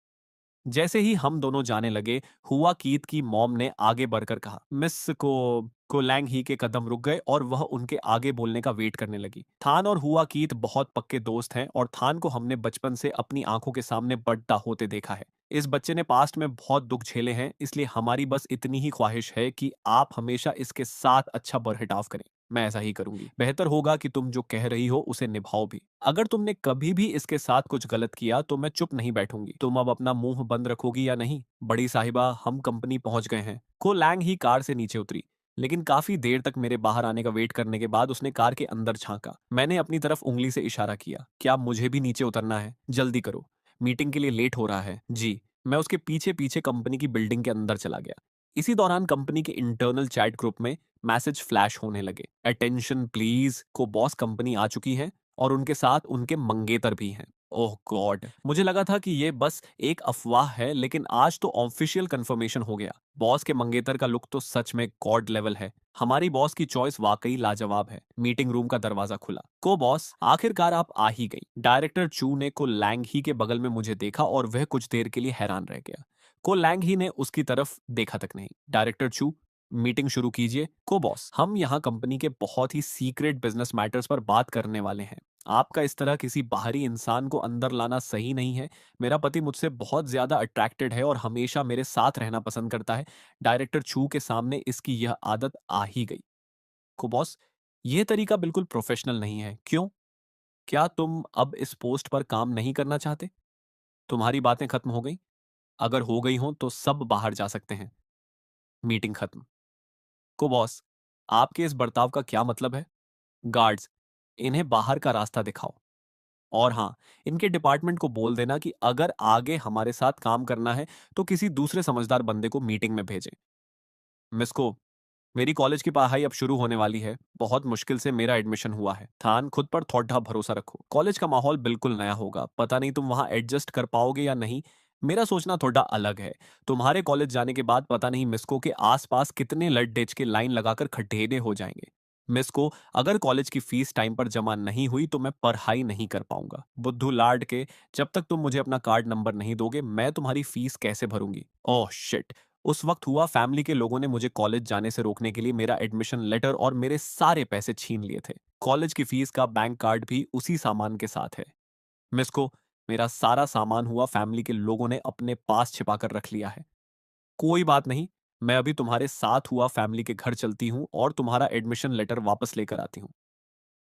जैसे ही हम दोनों जाने लगे, हुआ कीत की मॉम ने आगे बढ़कर कहा, मिस को लैंग ही के कदम रुक गए और वह उनके आगे बोलने का वेट करने लगी। थान और हुआ कीत बहुत पक्के दोस्त हैं और थान को हमने बचपन से अपनी आंखों के सामने बढ़ता होते देखा है। इस बच्चे ने पास्ट में बहुत दुख झेले हैं, इसलिए हमारी बस इतनी ही ख्वाहिश है कि आप हमेशा इसके साथ अच्छा बर्ताव करें। मैं ऐसा ही करूंगी। बेहतर होगा कि तुम जो कह रही हो उसे निभाओ भी। अगर तुमने कभी भी इसके साथ कुछ गलत किया, तो मैं चुप नहीं बैठूंगी। तुम अब अपना मुंह बंद रखोगी या नहीं? बड़ी साहिबा, हम कंपनी पहुंच गए हैं। को लैंग ही कार से नीचे उतरी, लेकिन काफी देर तक मेरे बाहर आने का वेट करने के बाद उसने कार के अंदर झांका। मैंने अपनी तरफ उंगली से इशारा किया। क्या मुझे भी नीचे उतरना है? जल्दी करो, मीटिंग के लिए लेट हो रहा है। जी। मैं उसके पीछे पीछे कंपनी की बिल्डिंग के अंदर चला गया। इसी दौरान कंपनी के इंटरनल चैट ग्रुप में मैसेज फ्लैश होने लगे। अटेंशन प्लीज, को बॉस कंपनी आ चुकी है और उनके साथ उनके मंगेतर भी हैं। ओह गॉड, मुझे लगा था कि ये बस एक अफवाह है, लेकिन आज तो ऑफिशियल कंफर्मेशन हो गया। बॉस के मंगेतर का लुक तो सच में गॉड लेवल है। हमारी बॉस की चॉइस वाकई लाजवाब है। मीटिंग रूम का दरवाजा खुला। को बॉस, आखिरकार आप आ ही गई। डायरेक्टर चू ने को लैंग ही के बगल में मुझे देखा और वह कुछ देर के लिए हैरान रह गया। को लैंग ही ने उसकी तरफ देखा तक नहीं। डायरेक्टर चू, मीटिंग शुरू कीजिए। को बॉस, हम यहाँ कंपनी के बहुत ही सीक्रेट बिजनेस मैटर्स पर बात करने वाले हैं। आपका इस तरह किसी बाहरी इंसान को अंदर लाना सही नहीं है। मेरा पति मुझसे बहुत ज्यादा अट्रैक्टेड है और हमेशा मेरे साथ रहना पसंद करता है। डायरेक्टर चू के सामने इसकी यह आदत आ ही गई। को बॉस, यह तरीका बिल्कुल प्रोफेशनल नहीं है। क्यों? क्या तुम अब इस पोस्ट पर काम नहीं करना चाहते? तुम्हारी बातें खत्म हो गई? अगर हो गई हों तो सब बाहर जा सकते हैं। मीटिंग खत्म। को बॉस, आपके इस बर्ताव का क्या मतलब है? गार्ड्स, इन्हें बाहर का रास्ता दिखाओ। और हाँ, इनके डिपार्टमेंट को बोल देना कि अगर आगे हमारे साथ काम करना है तो किसी दूसरे समझदार बंदे को मीटिंग में भेजें। मिस को, मेरी कॉलेज की पढ़ाई अब शुरू होने वाली है। बहुत मुश्किल से मेरा एडमिशन हुआ है। थान, खुद पर थोड़ा भरोसा रखो। कॉलेज का माहौल बिल्कुल नया होगा। पता नहीं तुम वहाँ एडजस्ट कर पाओगे या नहीं। मेरा सोचना थोड़ा अलग है। तुम्हारे कॉलेज जाने के बाद पता नहीं मिस्को के आसपास कितने लट-डेच के लाइन लगाकर खड्डेने हो जाएंगे। मिस्को, अगर कॉलेज की फीस टाइम पर जमा नहीं हुई तो मैं पढ़ाई नहीं कर पाऊंगा। बुद्धू लाड के, जब तक तुम मुझे अपना कार्ड नंबर नहीं दोगे मैं तुम्हारी फीस कैसे भरूंगी? Oh shit! उस वक्त हुआ, फैमिली के लोगों ने मुझे कॉलेज जाने से रोकने के लिए मेरा एडमिशन लेटर और मेरे सारे पैसे छीन लिए थे। कॉलेज की फीस का बैंक कार्ड भी उसी सामान के साथ है। मिसको, मेरा सारा सामान हुआ फैमिली के लोगों ने अपने पास छिपा कर रख लिया है। कोई बात नहीं, मैं अभी तुम्हारे साथ हुआ फैमिली के घर चलती हूँ और तुम्हारा एडमिशन लेटर वापस लेकर आती हूँ।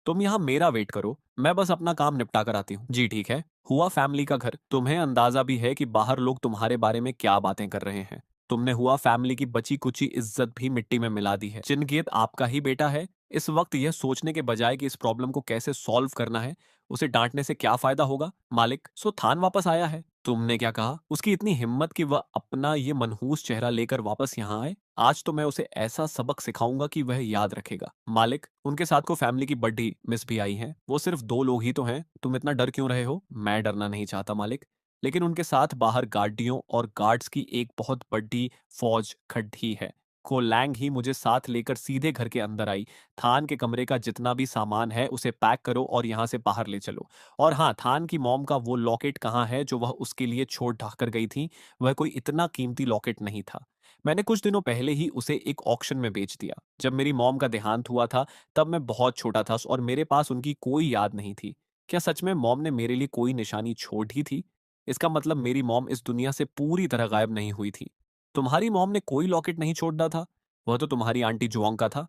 तुम यहाँ मेरा वेट करो, मैं बस अपना काम निपटा कर आती हूँ। जी ठीक है। हुआ फैमिली का घर। तुम्हें अंदाजा भी है कि बाहर लोग तुम्हारे बारे में क्या बातें कर रहे हैं। तुमने हुआ फैमिली की बची कुची इज्जत भी मिट्टी में मिला दी है। चिनकियत आपका ही बेटा है। इस वक्त यह सोचने के बजाय कि इस प्रॉब्लम को कैसे सॉल्व करना है, उसे डांटने से क्या फायदा होगा? मालिक, सो थान वापस आया है। तुमने क्या कहा? उसकी इतनी हिम्मत कि वह अपना ये मनहूस चेहरा लेकर वापस यहाँ आए। आज तो मैं उसे ऐसा सबक सिखाऊंगा कि वह याद रखेगा। मालिक, उनके साथ को फैमिली की बड्डी मिस भी आई हैं। वो सिर्फ 2 लोग ही तो हैं। तुम इतना डर क्यों रहे हो? मैं डरना नहीं चाहता मालिक, लेकिन उनके साथ बाहर गार्डियों और गार्ड्स की एक बहुत बड़ी फौज खड़ी है। को लैंग ही मुझे साथ लेकर सीधे घर के अंदर आई। थान के कमरे का जितना भी सामान है उसे पैक करो और यहाँ से बाहर ले चलो। और हाँ, थान की मॉम का वो लॉकेट कहाँ है जो वह उसके लिए छोड़ ढाक कर गई थी? वह कोई इतना कीमती लॉकेट नहीं था। मैंने कुछ दिनों पहले ही उसे एक ऑक्शन में बेच दिया। जब मेरी मॉम का देहांत हुआ था तब मैं बहुत छोटा था और मेरे पास उनकी कोई याद नहीं थी। क्या सच में मॉम ने मेरे लिए कोई निशानी छोड़ दी थी? इसका मतलब मेरी मॉम इस दुनिया से पूरी तरह गायब नहीं हुई थी। तुम्हारी मॉम ने कोई लॉकेट नहीं छोड़ा था? वह तो तुम्हारी आंटी जुआंग का था।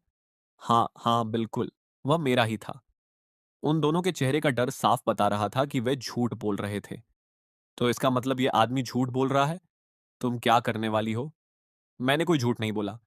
हाँ, हाँ, बिल्कुल, वह मेरा ही था। उन दोनों के चेहरे का डर साफ बता रहा था कि वे झूठ बोल रहे थे। तो इसका मतलब ये आदमी झूठ बोल रहा है? तुम क्या करने वाली हो? मैंने कोई झूठ नहीं बोला।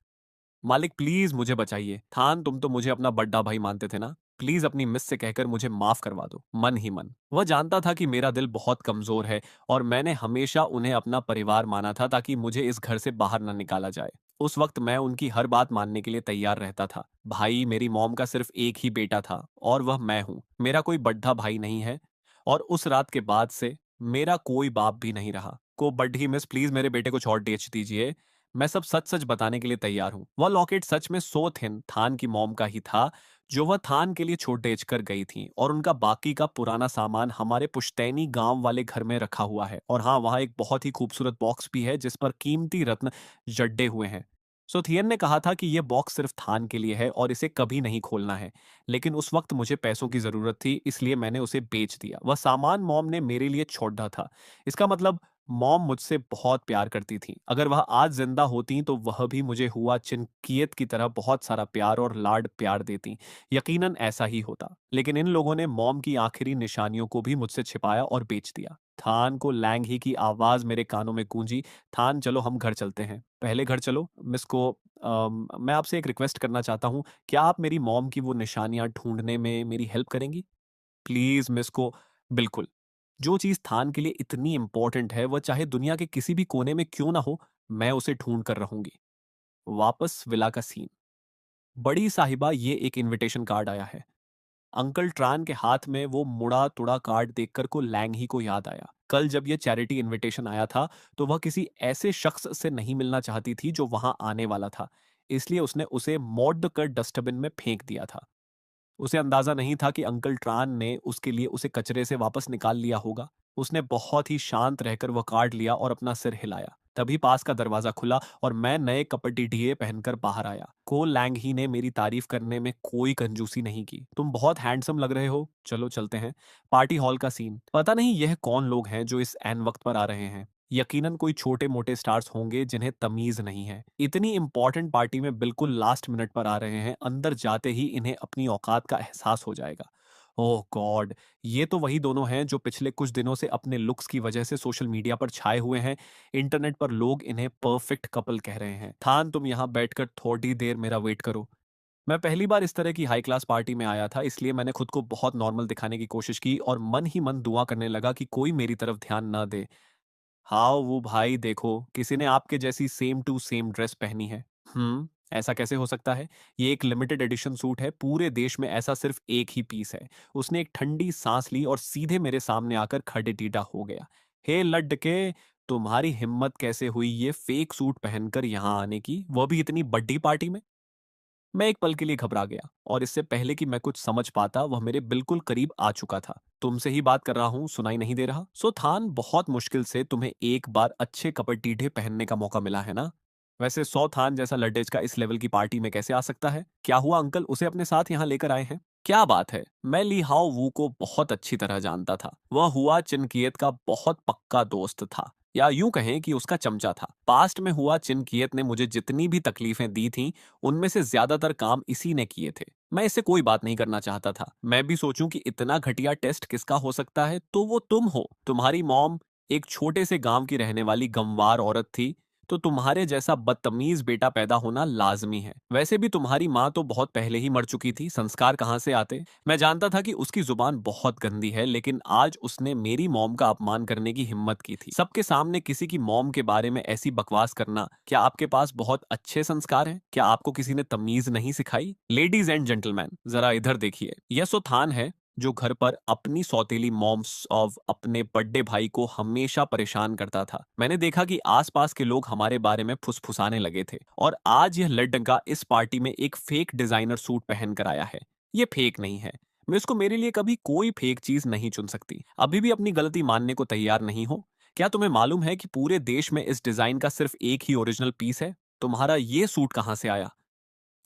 मालिक प्लीज मुझे बचाइए। थान, तुम तो मुझे अपना बड्डा भाई मानते थे ना? प्लीज अपनी मिस से कहकर मुझे माफ करवा दो, मन ही मन। वह जानता था कि मेरा दिल बहुत कमजोर है और मैंने हमेशा उन्हें अपना परिवार माना था ताकि मुझे इस घर से बाहर न निकाला जाए। उस वक्त मैं उनकी हर बात मानने के लिए तैयार रहता था। भाई, मेरी मॉम का सिर्फ एक ही बेटा था और वह मैं हूँ। मेरा कोई बड्ढा भाई नहीं है। और उस रात के बाद से मेरा कोई बाप भी नहीं रहा। को बड्ढी मिस, प्लीज मेरे बेटे को छोड़ बेच दीजिए। मैं सब सच-सच बताने के लिए तैयार हूँ। वह लॉकेट सच में सो थिन थान की मॉम का ही था, जो वह थान के लिए छोड़ बेच कर गई थी, और उनका बाकी का पुराना सामान हमारे पुश्तैनी गांव वाले घर में रखा हुआ है। और हाँ, वहाँ एक बहुत ही खूबसूरत बॉक्स भी है जिस पर कीमती रत्न जड्डे हुए हैं। सोथियन ने कहा था कि यह बॉक्स सिर्फ थान के लिए है और इसे कभी नहीं खोलना है। लेकिन उस वक्त मुझे पैसों की जरूरत थी, इसलिए मैंने उसे बेच दिया। वह सामान मॉम ने मेरे लिए छोड़ा था। इसका मतलब मॉम मुझसे बहुत प्यार करती थी। अगर वह आज जिंदा होती तो वह भी मुझे हुआ चिनकियत की तरह बहुत सारा प्यार और लाड प्यार देती। यकीनन ऐसा ही होता। लेकिन इन लोगों ने मॉम की आखिरी निशानियों को भी मुझसे छिपाया और बेच दिया। थान को लैंग ही की आवाज मेरे कानों में गूंजी। थान, चलो हम घर चलते हैं। पहले घर चलो। मिस को, मैं आपसे एक रिक्वेस्ट करना चाहता हूँ। क्या आप मेरी मॉम की वो निशानियां ढूंढने में मेरी हेल्प करेंगी? प्लीज मिस को। बिल्कुल। जो चीज थान के लिए इतनी इंपॉर्टेंट है, वह चाहे दुनिया के किसी भी कोने में क्यों ना हो, मैं उसे ढूंढ कर रहूंगी। वापस विला का सीन। बड़ी साहिबा, ये एक इनविटेशन कार्ड आया है। अंकल ट्रान के हाथ में वो मुड़ा तुड़ा कार्ड देखकर को लैंग ही को याद आया। कल जब ये चैरिटी इनविटेशन आया था तो वह किसी ऐसे शख्स से नहीं मिलना चाहती थी जो वहां आने वाला था। इसलिए उसने उसे मोड़ कर डस्टबिन में फेंक दिया था। उसे अंदाजा नहीं था कि अंकल ट्रान ने उसके लिए उसे कचरे से वापस निकाल लिया होगा। उसने बहुत ही शांत रहकर वह कार्ड लिया और अपना सिर हिलाया। तभी पास का दरवाजा खुला और मैं नए कपड़े ढीए पहनकर बाहर आया। को लैंग ही ने मेरी तारीफ करने में कोई कंजूसी नहीं की। तुम बहुत हैंडसम लग रहे हो, चलो चलते हैं। पार्टी हॉल का सीन। पता नहीं यह कौन लोग हैं जो इस एन वक्त पर आ रहे हैं। यकीनन कोई छोटे मोटे स्टार्स होंगे जिन्हें तमीज नहीं है। इतनी इंपॉर्टेंट पार्टी में बिल्कुल लास्ट मिनट पर आ रहे हैं। अंदर जाते ही इन्हें अपनी औकात का एहसास हो जाएगा। ओह गॉड! ये तो वही दोनों हैं जो पिछले कुछ दिनों से अपने लुक्स की वजह से सोशल मीडिया पर छाए हुए हैं। इंटरनेट पर लोग इन्हें परफेक्ट कपल कह रहे हैं। थान, तुम यहाँ बैठकर थोड़ी देर मेरा वेट करो। मैं पहली बार इस तरह की हाई क्लास पार्टी में आया था, इसलिए मैंने खुद को बहुत नॉर्मल दिखाने की कोशिश की और मन ही मन दुआ करने लगा कि कोई मेरी तरफ ध्यान ना दे। हाँ, वो भाई देखो, किसी ने आपके जैसी सेम टू सेम ड्रेस पहनी है। ऐसा कैसे हो सकता है? ये एक लिमिटेड एडिशन सूट है, पूरे देश में ऐसा सिर्फ एक ही पीस है। उसने एक ठंडी सांस ली और सीधे मेरे सामने आकर खड़े-टीटा हो गया। हे लड्डके, तुम्हारी हिम्मत कैसे हुई ये फेक सूट पहनकर यहाँ आने की, वो भी इतनी बड्डी पार्टी में? मैं एक पल के लिए घबरा गया और इससे पहले कि मैं कुछ समझ पाता वह मेरे बिल्कुल करीब आ चुका था। तुमसे ही बात कर रहा हूँ, सुनाई नहीं दे रहा? सो थान, बहुत मुश्किल से तुम्हें एक बार अच्छे कपड़े टीढ़े पहनने का मौका मिला है ना? वैसे सौ थान जैसा लड्डेज का इस लेवल की पार्टी में कैसे आ सकता है? क्या हुआ अंकल, उसे अपने साथ यहाँ लेकर आए हैं? क्या बात है, मैं ली हाओ वू को बहुत अच्छी तरह जानता था। वह हुआ चिनकियत का बहुत पक्का दोस्त था, या यूं कहें कि उसका चमचा था। पास्ट में हुआ चिनकियत ने मुझे जितनी भी तकलीफें दी थीं, उनमें से ज्यादातर काम इसी ने किए थे। मैं इससे कोई बात नहीं करना चाहता था। मैं भी सोचूं कि इतना घटिया टेस्ट किसका हो सकता है, तो वो तुम हो। तुम्हारी मॉम एक छोटे से गांव की रहने वाली गंवार औरत थी, तो तुम्हारे जैसा बदतमीज बेटा पैदा होना लाजमी है। वैसे भी तुम्हारी माँ तो बहुत पहले ही मर चुकी थी, संस्कार कहाँ से आते? मैं जानता था कि उसकी जुबान बहुत गंदी है, लेकिन आज उसने मेरी मॉम का अपमान करने की हिम्मत की थी। सबके सामने किसी की मॉम के बारे में ऐसी बकवास करना, क्या आपके पास बहुत अच्छे संस्कार हैं? क्या आपको किसी ने तमीज नहीं सिखाई? लेडीज एंड जेंटलमैन, जरा इधर देखिए। यह सो थान है जो घर पर अपनी सौतेली मॉम्स ऑफ अपने बड़े भाई को हमेशा परेशान करता था। मैंने देखा कि आसपास के लोग हमारे बारे में फुसफुसाने लगे थे, और आज यह लड़का इस पार्टी में एक फेक डिजाइनर सूट पहन कर आया है। ये फेक नहीं है। मैं उसको मेरे लिए कभी कोई फेक चीज नहीं चुन सकती। अभी भी अपनी गलती मानने को तैयार नहीं हो? क्या तुम्हें मालूम है कि पूरे देश में इस डिजाइन का सिर्फ एक ही ओरिजिनल पीस है? तुम्हारा ये सूट कहाँ से आया?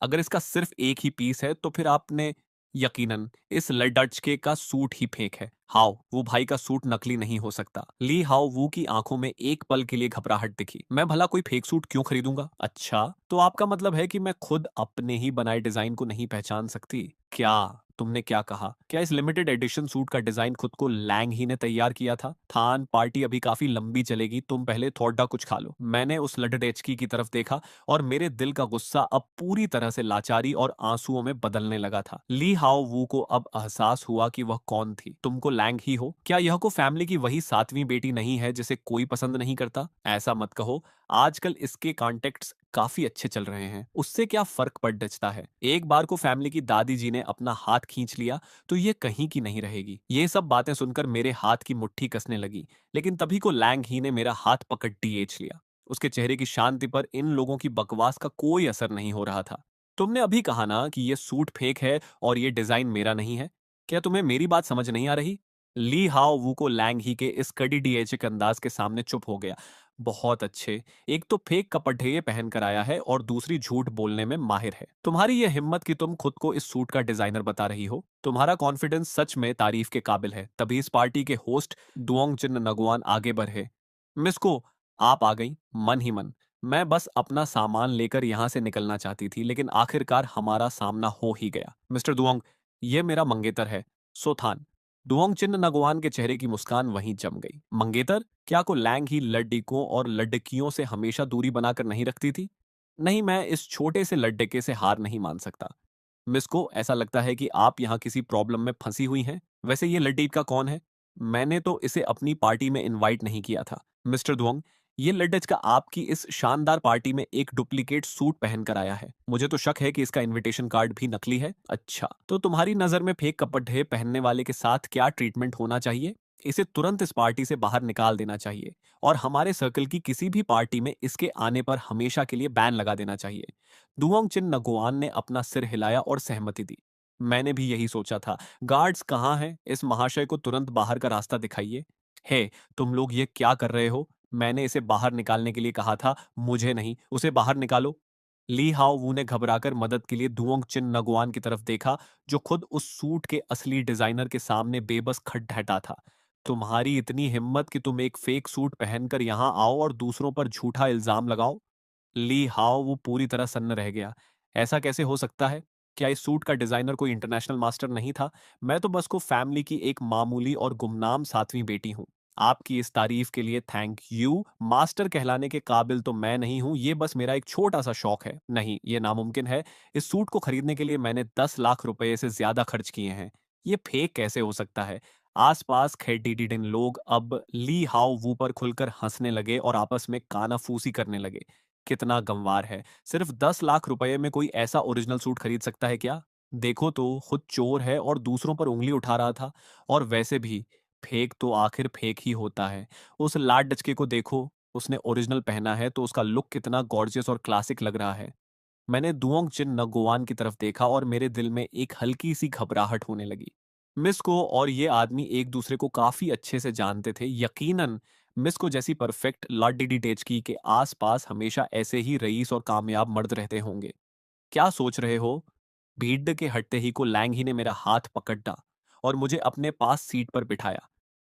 अगर इसका सिर्फ एक ही पीस है तो फिर आपने, यकीनन इस लड़के का सूट ही फेक है। हाउ वो भाई का सूट नकली नहीं हो सकता। ली हाउ वू की आंखों में एक पल के लिए घबराहट दिखी। मैं भला कोई फेक सूट क्यों खरीदूंगा? अच्छा, तो आपका मतलब है कि मैं खुद अपने ही बनाए डिजाइन को नहीं पहचान सकती? क्या? तुमने क्या कहा? क्या इस लिमिटेड एडिशन सूट का डिजाइन खुद को लैंग ही ने तैयार किया था? थान, पार्टी अभी काफी लंबी चलेगी, तुम पहले थोड़ा कुछ खा लो। मैंने उस लड़डेचकी की तरफ देखा और मेरे दिल का गुस्सा अब पूरी तरह से लाचारी और आंसुओं में बदलने लगा था। ली हाओ वू को अब एहसास हुआ कि वह कौन थी। तुमको लैंग ही हो? क्या यह को फैमिली की वही सातवीं बेटी नहीं है जिसे कोई पसंद नहीं करता? ऐसा मत कहो। आजकल इसके कॉन्टेक्ट्स काफी अच्छे चल रहे हैं, उससे क्या फर्क पड़ डचता है? एक बार को फैमिली की दादी जी ने अपना हाथ खींच लिया तो ये कहीं की नहीं रहेगी। ये सब बातें सुनकर मेरे हाथ की मुट्ठी कसने लगी, लेकिन तभी को लैंग ही ने मेरा हाथ पकड़ डीएच लिया। उसके चेहरे की शांति पर इन लोगों की बकवास का कोई असर नहीं हो रहा था। तुमने अभी कहा ना कि ये सूट फेक है और ये डिजाइन मेरा नहीं है। क्या तुम्हें मेरी बात समझ नहीं आ रही? ली हाओ वू को लैंग ही के इस कड़ी डीएचए के अंदाज के सामने चुप हो गया। बहुत अच्छे, एक तो फेक कपड़े पहन कर आया है और दूसरी झूठ बोलने में माहिर है। तुम्हारी यह हिम्मत कि तुम खुद को इस सूट का डिजाइनर बता रही हो। तुम्हारा कॉन्फिडेंस सच में तारीफ के काबिल है। तभी इस पार्टी के होस्ट दुओंग चिन नगवान आगे बढ़े। मिस को, आप आ गई मन ही मन। मैं बस अपना सामान लेकर यहाँ से निकलना चाहती थी, लेकिन आखिरकार हमारा सामना हो ही गया। मिस्टर दुओंग, ये मेरा मंगेतर है, सोथान। दुओंग चिन्ह नगवान के चेहरे की मुस्कान वहीं जम गई। मंगेतर? क्या को लैंग ही लड़कियों और लड़कियों से हमेशा दूरी बनाकर नहीं रखती थी? नहीं, मैं इस छोटे से लड़के से हार नहीं मान सकता। मिस को, ऐसा लगता है कि आप यहाँ किसी प्रॉब्लम में फंसी हुई हैं। वैसे ये लड्डी का कौन है? मैंने तो इसे अपनी पार्टी में इनवाइट नहीं किया था। मिस्टर दुओंग, ये लड्डच का आपकी इस शानदार पार्टी में एक डुप्लीकेट सूट पहनकर आया है। मुझे तो शक है कि इसका इनविटेशन कार्ड भी नकली है। अच्छा, तो तुम्हारी नजर में फेक कपड़े पहनने वाले के साथ क्या ट्रीटमेंट होना चाहिए? इसे तुरंत इस पार्टी से बाहर निकाल देना चाहिए, और हमारे सर्कल की किसी भी पार्टी में इसके आने पर हमेशा के लिए बैन लगा देना चाहिए। दुओंग चिन नगोआन ने अपना सिर हिलाया और सहमति दी। मैंने भी यही सोचा था। गार्ड्स कहाँ हैं? इस महाशय को तुरंत बाहर का रास्ता दिखाइए। हे, तुम लोग ये क्या कर रहे हो? मैंने इसे बाहर निकालने के लिए कहा था, मुझे नहीं। उसे बाहर निकालो। ली हाओ वू ने घबराकर मदद के लिए दुओंग चिन नगवान की तरफ देखा, जो खुद उस सूट के असली डिजाइनर के सामने बेबस खटखटा था। तुम्हारी इतनी हिम्मत कि तुम एक फेक सूट पहनकर यहाँ आओ और दूसरों पर झूठा इल्जाम लगाओ? ली हाओ वो पूरी तरह सन्न रह गया। ऐसा कैसे हो सकता है? क्या इस सूट का डिजाइनर कोई इंटरनेशनल मास्टर नहीं था? मैं तो बस को फैमिली की एक मामूली और गुमनाम सातवीं बेटी हूँ। आपकी इस तारीफ के लिए थैंक यू। मास्टर कहलाने के काबिल तो मैं नहीं हूं, ये बस मेरा एक छोटा सा शौक है। नहीं, ये नामुमकिन है। इस सूट को खरीदने के लिए मैंने 10 लाख रुपए से ज्यादा खर्च किए हैं। ये फेक कैसे हो सकता है? आसपास खेडीडिन लोग अब ली हाओ वू पर खुलकर हंसने लगे और आपस में कानाफूसी करने लगे। कितना गंवार है। सिर्फ 10 लाख रुपए में कोई ऐसा ओरिजिनल सूट खरीद सकता है क्या? देखो तो, खुद चोर है और दूसरों पर उंगली उठा रहा था। और वैसे भी फेक तो आखिर फेक ही होता है। उस लाट डचके को देखो, उसने ओरिजिनल पहना है तो उसका लुक कितना गॉर्जियस और क्लासिक लग रहा है। मैंने दुओंग चिन नगोवान की तरफ देखा और मेरे दिल में एक हल्की सी घबराहट होने लगी। मिस को और ये आदमी एक दूसरे को काफी अच्छे से जानते थे। यकीनन मिस को जैसी परफेक्ट लाडी टेचकी के आसपास हमेशा ऐसे ही रईस और कामयाब मर्द रहते होंगे। क्या सोच रहे हो? भीड़ के हटते ही को लैंग ही ने मेरा हाथ पकड़ा और मुझे अपने पास सीट पर बिठाया।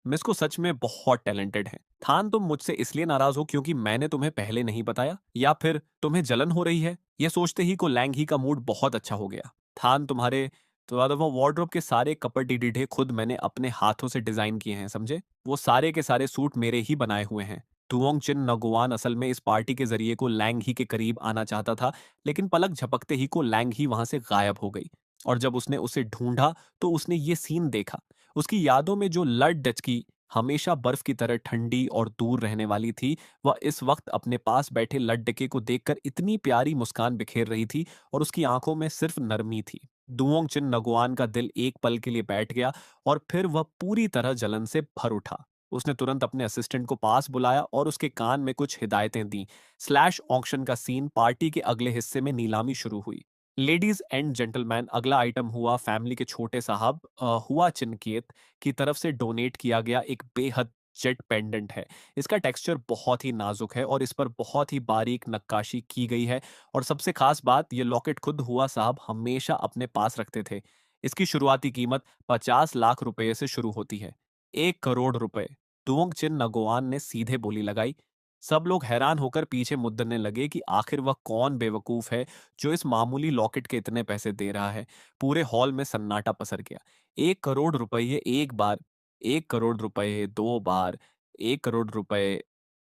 मिस्को सच में बहुत टैलेंटेड है। थान, तुम मुझसे इसलिए नाराज हो क्योंकि मैंने तुम्हें पहले नहीं बताया, या फिर तुम्हें जलन हो रही है? ये सोचते ही को लैंग ही का मूड बहुत अच्छा हो गया। थान, तुम्हारे तो वो वार्डरोब के सारे कपड़े डीडे खुद मैंने अपने हाथों से डिजाइन किए हैं, समझे? वो सारे के सारे सूट मेरे ही बनाए हुए हैं। तुओंग चिन नगुआन असल में इस पार्टी के जरिए को लैंग ही के करीब आना चाहता था, लेकिन पलक झपकते ही को लैंग ही वहां से गायब हो गई। और जब उसने उसे ढूंढा तो उसने ये सीन देखा। उसकी यादों में जो लड डचकी हमेशा बर्फ की तरह ठंडी और दूर रहने वाली थी, वह इस वक्त अपने पास बैठे लड्डके को देखकर इतनी प्यारी मुस्कान बिखेर रही थी और उसकी आंखों में सिर्फ नरमी थी। दुओंग चिन नगुआन का दिल एक पल के लिए बैठ गया और फिर वह पूरी तरह जलन से भर उठा। उसने तुरंत अपने असिस्टेंट को पास बुलाया और उसके कान में कुछ हिदायतें दी। स्लैश ऑक्शन का सीन पार्टी के अगले हिस्से में नीलामी शुरू हुई। लेडीज एंड जेंटलमैन, अगला आइटम हुआ फैमिली के छोटे साहब हुआ चिनकेत की तरफ से डोनेट किया गया एक बेहद जेट पेंडेंट है। इसका टेक्सचर बहुत ही नाजुक है और इस पर बहुत ही बारीक नक्काशी की गई है। और सबसे खास बात, ये लॉकेट खुद हुआ साहब हमेशा अपने पास रखते थे। इसकी शुरुआती कीमत 50 लाख रुपए से शुरू होती है। 1 करोड़ रुपए। दुओंग चिन नगोआन ने सीधे बोली लगाई। सब लोग हैरान होकर पीछे मुद्दरने लगे कि आखिर वह कौन बेवकूफ है जो इस मामूली लॉकेट के इतने पैसे दे रहा है। पूरे हॉल में सन्नाटा पसर गया। 1 करोड़ रुपये एक बार, 1 करोड़ रुपये 2 बार, 1 करोड़ रुपये।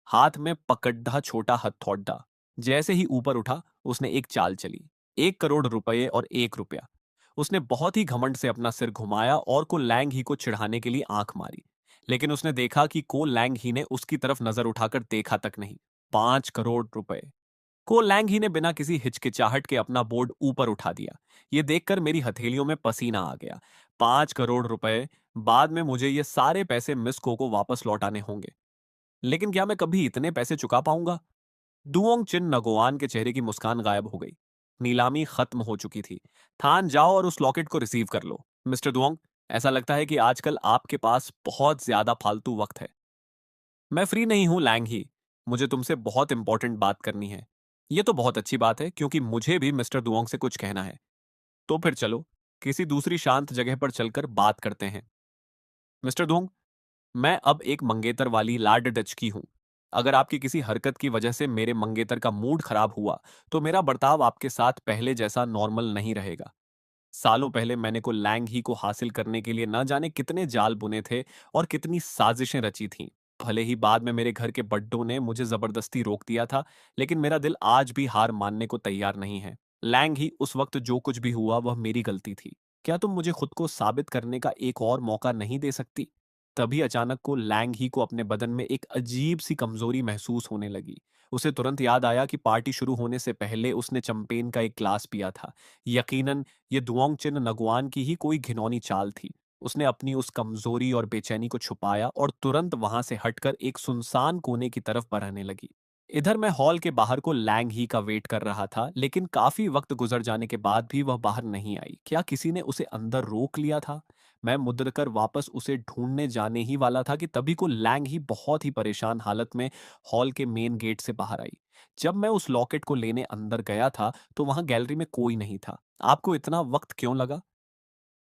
हाथ में पकड़ा छोटा हथौड़ा जैसे ही ऊपर उठा, उसने एक चाल चली। 1 करोड़ रुपये और 1 रुपया। उसने बहुत ही घमंड से अपना सिर घुमाया और को लैंग ही को चिढ़ाने के लिए आंख मारी। लेकिन उसने देखा कि को लैंग ही ने उसकी तरफ नजर उठाकर देखा तक नहीं। 5 करोड़ रुपए। को लैंग ही ने बिना किसी हिचकिचाहट के अपना बोर्ड ऊपर उठा दिया। ये देखकर मेरी हथेलियों में पसीना आ गया। 5 करोड़ रुपए। बाद में मुझे ये सारे पैसे मिस को वापस लौटाने होंगे। लेकिन क्या मैं कभी इतने पैसे चुका पाऊंगा? दुओंग चिन नगोआन के चेहरे की मुस्कान गायब हो गई। नीलामी खत्म हो चुकी थी। थान, जाओ और उस लॉकेट को रिसीव कर लो। मिस्टर दुओंग, ऐसा लगता है कि आजकल आपके पास बहुत ज्यादा फालतू वक्त है। मैं फ्री नहीं हूं लैंग ही। मुझे तुमसे बहुत इंपॉर्टेंट बात करनी है। ये तो बहुत अच्छी बात है क्योंकि मुझे भी मिस्टर दुओंग से कुछ कहना है। तो फिर चलो, किसी दूसरी शांत जगह पर चलकर बात करते हैं। मिस्टर दुओंग, मैं अब एक मंगेतर वाली लाड डच की हूं। अगर आपकी किसी हरकत की वजह से मेरे मंगेतर का मूड खराब हुआ, तो मेरा बर्ताव आपके साथ पहले जैसा नॉर्मल नहीं रहेगा। सालों पहले मैंने को लैंग ही को हासिल करने के लिए न जाने कितने जाल बुने थे और कितनी साजिशें रची थीं। भले ही बाद में मेरे घर के बड्डों ने मुझे जबरदस्ती रोक दिया था, लेकिन मेरा दिल आज भी हार मानने को तैयार नहीं है। लैंग ही, उस वक्त जो कुछ भी हुआ वह मेरी गलती थी। क्या तुम मुझे खुद को साबित करने का एक और मौका नहीं दे सकती? तभी अचानक को लैंग ही को अपने बदन में एक अजीब सी कमजोरी महसूस होने लगी। उसे तुरंत याद आया कि पार्टी शुरू होने से पहले उसने चंपेन का एक ग्लास पिया था। यकीनन ये दुओंग चिन नगवान की ही कोई घिनौनी चाल थी। उसने अपनी उस कमजोरी और बेचैनी को छुपाया और तुरंत वहां से हटकर एक सुनसान कोने की तरफ बढ़ने लगी। इधर मैं हॉल के बाहर को लैंग ही का वेट कर रहा था, लेकिन काफी वक्त गुजर जाने के बाद भी वह बाहर नहीं आई। क्या किसी ने उसे अंदर रोक लिया था? मैं मुद्रकर वापस उसे ढूंढने जाने ही वाला था कि तभी को लैंग ही बहुत ही परेशान हालत में हॉल के मेन गेट से बाहर आई। जब मैं उस लॉकेट को लेने अंदर गया था तो वहां गैलरी में कोई नहीं था। आपको इतना वक्त क्यों लगा?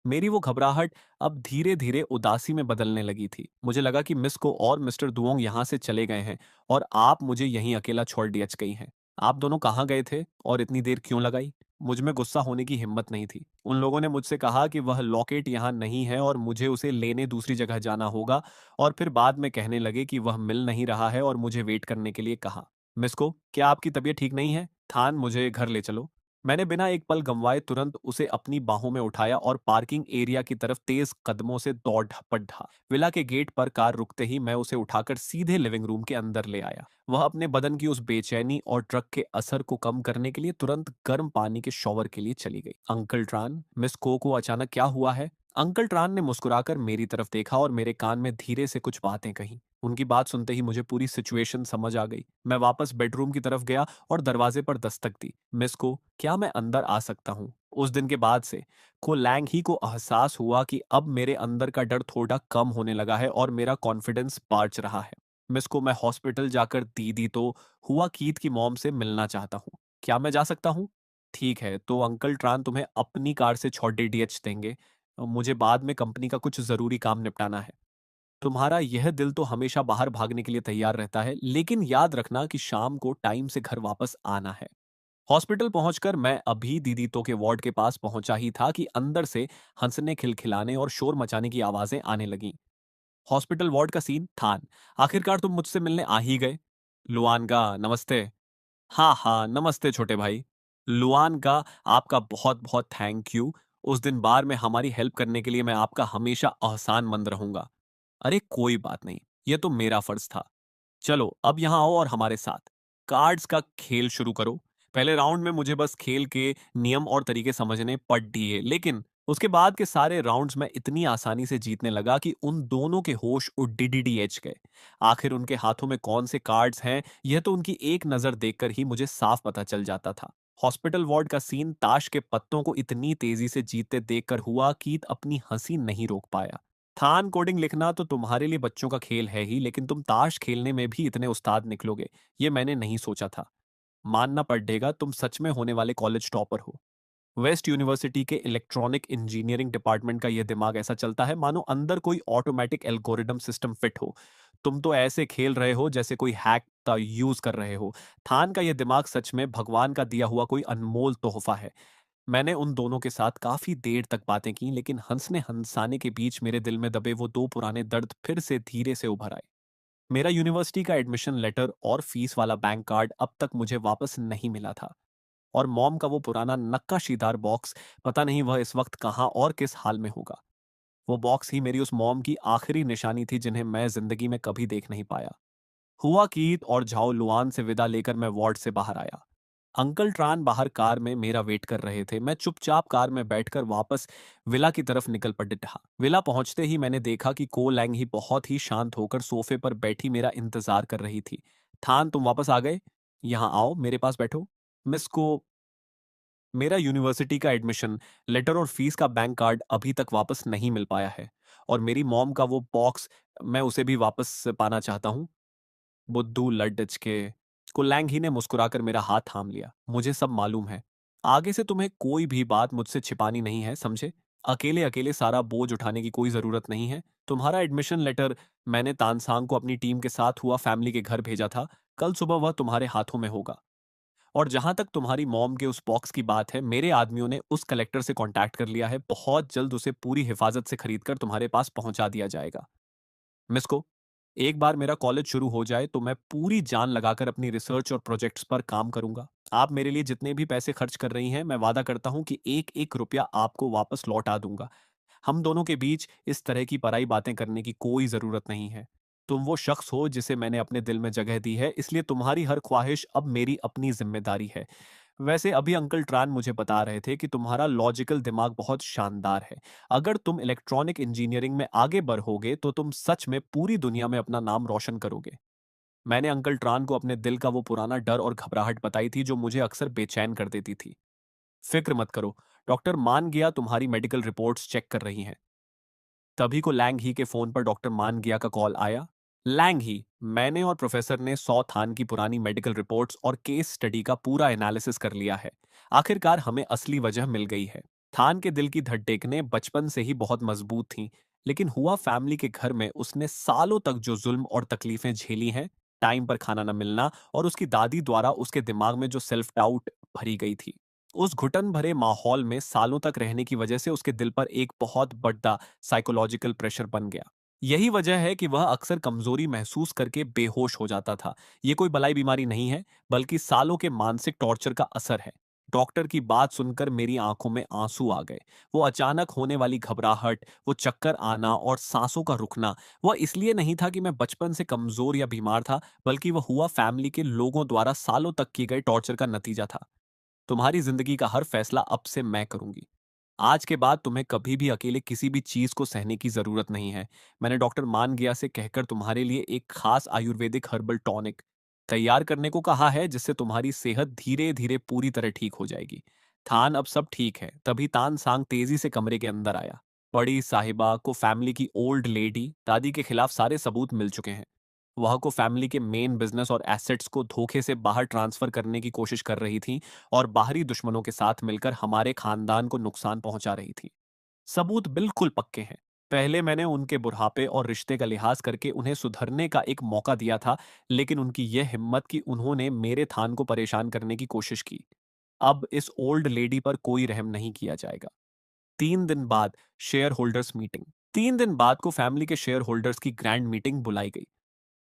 मेरी वो घबराहट अब धीरे धीरे उदासी में बदलने लगी थी। मुझे लगा कि मिस को और मिस्टर दुओंग यहाँ से चले गए हैं और आप मुझे यहीं अकेला छोड़ दिया गई हैं। आप दोनों कहाँ गए थे और इतनी देर क्यों लगाई? मुझ में गुस्सा होने की हिम्मत नहीं थी। उन लोगों ने मुझसे कहा कि वह लॉकेट यहाँ नहीं है और मुझे उसे लेने दूसरी जगह जाना होगा, और फिर बाद में कहने लगे कि वह मिल नहीं रहा है और मुझे वेट करने के लिए कहा। मिस को, क्या आपकी तबीयत ठीक नहीं है? थान, मुझे घर ले चलो। मैंने बिना एक पल गंवाए तुरंत उसे अपनी बाहों में उठाया और पार्किंग एरिया की तरफ तेज कदमों से दौड़ पड़ा। विला के गेट पर कार रुकते ही मैं उसे उठाकर सीधे लिविंग रूम के अंदर ले आया। वह अपने बदन की उस बेचैनी और ट्रक के असर को कम करने के लिए तुरंत गर्म पानी के शॉवर के लिए चली गई। अंकल ट्रान, मिस को अचानक क्या हुआ है? अंकल ट्रान ने मुस्कुराकर मेरी तरफ देखा और मेरे कान में धीरे से कुछ बातें कही। उनकी बात सुनते ही मुझे पूरी सिचुएशन समझ आ गई। मैं वापस बेडरूम की तरफ गया और दरवाजे पर दस्तक दी। मिस को, क्या मैं अंदर आ सकता हूँ? उस दिन के बाद से को लैंग ही को एहसास हुआ कि अब मेरे अंदर का डर थोड़ा कम होने लगा है और मेरा कॉन्फिडेंस बढ़ रहा है। मिस को, मैं हॉस्पिटल जाकर दीदी तो हुआ कीथ की मॉम से मिलना चाहता हूँ। क्या मैं जा सकता हूँ? ठीक है, तो अंकल ट्रान तुम्हें अपनी कार से 6 DTH देंगे। मुझे बाद में कंपनी का कुछ जरूरी काम निपटाना है। तुम्हारा यह दिल तो हमेशा बाहर भागने के लिए तैयार रहता है, लेकिन याद रखना कि शाम को टाइम से घर वापस आना है। हॉस्पिटल पहुंचकर मैं अभी दीदीतो के वार्ड के पास पहुंचा ही था कि अंदर से हंसने, खिलखिलाने और शोर मचाने की आवाजें आने लगीं। हॉस्पिटल वार्ड का सीन थान, आखिरकार तुम मुझसे मिलने आ ही गए। लुआनगा, नमस्ते। हाँ हाँ, नमस्ते छोटे भाई। लुआनगा, आपका बहुत बहुत थैंक यू। उस दिन बार में हमारी हेल्प करने के लिए मैं आपका हमेशा एहसानमंद रहूंगा। अरे कोई बात नहीं, यह तो मेरा फर्ज था। चलो अब यहाँ आओ और हमारे साथ कार्ड्स का खेल शुरू करो। पहले राउंड में मुझे बस खेल के नियम और तरीके समझने पड़ दिए, लेकिन उसके बाद के सारे राउंड्स में इतनी आसानी से जीतने लगा कि उन दोनों के होश उड़ गए। आखिर उनके हाथों में कौन से कार्ड्स हैं, यह तो उनकी एक नजर देखकर ही मुझे साफ पता चल जाता था। हॉस्पिटल वार्ड का सीन ताश के पत्तों को इतनी तेजी से जीतते देखकर हुआ कि अपनी हंसी नहीं रोक पाया। थान, कोडिंग लिखना तो तुम्हारे लिए बच्चों का खेल है ही, लेकिन तुम ताश खेलने में भी इतने उस्ताद निकलोगे, ये मैंने नहीं सोचा था। मानना पड़ेगा, तुम सच में होने वाले कॉलेज टॉपर हो। वेस्ट यूनिवर्सिटी के इलेक्ट्रॉनिक इंजीनियरिंग डिपार्टमेंट का यह दिमाग ऐसा चलता है मानो अंदर कोई ऑटोमेटिक एल्गोरिदम सिस्टम फिट हो। तुम तो ऐसे खेल रहे हो जैसे कोई हैक का यूज कर रहे हो। थान का यह दिमाग सच में भगवान का दिया हुआ कोई अनमोल तोहफा है। मैंने उन दोनों के साथ काफी देर तक बातें की, लेकिन हंसने हंसाने के बीच मेरे दिल में दबे वो दो पुराने दर्द फिर से धीरे से उभर आए। मेरा यूनिवर्सिटी का एडमिशन लेटर और फीस वाला बैंक कार्ड अब तक मुझे वापस नहीं मिला था, और मॉम का वो पुराना नक्काशीदार बॉक्स, पता नहीं वह इस वक्त कहाँ और किस हाल में होगा। वो बॉक्स ही मेरी उस मॉम की आखिरी निशानी थी जिन्हें मैं जिंदगी में कभी देख नहीं पाया। हुआ कीत और झाओ लुआन से विदा लेकर मैं वार्ड से बाहर आया। अंकल ट्रान बाहर कार में मेरा वेट कर रहे थे। मैं चुपचाप कार में बैठकर वापस विला की तरफ निकल पड़ा। विला पहुंचते ही मैंने देखा कि को लैंग ही बहुत ही शांत होकर सोफे पर बैठी मेरा इंतजार कर रही थी। थान, तुम वापस आ गए? यहाँ आओ, मेरे पास बैठो। मिस को, मेरा यूनिवर्सिटी का एडमिशन लेटर और फीस का बैंक कार्ड अभी तक वापस नहीं मिल पाया है, और मेरी मॉम का वो बॉक्स, मैं उसे भी वापस पाना चाहता हूँ। बुद्धू लड्डच के। कुलैंग ही ने मुस्कुराकर मेरा हाथ थाम लिया। मुझे सब मालूम है। आगे से तुम्हें कोई भी बात मुझसे छिपानी नहीं है, समझे? अकेले अकेले सारा बोझ उठाने की कोई जरूरत नहीं है। तुम्हारा एडमिशन लेटर मैंने तानसांग को अपनी टीम के साथ हुआ फैमिली के घर भेजा था। कल सुबह वह तुम्हारे हाथों में होगा। और जहां तक तुम्हारी मॉम के उस बॉक्स की बात है, मेरे आदमियों ने उस कलेक्टर से कांटेक्ट कर लिया है। बहुत जल्द उसे पूरी हिफाजत से खरीदकर तुम्हारे पास पहुंचा दिया जाएगा। मिस को, एक बार मेरा कॉलेज शुरू हो जाए तो मैं पूरी जान लगाकर अपनी रिसर्च और प्रोजेक्ट्स पर काम करूंगा। आप मेरे लिए जितने भी पैसे खर्च कर रही हैं, मैं वादा करता हूं कि एक एक रुपया आपको वापस लौटा दूंगा। हम दोनों के बीच इस तरह की पराई बातें करने की कोई जरूरत नहीं है। तुम वो शख्स हो जिसे मैंने अपने दिल में जगह दी है, इसलिए तुम्हारी हर ख्वाहिश अब मेरी अपनी जिम्मेदारी है। वैसे अभी अंकल ट्रान मुझे बता रहे थे कि तुम्हारा लॉजिकल दिमाग बहुत शानदार है। अगर तुम इलेक्ट्रॉनिक इंजीनियरिंग में आगे बढ़ोगे तो तुम सच में पूरी दुनिया में अपना नाम रोशन करोगे। मैंने अंकल ट्रान को अपने दिल का वो पुराना डर और घबराहट बताई थी जो मुझे अक्सर बेचैन कर देती थी। फिक्र मत करो, डॉक्टर मान गया तुम्हारी मेडिकल रिपोर्ट्स चेक कर रही हैं। तभी को लैंग ही के फोन पर डॉक्टर मान गिया का कॉल आया। लैंग ही, मैंने और प्रोफेसर ने सौ थान की पुरानी मेडिकल रिपोर्ट्स और केस स्टडी का पूरा एनालिसिस कर लिया है। आखिरकार हमें असली वजह मिल गई है। थान के दिल की धड़कनें बचपन से ही बहुत मजबूत थीं, लेकिन हुआ फैमिली के घर में उसने सालों तक जो जुल्म और तकलीफें झेली हैं, टाइम पर खाना न मिलना और उसकी दादी द्वारा उसके दिमाग में जो सेल्फ डाउट भरी गई थी, उस घुटन भरे माहौल में सालों तक रहने की वजह से उसके दिल पर एक बहुत बड़ा साइकोलॉजिकल प्रेशर बन गया। यही वजह है कि वह अक्सर कमजोरी महसूस करके बेहोश हो जाता था। ये कोई बलाई बीमारी नहीं है, बल्कि सालों के मानसिक टॉर्चर का असर है। डॉक्टर की बात सुनकर मेरी आंखों में आंसू आ गए। वो अचानक होने वाली घबराहट, वो चक्कर आना और सांसों का रुकना, वह इसलिए नहीं था कि मैं बचपन से कमजोर या बीमार था, बल्कि वह हुआ फैमिली के लोगों द्वारा सालों तक किए गए टॉर्चर का नतीजा था। तुम्हारी जिंदगी का हर फैसला अब से मैं करूंगी। आज के बाद तुम्हें कभी भी अकेले किसी भी चीज को सहने की जरूरत नहीं है। मैंने डॉक्टर मान गया से कहकर तुम्हारे लिए एक खास आयुर्वेदिक हर्बल टॉनिक तैयार करने को कहा है, जिससे तुम्हारी सेहत धीरे धीरे पूरी तरह ठीक हो जाएगी। थान अब सब ठीक है। तभी तान सांग तेजी से कमरे के अंदर आया। बड़ी साहिबा को फैमिली की ओल्ड लेडी दादी के खिलाफ सारे सबूत मिल चुके हैं। वह को फैमिली के मेन बिजनेस और एसेट्स को धोखे से बाहर ट्रांसफर करने की कोशिश कर रही थी, और बाहरी दुश्मनों के साथ मिलकर हमारे खानदान को नुकसान पहुंचा रही थी। सबूत बिल्कुल पक्के हैं। पहले मैंने उनके बुढ़ापे और रिश्ते का लिहाज करके उन्हें सुधरने का एक मौका दिया था, लेकिन उनकी यह हिम्मत कि उन्होंने मेरे थान को परेशान करने की कोशिश की। अब इस ओल्ड लेडी पर कोई रहम नहीं किया जाएगा। 3 दिन बाद शेयर होल्डर्स मीटिंग। 3 दिन बाद को फैमिली के शेयर होल्डर्स की ग्रैंड मीटिंग बुलाई गई।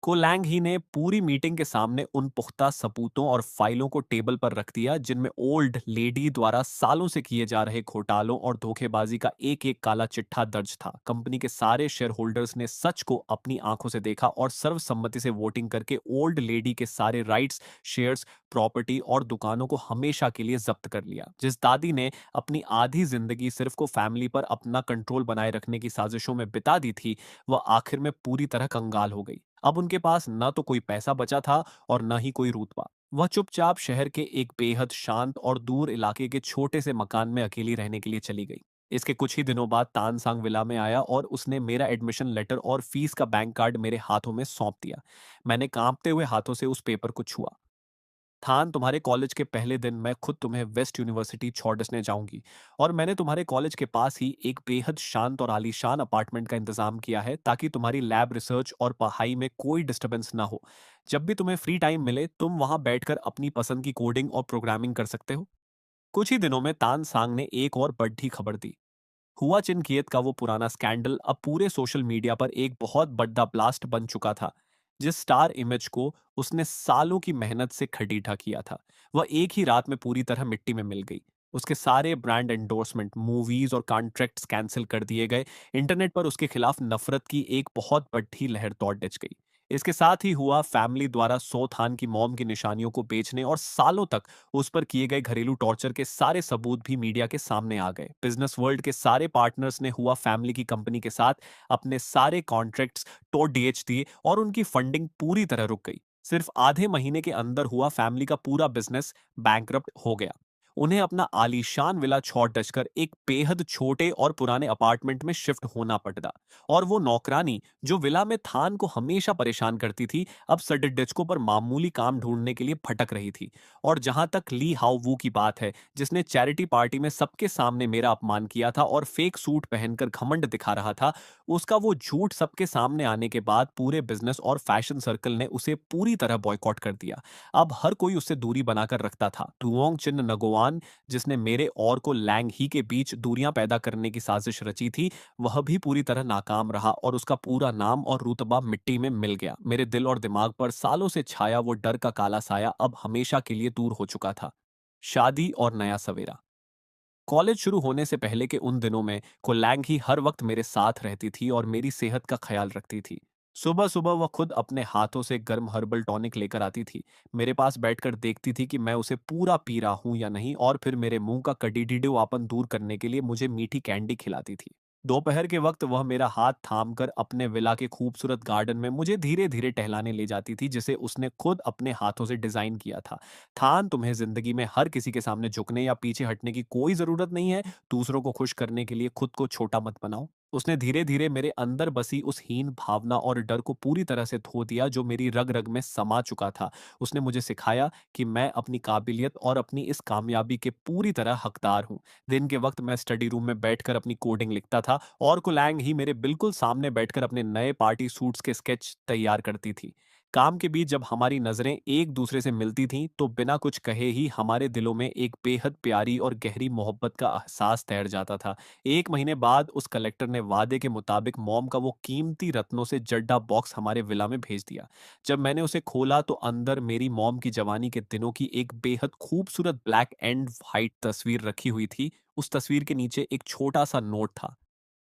कोलैंग ही ने पूरी मीटिंग के सामने उन पुख्ता सबूतों और फाइलों को टेबल पर रख दिया, जिनमें ओल्ड लेडी द्वारा सालों से किए जा रहे घोटालों और धोखेबाजी का एक एक काला चिट्ठा दर्ज था। कंपनी के सारे शेयर होल्डर्स ने सच को अपनी आंखों से देखा और सर्वसम्मति से वोटिंग करके ओल्ड लेडी के सारे राइट्स, शेयर्स, प्रॉपर्टी और दुकानों को हमेशा के लिए जब्त कर लिया। जिस दादी ने अपनी आधी जिंदगी सिर्फ को फैमिली पर अपना कंट्रोल बनाए रखने की साजिशों में बिता दी थी, वह आखिर में पूरी तरह कंगाल हो गई। अब उनके पास न तो कोई पैसा बचा था और न ही कोई रुतबा। वह चुपचाप शहर के एक बेहद शांत और दूर इलाके के छोटे से मकान में अकेली रहने के लिए चली गई। इसके कुछ ही दिनों बाद तानसांग विला में आया और उसने मेरा एडमिशन लेटर और फीस का बैंक कार्ड मेरे हाथों में सौंप दिया। मैंने कांपते हुए हाथों से उस पेपर को छुआ। थान, तुम्हारे कॉलेज के पहले दिन मैं खुद तुम्हें वेस्ट यूनिवर्सिटी छोड़ने जाऊंगी, और मैंने तुम्हारे कॉलेज के पास ही एक बेहद शांत और आलीशान अपार्टमेंट का इंतजाम किया है, ताकि तुम्हारी लैब रिसर्च और पढ़ाई में कोई डिस्टरबेंस ना हो। जब भी तुम्हें फ्री टाइम मिले, तुम वहां बैठकर अपनी पसंद की कोडिंग और प्रोग्रामिंग कर सकते हो। कुछ ही दिनों में तान सांग ने एक और बड़ी खबर दी। हुआ चिनकियत का वो पुराना स्कैंडल अब पूरे सोशल मीडिया पर एक बहुत बड़ा ब्लास्ट बन चुका था। जिस स्टार इमेज को उसने सालों की मेहनत से खटीठा किया था, वह एक ही रात में पूरी तरह मिट्टी में मिल गई। उसके सारे ब्रांड एंडोर्समेंट, मूवीज और कॉन्ट्रैक्ट्स कैंसिल कर दिए गए। इंटरनेट पर उसके खिलाफ नफरत की एक बहुत बड़ी लहर दौड़ दिच गई। इसके साथ ही हुआ फैमिली द्वारा सो थान की मॉम की निशानियों को बेचने और सालों तक उस पर किए गए घरेलू टॉर्चर के सारे सबूत भी मीडिया के सामने आ गए। बिजनेस वर्ल्ड के सारे पार्टनर्स ने हुआ फैमिली की कंपनी के साथ अपने सारे कॉन्ट्रैक्ट्स तोड़ डीएच दिए और उनकी फंडिंग पूरी तरह रुक गई। सिर्फ आधे महीने के अंदर हुआ फैमिली का पूरा बिजनेस बैंकरप्ट हो गया। उन्हें अपना आलीशान विला छोड़ डचकर एक बेहद छोटे और पुराने अपार्टमेंट में शिफ्ट होना पड़ा। और वो नौकरानी जो विला में थान को हमेशा परेशान करती थी, अब सडिडचको पर मामूली काम ढूंढने के लिए भटक रही थी। और जहां तक ली हाउ वू की बात है, जिसने चैरिटी पार्टी में सबके सामने मेरा अपमान किया था और फेक सूट पहनकर घमंड दिखा रहा था, उसका वो झूठ सबके सामने आने के बाद पूरे बिजनेस और फैशन सर्कल ने उसे पूरी तरह बॉयकॉट कर दिया। अब हर कोई उससे दूरी बनाकर रखता था। टुओंग चिन नगोवान, जिसने मेरे और को लैंग ही के बीच दूरियां पैदा करने की साजिश रची थी, वह भी पूरी तरह नाकाम रहा और उसका पूरा नाम और रुतबा मिट्टी में मिल गया। मेरे दिल और दिमाग पर सालों से छाया वो डर का काला साया अब हमेशा के लिए दूर हो चुका था। शादी और नया सवेरा। कॉलेज शुरू होने से पहले के उन दिनों में कोलैंग ही हर वक्त मेरे साथ रहती थी और मेरी सेहत का ख्याल रखती थी। सुबह सुबह वह खुद अपने हाथों से गर्म हर्बल टॉनिक लेकर आती थी। मेरे पास बैठकर देखती थी कि मैं उसे पूरा पी रहा हूं या नहीं, और फिर मेरे मुंह का कड़ीडीडीवापन दूर करने के लिए मुझे मीठी कैंडी खिलाती थी। दोपहर के वक्त वह मेरा हाथ थामकर अपने विला के खूबसूरत गार्डन में मुझे धीरे धीरे टहलाने ले जाती थी, जिसे उसने खुद अपने हाथों से डिजाइन किया था। थान, तुम्हें जिंदगी में हर किसी के सामने झुकने या पीछे हटने की कोई जरूरत नहीं है। दूसरों को खुश करने के लिए खुद को छोटा मत बनाओ। उसने धीरे धीरे मेरे अंदर बसी उस हीन भावना और डर को पूरी तरह से धो दिया जो मेरी रग रग में समा चुका था। उसने मुझे सिखाया कि मैं अपनी काबिलियत और अपनी इस कामयाबी के पूरी तरह हकदार हूँ। दिन के वक्त मैं स्टडी रूम में बैठकर अपनी कोडिंग लिखता था, और कुलैंग ही मेरे बिल्कुल सामने बैठकर अपने नए पार्टी सूट्स के स्केच तैयार करती थी। काम के बीच जब हमारी नज़रें एक दूसरे से मिलती थीं, तो बिना कुछ कहे ही हमारे दिलों में एक बेहद प्यारी और गहरी मोहब्बत का एहसास तैर जाता था। 1 महीने बाद उस कलेक्टर ने वादे के मुताबिक मॉम का वो कीमती रत्नों से जड्डा बॉक्स हमारे विला में भेज दिया। जब मैंने उसे खोला तो अंदर मेरी मॉम की जवानी के दिनों की एक बेहद खूबसूरत ब्लैक एंड व्हाइट तस्वीर रखी हुई थी। उस तस्वीर के नीचे एक छोटा-सा नोट था।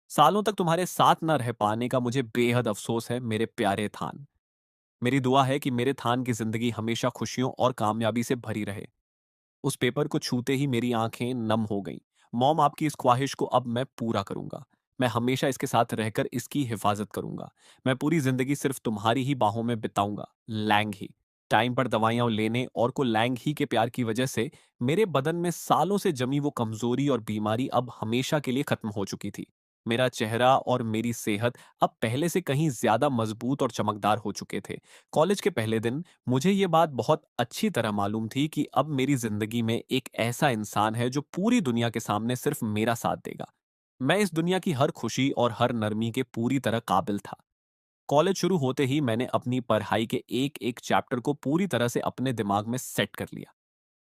सालों तक तुम्हारे साथ न रह पाने का मुझे बेहद अफ़सोस है, मेरे प्यारे थान। मेरी दुआ है कि मेरे थान की ज़िंदगी हमेशा खुशियों और कामयाबी से भरी रहे। उस पेपर को छूते ही मेरी आंखें नम हो गईं। मॉम, आपकी इस ख्वाहिश को अब मैं पूरा करूंगा। मैं हमेशा इसके साथ रहकर इसकी हिफाजत करूंगा। मैं पूरी जिंदगी सिर्फ तुम्हारी ही बाहों में बिताऊंगा। लैंग ही। टाइम पर दवाइयां लेने और को लैंग ही के प्यार की वजह से मेरे बदन में सालों से जमी वो कमजोरी और बीमारी अब हमेशा के लिए खत्म हो चुकी थी। मेरा चेहरा और मेरी सेहत अब पहले से कहीं ज्यादा मजबूत और चमकदार हो चुके थे। कॉलेज के पहले दिन मुझे ये बात बहुत अच्छी तरह मालूम थी कि अब मेरी जिंदगी में एक ऐसा इंसान है जो पूरी दुनिया के सामने सिर्फ मेरा साथ देगा। मैं इस दुनिया की हर खुशी और हर नरमी के पूरी तरह काबिल था। कॉलेज शुरू होते ही मैंने अपनी पढ़ाई के एक एक चैप्टर को पूरी तरह से अपने दिमाग में सेट कर लिया।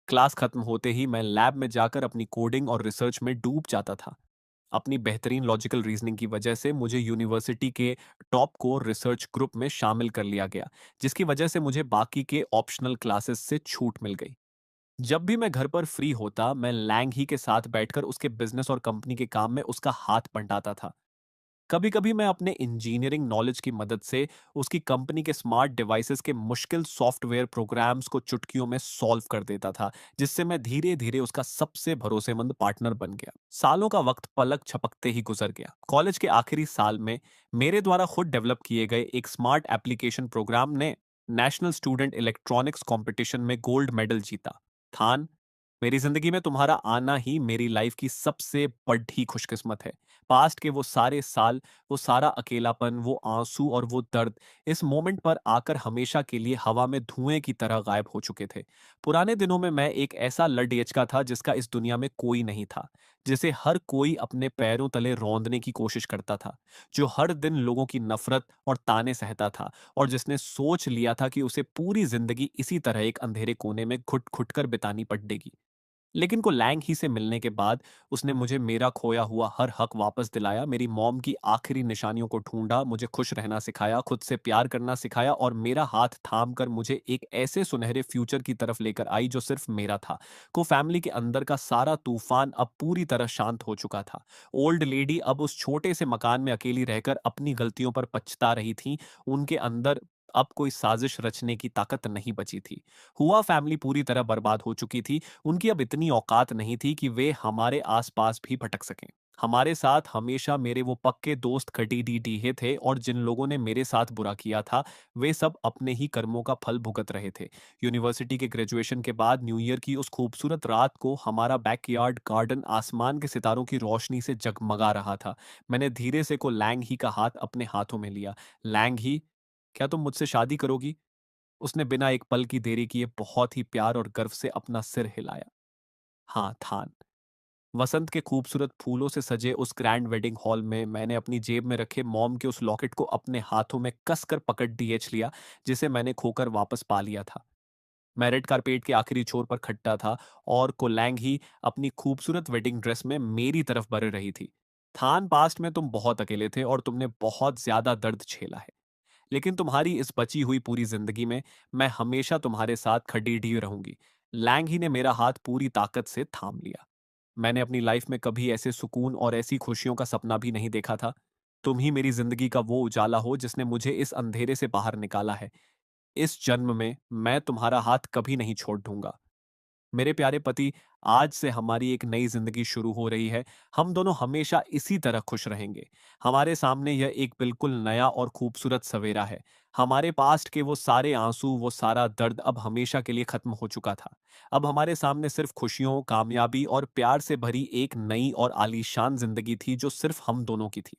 क्लास खत्म होते ही मैं लैब में जाकर अपनी कोडिंग और रिसर्च में डूब जाता था। अपनी बेहतरीन लॉजिकल रीजनिंग की वजह से मुझे यूनिवर्सिटी के टॉप कोर रिसर्च ग्रुप में शामिल कर लिया गया, जिसकी वजह से मुझे बाकी के ऑप्शनल क्लासेस से छूट मिल गई। जब भी मैं घर पर फ्री होता, मैं लैंग ही के साथ बैठकर उसके बिजनेस और कंपनी के काम में उसका हाथ बंटाता था। कभी कभी मैं अपने इंजीनियरिंग नॉलेज की मदद से उसकी कंपनी के स्मार्ट डिवाइसेस के मुश्किल सॉफ्टवेयर प्रोग्राम्स को चुटकियों में सॉल्व कर देता था, जिससे मैं धीरे धीरे उसका सबसे भरोसेमंद पार्टनर बन गया। सालों का वक्त पलक झपकते ही गुजर गया। कॉलेज के आखिरी साल में मेरे द्वारा खुद डेवलप किए गए एक स्मार्ट एप्लीकेशन प्रोग्राम ने नेशनल स्टूडेंट इलेक्ट्रॉनिक्स कंपटीशन में गोल्ड मेडल जीता। थान, मेरी जिंदगी में तुम्हारा आना ही मेरी लाइफ की सबसे बड़ी खुशकिस्मत है। पास्ट के वो सारे साल, वो सारा अकेलापन, वो आंसू और वो दर्द इस मोमेंट पर आकर हमेशा के लिए हवा में धुएं की तरह गायब हो चुके थे। पुराने दिनों में मैं एक ऐसा लड़यचका था जिसका इस दुनिया में कोई नहीं था, जिसे हर कोई अपने पैरों तले रौंदने की कोशिश करता था, जो हर दिन लोगों की नफरत और ताने सहता था, और जिसने सोच लिया था कि उसे पूरी जिंदगी इसी तरह एक अंधेरे कोने में घुट घुट कर बितानी पड़ेगी। लेकिन को लैंग ही से मिलने के बाद उसने मुझे मेरा खोया हुआ हर हक वापस दिलाया, मेरी मॉम की आखिरी निशानियों को ढूंढा, मुझे खुश रहना सिखाया, खुद से प्यार करना सिखाया और मेरा हाथ थाम कर मुझे एक ऐसे सुनहरे फ्यूचर की तरफ लेकर आई जो सिर्फ मेरा था। को फैमिली के अंदर का सारा तूफान अब पूरी तरह शांत हो चुका था। ओल्ड लेडी अब उस छोटे से मकान में अकेली रहकर अपनी गलतियों पर पछता रही थी। उनके अंदर अब कोई साजिश रचने की ताकत नहीं बची थी। हुआ फैमिली पूरी तरह बर्बाद हो चुकी थी। उनकी अब इतनी औकात नहीं थी कि वे हमारे आसपास भी भटक सकें। हमारे साथ हमेशा मेरे वो पक्के दोस्त खटीडी-डीहे थे, और जिन लोगों ने मेरे साथ बुरा किया था, वे सब अपने ही कर्मों का फल भुगत रहे थे। यूनिवर्सिटी के ग्रेजुएशन के बाद न्यू ईयर की उस खूबसूरत रात को हमारा बैकयार्ड गार्डन आसमान के सितारों की रोशनी से जगमगा रहा था। मैंने धीरे से को लैंग ही का हाथ अपने हाथों में लिया। लैंग ही, क्या तुम मुझसे शादी करोगी? उसने बिना एक पल की देरी किए बहुत ही प्यार और गर्व से अपना सिर हिलाया। हाँ, थान। वसंत के खूबसूरत फूलों से सजे उस ग्रैंड वेडिंग हॉल में मैंने अपनी जेब में रखे मॉम के उस लॉकेट को अपने हाथों में कसकर पकड़ डीएच लिया, जिसे मैंने खोकर वापस पा लिया था। मैं रेड कारपेट के आखिरी छोर पर खड़ा था, और कोलैंग ही अपनी खूबसूरत वेडिंग ड्रेस में मेरी तरफ बढ़ रही थी। थान, पास्ट में तुम बहुत अकेले थे और तुमने बहुत ज्यादा दर्द झेला है, लेकिन तुम्हारी इस बची हुई पूरी जिंदगी में मैं हमेशा तुम्हारे साथ खड़ी रहूंगी। लैंग ही ने मेरा हाथ पूरी ताकत से थाम लिया। मैंने अपनी लाइफ में कभी ऐसे सुकून और ऐसी खुशियों का सपना भी नहीं देखा था। तुम ही मेरी जिंदगी का वो उजाला हो जिसने मुझे इस अंधेरे से बाहर निकाला है। इस जन्म में मैं तुम्हारा हाथ कभी नहीं छोड़ दूंगा। मेरे प्यारे पति, आज से हमारी एक नई जिंदगी शुरू हो रही है। हम दोनों हमेशा इसी तरह खुश रहेंगे। हमारे सामने यह एक बिल्कुल नया और खूबसूरत सवेरा है। हमारे पास्ट के वो सारे आंसू, वो सारा दर्द अब हमेशा के लिए खत्म हो चुका था। अब हमारे सामने सिर्फ खुशियों, कामयाबी और प्यार से भरी एक नई और आलीशान जिंदगी थी जो सिर्फ हम दोनों की थी।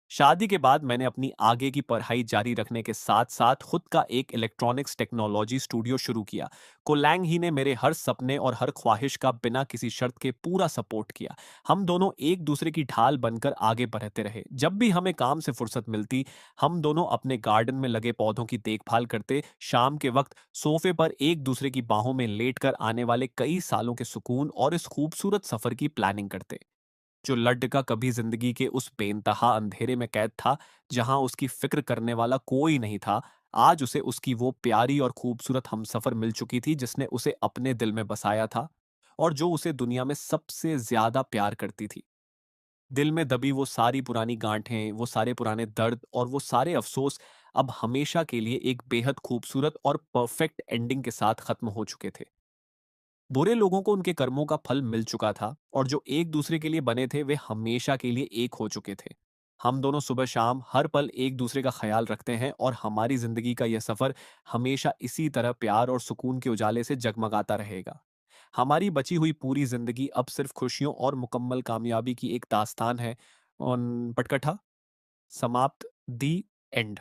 शादी के बाद मैंने अपनी आगे की पढ़ाई जारी रखने के साथ-साथ खुद का एक इलेक्ट्रॉनिक्स टेक्नोलॉजी स्टूडियो शुरू किया। कोलैंग ही ने मेरे हर सपने और हर ख्वाहिश का बिना किसी शर्त के पूरा सपोर्ट किया। हम दोनों एक-दूसरे की ढाल बनकर आगे बढ़ते रहे। जब भी हमें काम से फुर्सत मिलती, हम दोनों अपने गार्डन में लगे पौधों की देखभाल करते, शाम के वक्त सोफे पर एक-दूसरे की बाहों में लेटकर आने वाले कई सालों के सुकून और इस खूबसूरत सफर की प्लानिंग करते। जो लड्डका कभी जिंदगी के उस बेइंतहा अंधेरे में कैद था, जहां उसकी फिक्र करने वाला कोई नहीं था, आज उसे उसकी वो प्यारी और खूबसूरत हमसफर मिल चुकी थी जिसने उसे अपने दिल में बसाया था और जो उसे दुनिया में सबसे ज्यादा प्यार करती थी। दिल में दबी वो सारी पुरानी गांठें, वो सारे पुराने दर्द और वो सारे अफसोस अब हमेशा के लिए एक बेहद खूबसूरत और परफेक्ट एंडिंग के साथ खत्म हो चुके थे। बुरे लोगों को उनके कर्मों का फल मिल चुका था और जो एक दूसरे के लिए बने थे वे हमेशा के लिए एक हो चुके थे। हम दोनों सुबह शाम हर पल एक दूसरे का ख्याल रखते हैं और हमारी जिंदगी का यह सफर हमेशा इसी तरह प्यार और सुकून के उजाले से जगमगाता रहेगा। हमारी बची हुई पूरी जिंदगी अब सिर्फ खुशियों और मुकम्मल कामयाबी की एक दास्तान है। पटकथा समाप्त। दी एंड।